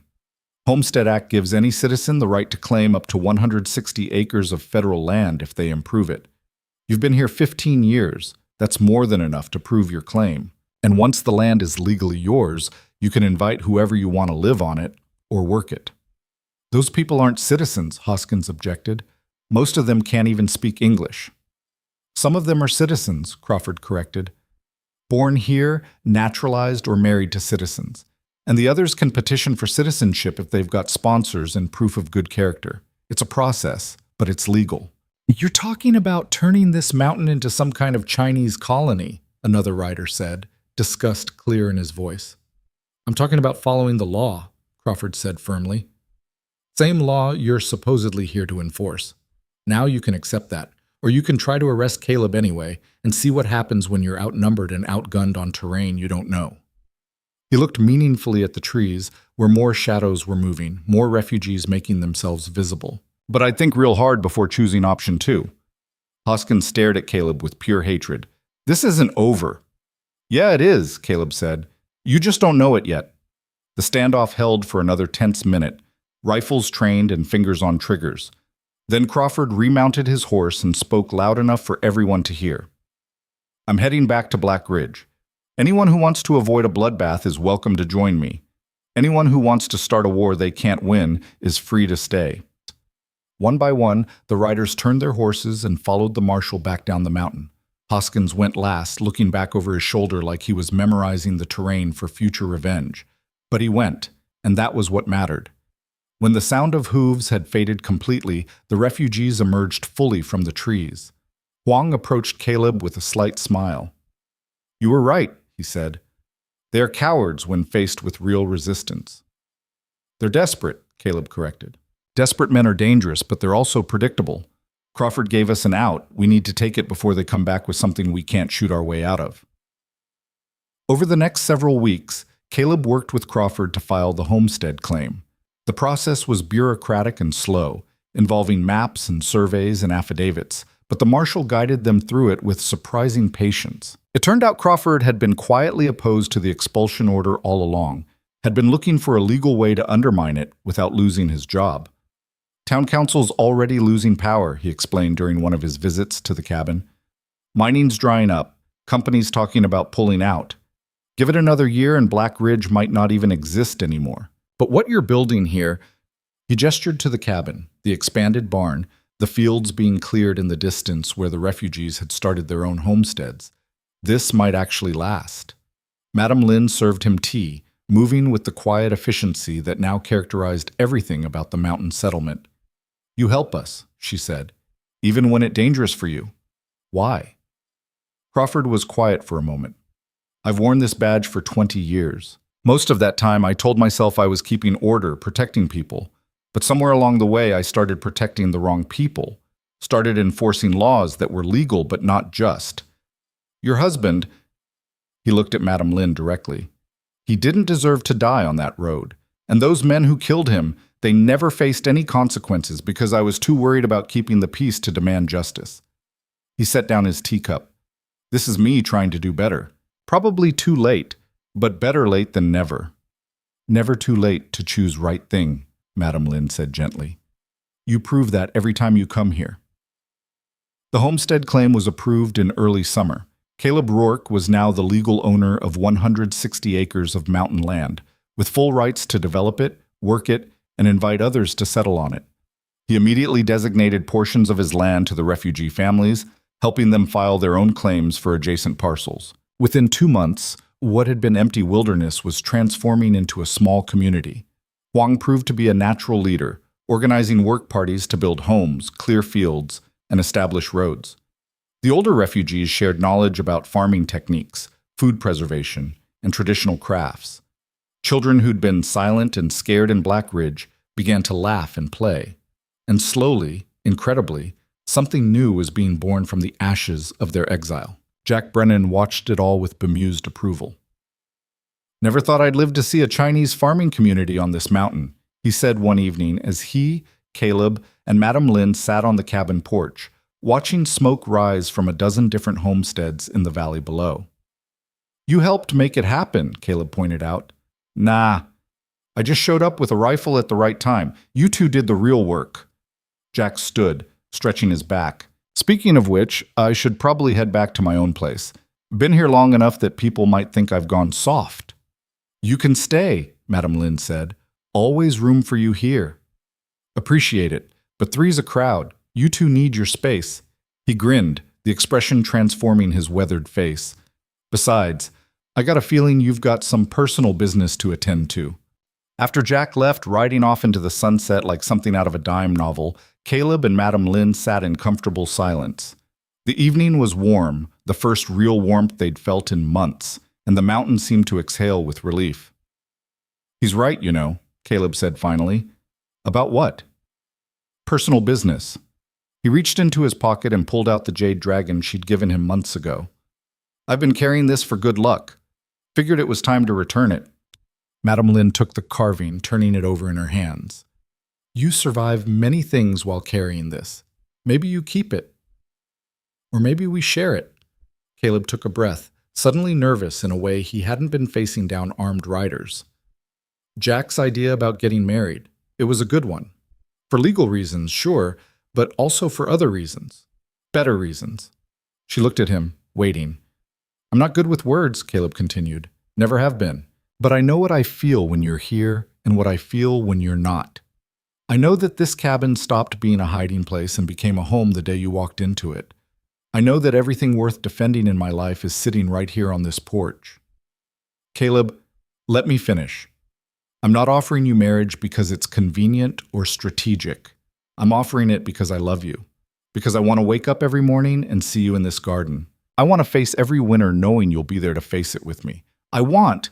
Homestead Act gives any citizen the right to claim up to 160 acres of federal land if they improve it. You've been here 15 years. That's more than enough to prove your claim. And once the land is legally yours, you can invite whoever you want to live on it or work it. Those people aren't citizens, Hoskins objected. Most of them can't even speak English. Some of them are citizens, Crawford corrected. Born here, naturalized, or married to citizens. And the others can petition for citizenship if they've got sponsors and proof of good character. It's a process, but it's legal. You're talking about turning this mountain into some kind of Chinese colony, another rider said, disgust clear in his voice. I'm talking about following the law, Crawford said firmly. Same law you're supposedly here to enforce. Now you can accept that, or you can try to arrest Caleb anyway and see what happens when you're outnumbered and outgunned on terrain you don't know. He looked meaningfully at the trees, where more shadows were moving, more refugees making themselves visible. But I'd think real hard before choosing option 2. Hoskins stared at Caleb with pure hatred. This isn't over. Yeah, it is, Caleb said. You just don't know it yet. The standoff held for another tense minute, rifles trained and fingers on triggers. Then Crawford remounted his horse and spoke loud enough for everyone to hear. "I'm heading back to Black Ridge. Anyone who wants to avoid a bloodbath is welcome to join me. Anyone who wants to start a war they can't win is free to stay." One by one, the riders turned their horses and followed the marshal back down the mountain. Hoskins went last, looking back over his shoulder like he was memorizing the terrain for future revenge. But he went, and that was what mattered. When the sound of hooves had faded completely, the refugees emerged fully from the trees. Huang approached Caleb with a slight smile. "You were right," he said. "They are cowards when faced with real resistance." "They're desperate," Caleb corrected. "Desperate men are dangerous, but they're also predictable. Crawford gave us an out. We need to take it before they come back with something we can't shoot our way out of." Over the next several weeks, Caleb worked with Crawford to file the homestead claim. The process was bureaucratic and slow, involving maps and surveys and affidavits, but the marshal guided them through it with surprising patience. It turned out Crawford had been quietly opposed to the expulsion order all along, had been looking for a legal way to undermine it without losing his job. "Town council's already losing power," he explained during one of his visits to the cabin. "Mining's drying up, companies talking about pulling out. Give it another year and Black Ridge might not even exist anymore. But what you're building here," he gestured to the cabin, the expanded barn, the fields being cleared in the distance where the refugees had started their own homesteads. "This might actually last." Madame Lin served him tea, moving with the quiet efficiency that now characterized everything about the mountain settlement. "You help us," she said, "even when it's dangerous for you. Why?" Crawford was quiet for a moment. "I've worn this badge for 20 years. Most of that time I told myself I was keeping order, protecting people. But somewhere along the way I started protecting the wrong people, started enforcing laws that were legal but not just. Your husband," he looked at Madame Lin directly, "he didn't deserve to die on that road. And those men who killed him, they never faced any consequences because I was too worried about keeping the peace to demand justice." He set down his teacup. "This is me trying to do better. Probably too late, but better late than never." "Never too late to choose right thing," Madame Lin said gently. "You prove that every time you come here." The homestead claim was approved in early summer. Caleb Rourke was now the legal owner of 160 acres of mountain land, with full rights to develop it, work it, and invite others to settle on it. He immediately designated portions of his land to the refugee families, helping them file their own claims for adjacent parcels. Within 2 months, what had been empty wilderness was transforming into a small community. Huang proved to be a natural leader, organizing work parties to build homes, clear fields, and establish roads. The older refugees shared knowledge about farming techniques, food preservation, and traditional crafts. Children who'd been silent and scared in Black Ridge began to laugh and play. And slowly, incredibly, something new was being born from the ashes of their exile. Jack Brennan watched it all with bemused approval. "Never thought I'd live to see a Chinese farming community on this mountain," he said one evening as he, Caleb, and Madame Lin sat on the cabin porch, watching smoke rise from a dozen different homesteads in the valley below. "You helped make it happen," Caleb pointed out. "Nah, I just showed up with a rifle at the right time. You two did the real work." Jack stood, stretching his back. "Speaking of which, I should probably head back to my own place. Been here long enough that people might think I've gone soft." "You can stay," Madame Lin said. "Always room for you here." "Appreciate it, but three's a crowd. You two need your space." He grinned, the expression transforming his weathered face. "Besides, I got a feeling you've got some personal business to attend to." After Jack left, riding off into the sunset like something out of a dime novel, Caleb and Madame Lin sat in comfortable silence. The evening was warm, the first real warmth they'd felt in months, and the mountain seemed to exhale with relief. "He's right, you know," Caleb said finally. "About what?" "Personal business." He reached into his pocket and pulled out the jade dragon she'd given him months ago. "I've been carrying this for good luck. Figured it was time to return it." Madame Lin took the carving, turning it over in her hands. "You survive many things while carrying this. Maybe you keep it. Or maybe we share it." Caleb took a breath, suddenly nervous in a way he hadn't been facing down armed riders. Jack's idea about getting married. It was a good one. For legal reasons, sure, but also for other reasons. Better reasons. She looked at him, waiting. I'm not good with words, Caleb continued. Never have been. But I know what I feel when you're here and what I feel when you're not. I know that this cabin stopped being a hiding place and became a home the day you walked into it. I know that everything worth defending in my life is sitting right here on this porch. Caleb, let me finish. I'm not offering you marriage because it's convenient or strategic. I'm offering it because I love you. Because I want to wake up every morning and see you in this garden. I want to face every winter knowing you'll be there to face it with me. I want...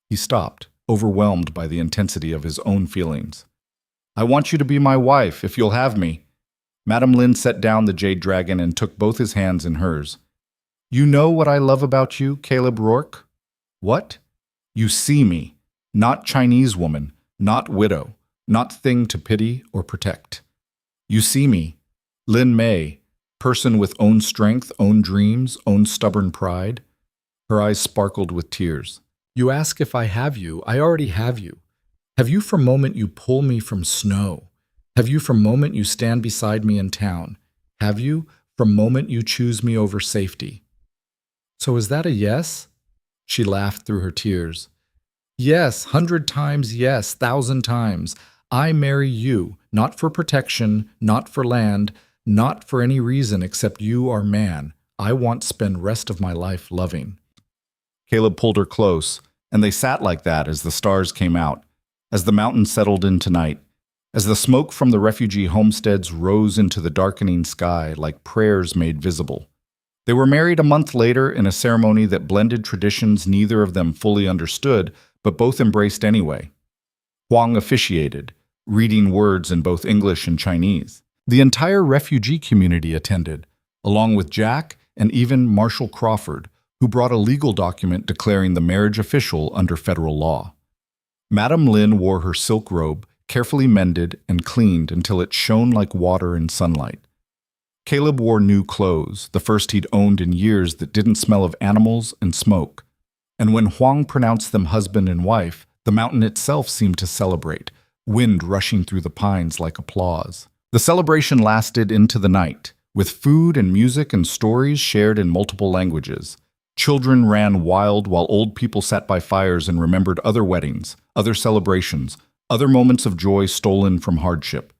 He stopped, overwhelmed by the intensity of his own feelings. I want you to be my wife, if you'll have me. Madame Lin set down the jade dragon and took both his hands in hers. You know what I love about you, Caleb Rourke? What? You see me. Not Chinese woman, not widow, not thing to pity or protect. You see me, Lin Mei, person with own strength, own dreams, own stubborn pride. Her eyes sparkled with tears. You ask if I have you, I already have you. Have you from moment you pull me from snow? Have you from moment you stand beside me in town? Have you from moment you choose me over safety? So is that a yes? She laughed through her tears. Yes, 100 times yes, 1,000 times. I marry you, not for protection, not for land, not for any reason except you are man. I want to spend rest of my life loving. Caleb pulled her close, and they sat like that as the stars came out, as the mountain settled into night, as the smoke from the refugee homesteads rose into the darkening sky like prayers made visible. They were married a month later in a ceremony that blended traditions neither of them fully understood, but both embraced anyway. Huang officiated, reading words in both English and Chinese. The entire refugee community attended, along with Jack and even Marshall Crawford, who brought a legal document declaring the marriage official under federal law. Madame Lin wore her silk robe, carefully mended and cleaned until it shone like water in sunlight. Caleb wore new clothes, the first he'd owned in years that didn't smell of animals and smoke. And when Huang pronounced them husband and wife, the mountain itself seemed to celebrate, wind rushing through the pines like applause. The celebration lasted into the night, with food and music and stories shared in multiple languages. Children ran wild while old people sat by fires and remembered other weddings, other celebrations, other moments of joy stolen from hardship.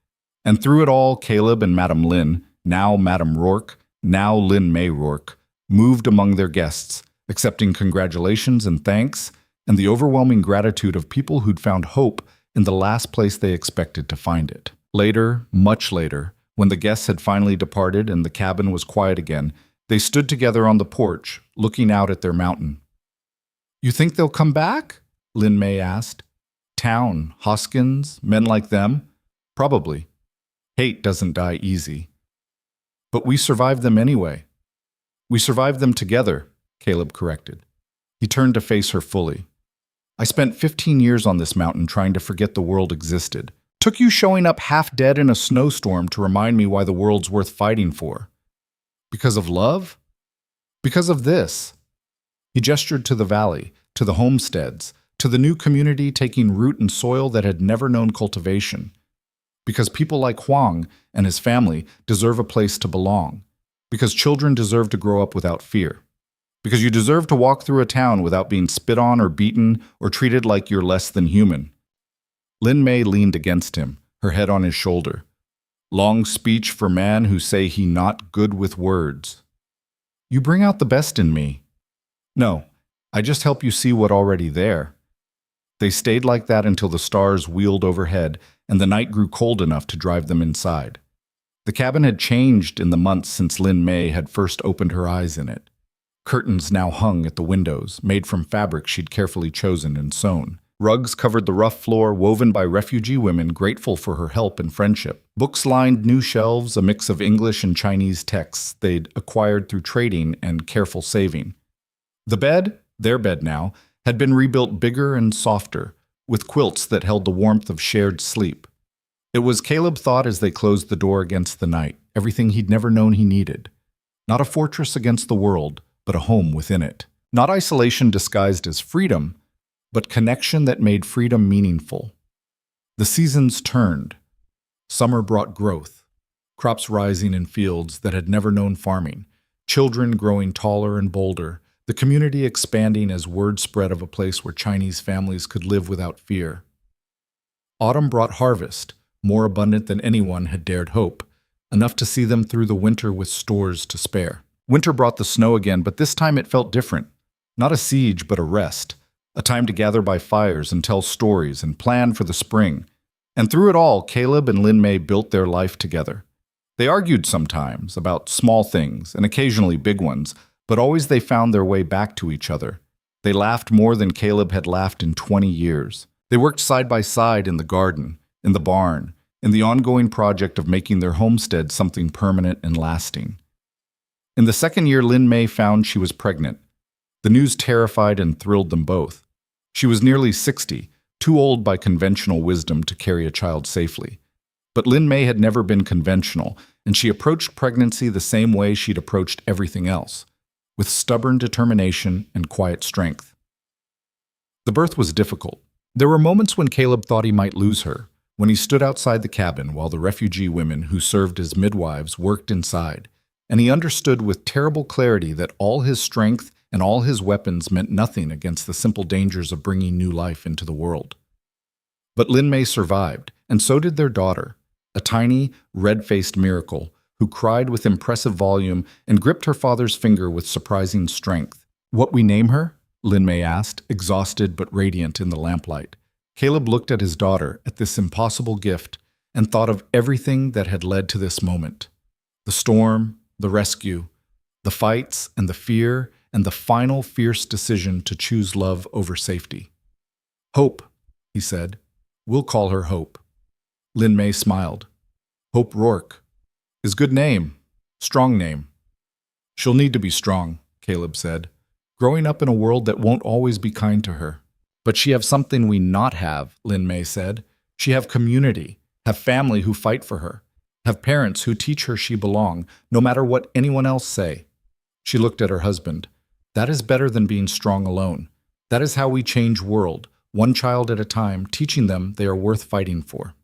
And through it all, Caleb and Madame Lin, now Madame Rourke, now Lin Mei Rourke, moved among their guests, accepting congratulations and thanks, and the overwhelming gratitude of people who'd found hope in the last place they expected to find it. Later, much later, when the guests had finally departed and the cabin was quiet again, they stood together on the porch, looking out at their mountain. You think they'll come back? Lin Mei asked. Town, Hoskins, men like them? Probably. Hate doesn't die easy. But we survived them anyway. We survived them together, Caleb corrected. He turned to face her fully. I spent 15 years on this mountain trying to forget the world existed. Took you showing up half dead in a snowstorm to remind me why the world's worth fighting for. Because of love? Because of this. He gestured to the valley, to the homesteads, to the new community taking root in soil that had never known cultivation. Because people like Huang and his family deserve a place to belong. Because children deserve to grow up without fear. Because you deserve to walk through a town without being spit on or beaten or treated like you're less than human. Lin Mei leaned against him, her head on his shoulder. Long speech for man who say he not good with words. You bring out the best in me. No, I just help you see what already there. They stayed like that until the stars wheeled overhead and the night grew cold enough to drive them inside. The cabin had changed in the months since Lin Mei had first opened her eyes in it. Curtains now hung at the windows, made from fabric she'd carefully chosen and sewn. Rugs covered the rough floor woven by refugee women grateful for her help and friendship. Books lined new shelves, a mix of English and Chinese texts they'd acquired through trading and careful saving. The bed, their bed now, had been rebuilt bigger and softer, with quilts that held the warmth of shared sleep. It was, Caleb thought as they closed the door against the night, everything he'd never known he needed. Not a fortress against the world, but a home within it. Not isolation disguised as freedom, but connection that made freedom meaningful. The seasons turned. Summer brought growth, crops rising in fields that had never known farming, children growing taller and bolder, the community expanding as word spread of a place where Chinese families could live without fear. Autumn brought harvest, more abundant than anyone had dared hope, enough to see them through the winter with stores to spare. Winter brought the snow again, but this time it felt different. Not a siege, but a rest, a time to gather by fires and tell stories and plan for the spring. And through it all, Caleb and Lin Mei built their life together. They argued sometimes about small things and occasionally big ones, but always they found their way back to each other. They laughed more than Caleb had laughed in 20 years. They worked side by side in the garden, in the barn, in the ongoing project of making their homestead something permanent and lasting. In the second year, Lin Mei found she was pregnant. The news terrified and thrilled them both. She was nearly 60, too old by conventional wisdom to carry a child safely. But Lin Mei had never been conventional, and she approached pregnancy the same way she'd approached everything else, with stubborn determination and quiet strength. The birth was difficult. There were moments when Caleb thought he might lose her, when he stood outside the cabin while the refugee women who served as midwives worked inside, and he understood with terrible clarity that all his strength and all his weapons meant nothing against the simple dangers of bringing new life into the world. But Lin Mei survived, and so did their daughter, a tiny, red-faced miracle who cried with impressive volume and gripped her father's finger with surprising strength. "What we name her?" Lin Mei asked, exhausted but radiant in the lamplight. Caleb looked at his daughter, at this impossible gift, and thought of everything that had led to this moment. The storm, the rescue, the fights and the fear, and the final fierce decision to choose love over safety. "Hope," he said. "We'll call her Hope." Lin Mei smiled. "Hope Rourke is good name, strong name." "She'll need to be strong," Caleb said, "growing up in a world that won't always be kind to her." "But she have something we not have," Lin Mei said. "She have community, have family who fight for her, have parents who teach her she belong, no matter what anyone else say." She looked at her husband. "That is better than being strong alone. That is how we change world, one child at a time, teaching them they are worth fighting for."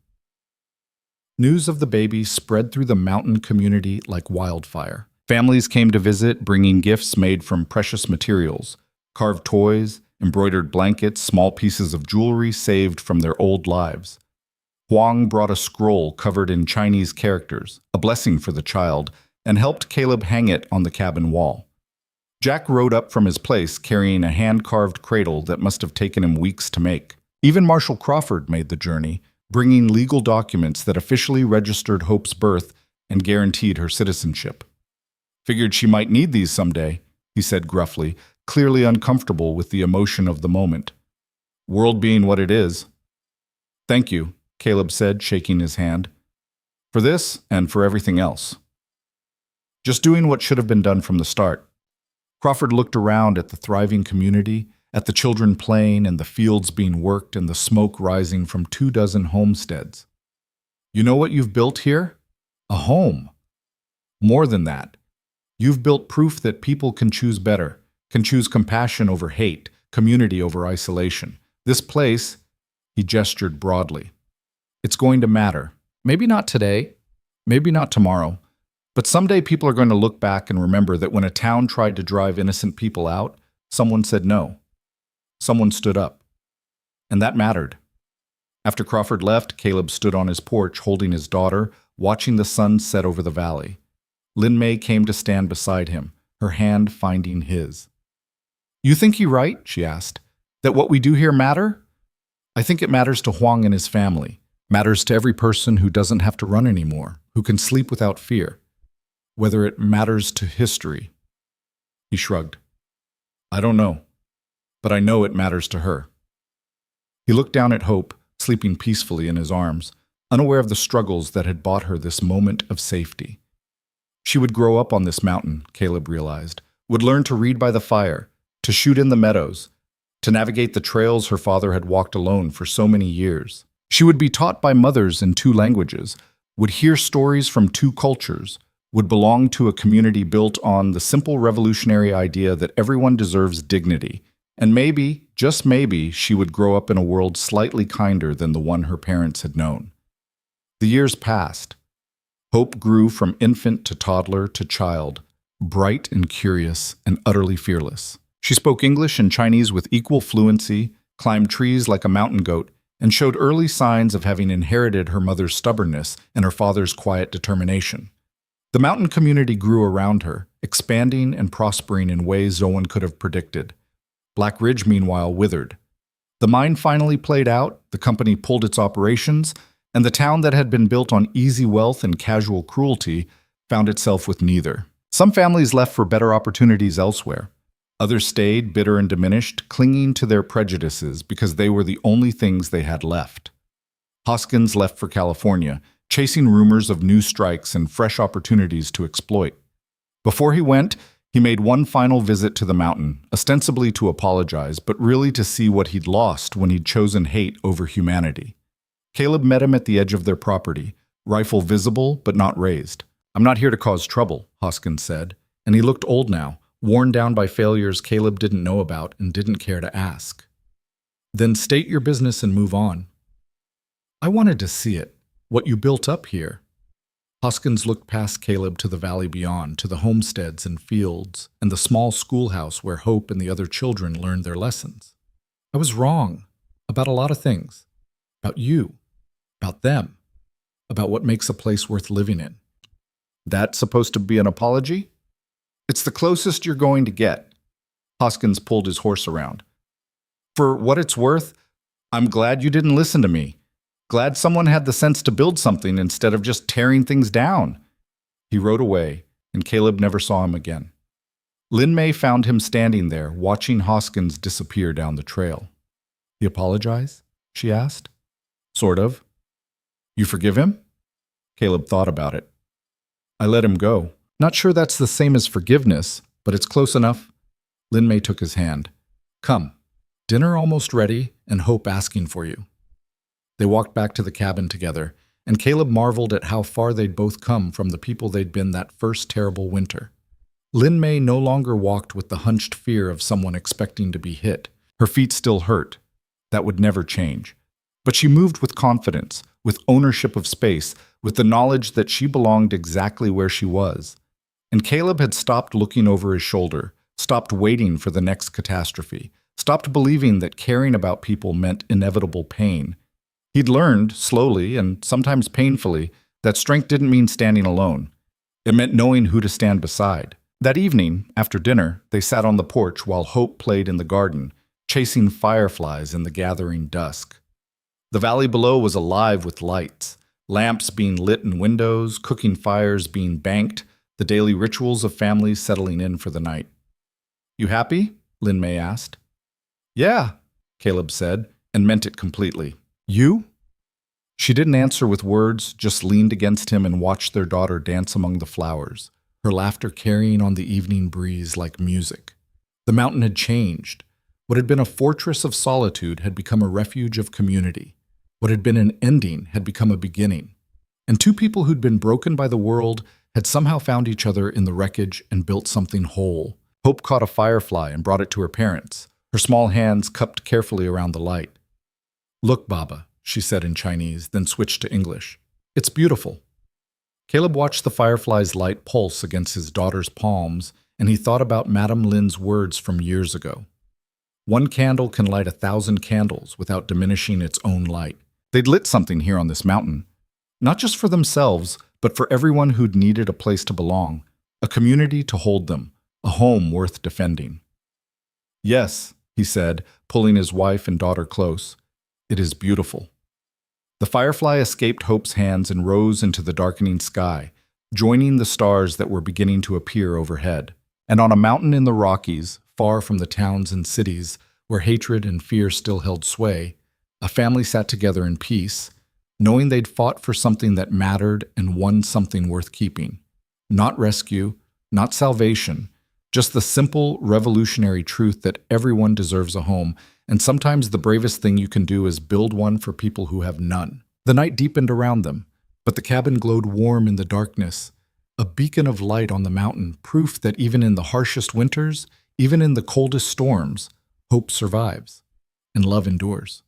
News of the baby spread through the mountain community like wildfire. Families came to visit, bringing gifts made from precious materials, carved toys, embroidered blankets, small pieces of jewelry saved from their old lives. Huang brought a scroll covered in Chinese characters, a blessing for the child, and helped Caleb hang it on the cabin wall. Jack rode up from his place carrying a hand-carved cradle that must have taken him weeks to make. Even Marshal Crawford made the journey, bringing legal documents that officially registered Hope's birth and guaranteed her citizenship. "Figured she might need these someday," he said gruffly, clearly uncomfortable with the emotion of the moment. "World being what it is." "Thank you," Caleb said, shaking his hand. "For this and for everything else. Just doing what should have been done from the start." Crawford looked around at the thriving community, at the children playing and the fields being worked and the smoke rising from 24 homesteads. "You know what you've built here? A home. More than that. You've built proof that people can choose better, can choose compassion over hate, community over isolation. This place," he gestured broadly, "it's going to matter. Maybe not today, maybe not tomorrow, but someday people are going to look back and remember that when a town tried to drive innocent people out, someone said no. Someone stood up. And that mattered." After Crawford left, Caleb stood on his porch holding his daughter, watching the sun set over the valley. Lin Mei came to stand beside him, her hand finding his. "You think he right?" she asked. "That what we do here matter?" "I think it matters to Huang and his family. Matters to every person who doesn't have to run anymore, who can sleep without fear. Whether it matters to history." He shrugged. "I don't know. But I know it matters to her." He looked down at Hope, sleeping peacefully in his arms, unaware of the struggles that had bought her this moment of safety. She would grow up on this mountain, Caleb realized, would learn to read by the fire, to shoot in the meadows, to navigate the trails her father had walked alone for so many years. She would be taught by mothers in 2 languages, would hear stories from 2 cultures, would belong to a community built on the simple revolutionary idea that everyone deserves dignity, And maybe, just maybe, she would grow up in a world slightly kinder than the one her parents had known. The years passed. Hope grew from infant to toddler to child, bright and curious and utterly fearless. She spoke English and Chinese with equal fluency, climbed trees like a mountain goat, and showed early signs of having inherited her mother's stubbornness and her father's quiet determination. The mountain community grew around her, expanding and prospering in ways no one could have predicted. Black Ridge, meanwhile, withered. The mine finally played out, the company pulled its operations, and the town that had been built on easy wealth and casual cruelty found itself with neither. Some families left for better opportunities elsewhere. Others stayed, bitter and diminished, clinging to their prejudices because they were the only things they had left. Hoskins left for California, chasing rumors of new strikes and fresh opportunities to exploit. Before he went, he made one final visit to the mountain, ostensibly to apologize, but really to see what he'd lost when he'd chosen hate over humanity. Caleb met him at the edge of their property, rifle visible but not raised. "I'm not here to cause trouble," Hoskins said, and he looked old now, worn down by failures Caleb didn't know about and didn't care to ask. "Then state your business and move on." "I wanted to see it, what you built up here." Hoskins looked past Caleb to the valley beyond, to the homesteads and fields, and the small schoolhouse where Hope and the other children learned their lessons. "I was wrong about a lot of things. About you. About them. About what makes a place worth living in." "That's supposed to be an apology?" "It's the closest you're going to get." Hoskins pulled his horse around. "For what it's worth, I'm glad you didn't listen to me. Glad someone had the sense to build something instead of just tearing things down." He rode away, and Caleb never saw him again. Lin May found him standing there, watching Hoskins disappear down the trail. "He apologize?" she asked. "Sort of." "You forgive him?" Caleb thought about it. "I let him go. Not sure that's the same as forgiveness, but it's close enough." Lin May took his hand. "Come. Dinner almost ready, and Hope asking for you." They walked back to the cabin together, and Caleb marveled at how far they'd both come from the people they'd been that first terrible winter. Lin May no longer walked with the hunched fear of someone expecting to be hit. Her feet still hurt. That would never change. But she moved with confidence, with ownership of space, with the knowledge that she belonged exactly where she was. And Caleb had stopped looking over his shoulder, stopped waiting for the next catastrophe, stopped believing that caring about people meant inevitable pain. He'd learned, slowly and sometimes painfully, that strength didn't mean standing alone. It meant knowing who to stand beside. That evening, after dinner, they sat on the porch while Hope played in the garden, chasing fireflies in the gathering dusk. The valley below was alive with lights, lamps being lit in windows, cooking fires being banked, the daily rituals of families settling in for the night. "You happy?" Lin May asked. "Yeah," Caleb said, and meant it completely. "You?" She didn't answer with words, just leaned against him and watched their daughter dance among the flowers, her laughter carrying on the evening breeze like music. The mountain had changed. What had been a fortress of solitude had become a refuge of community. What had been an ending had become a beginning. And two people who'd been broken by the world had somehow found each other in the wreckage and built something whole. Hope caught a firefly and brought it to her parents, her small hands cupped carefully around the light. "Look, Baba," she said in Chinese, then switched to English. "It's beautiful." Caleb watched the firefly's light pulse against his daughter's palms, and he thought about Madame Lin's words from years ago. "One candle can light 1,000 candles without diminishing its own light." They'd lit something here on this mountain. Not just for themselves, but for everyone who'd needed a place to belong, a community to hold them, a home worth defending. "Yes," he said, pulling his wife and daughter close. "It is beautiful." The firefly escaped Hope's hands and rose into the darkening sky, joining the stars that were beginning to appear overhead. And on a mountain in the Rockies, far from the towns and cities where hatred and fear still held sway, a family sat together in peace, knowing they'd fought for something that mattered and won something worth keeping. Not rescue, not salvation, just the simple, revolutionary truth that everyone deserves a home, and sometimes the bravest thing you can do is build one for people who have none. The night deepened around them, but the cabin glowed warm in the darkness, a beacon of light on the mountain, proof that even in the harshest winters, even in the coldest storms, Hope survives, and love endures.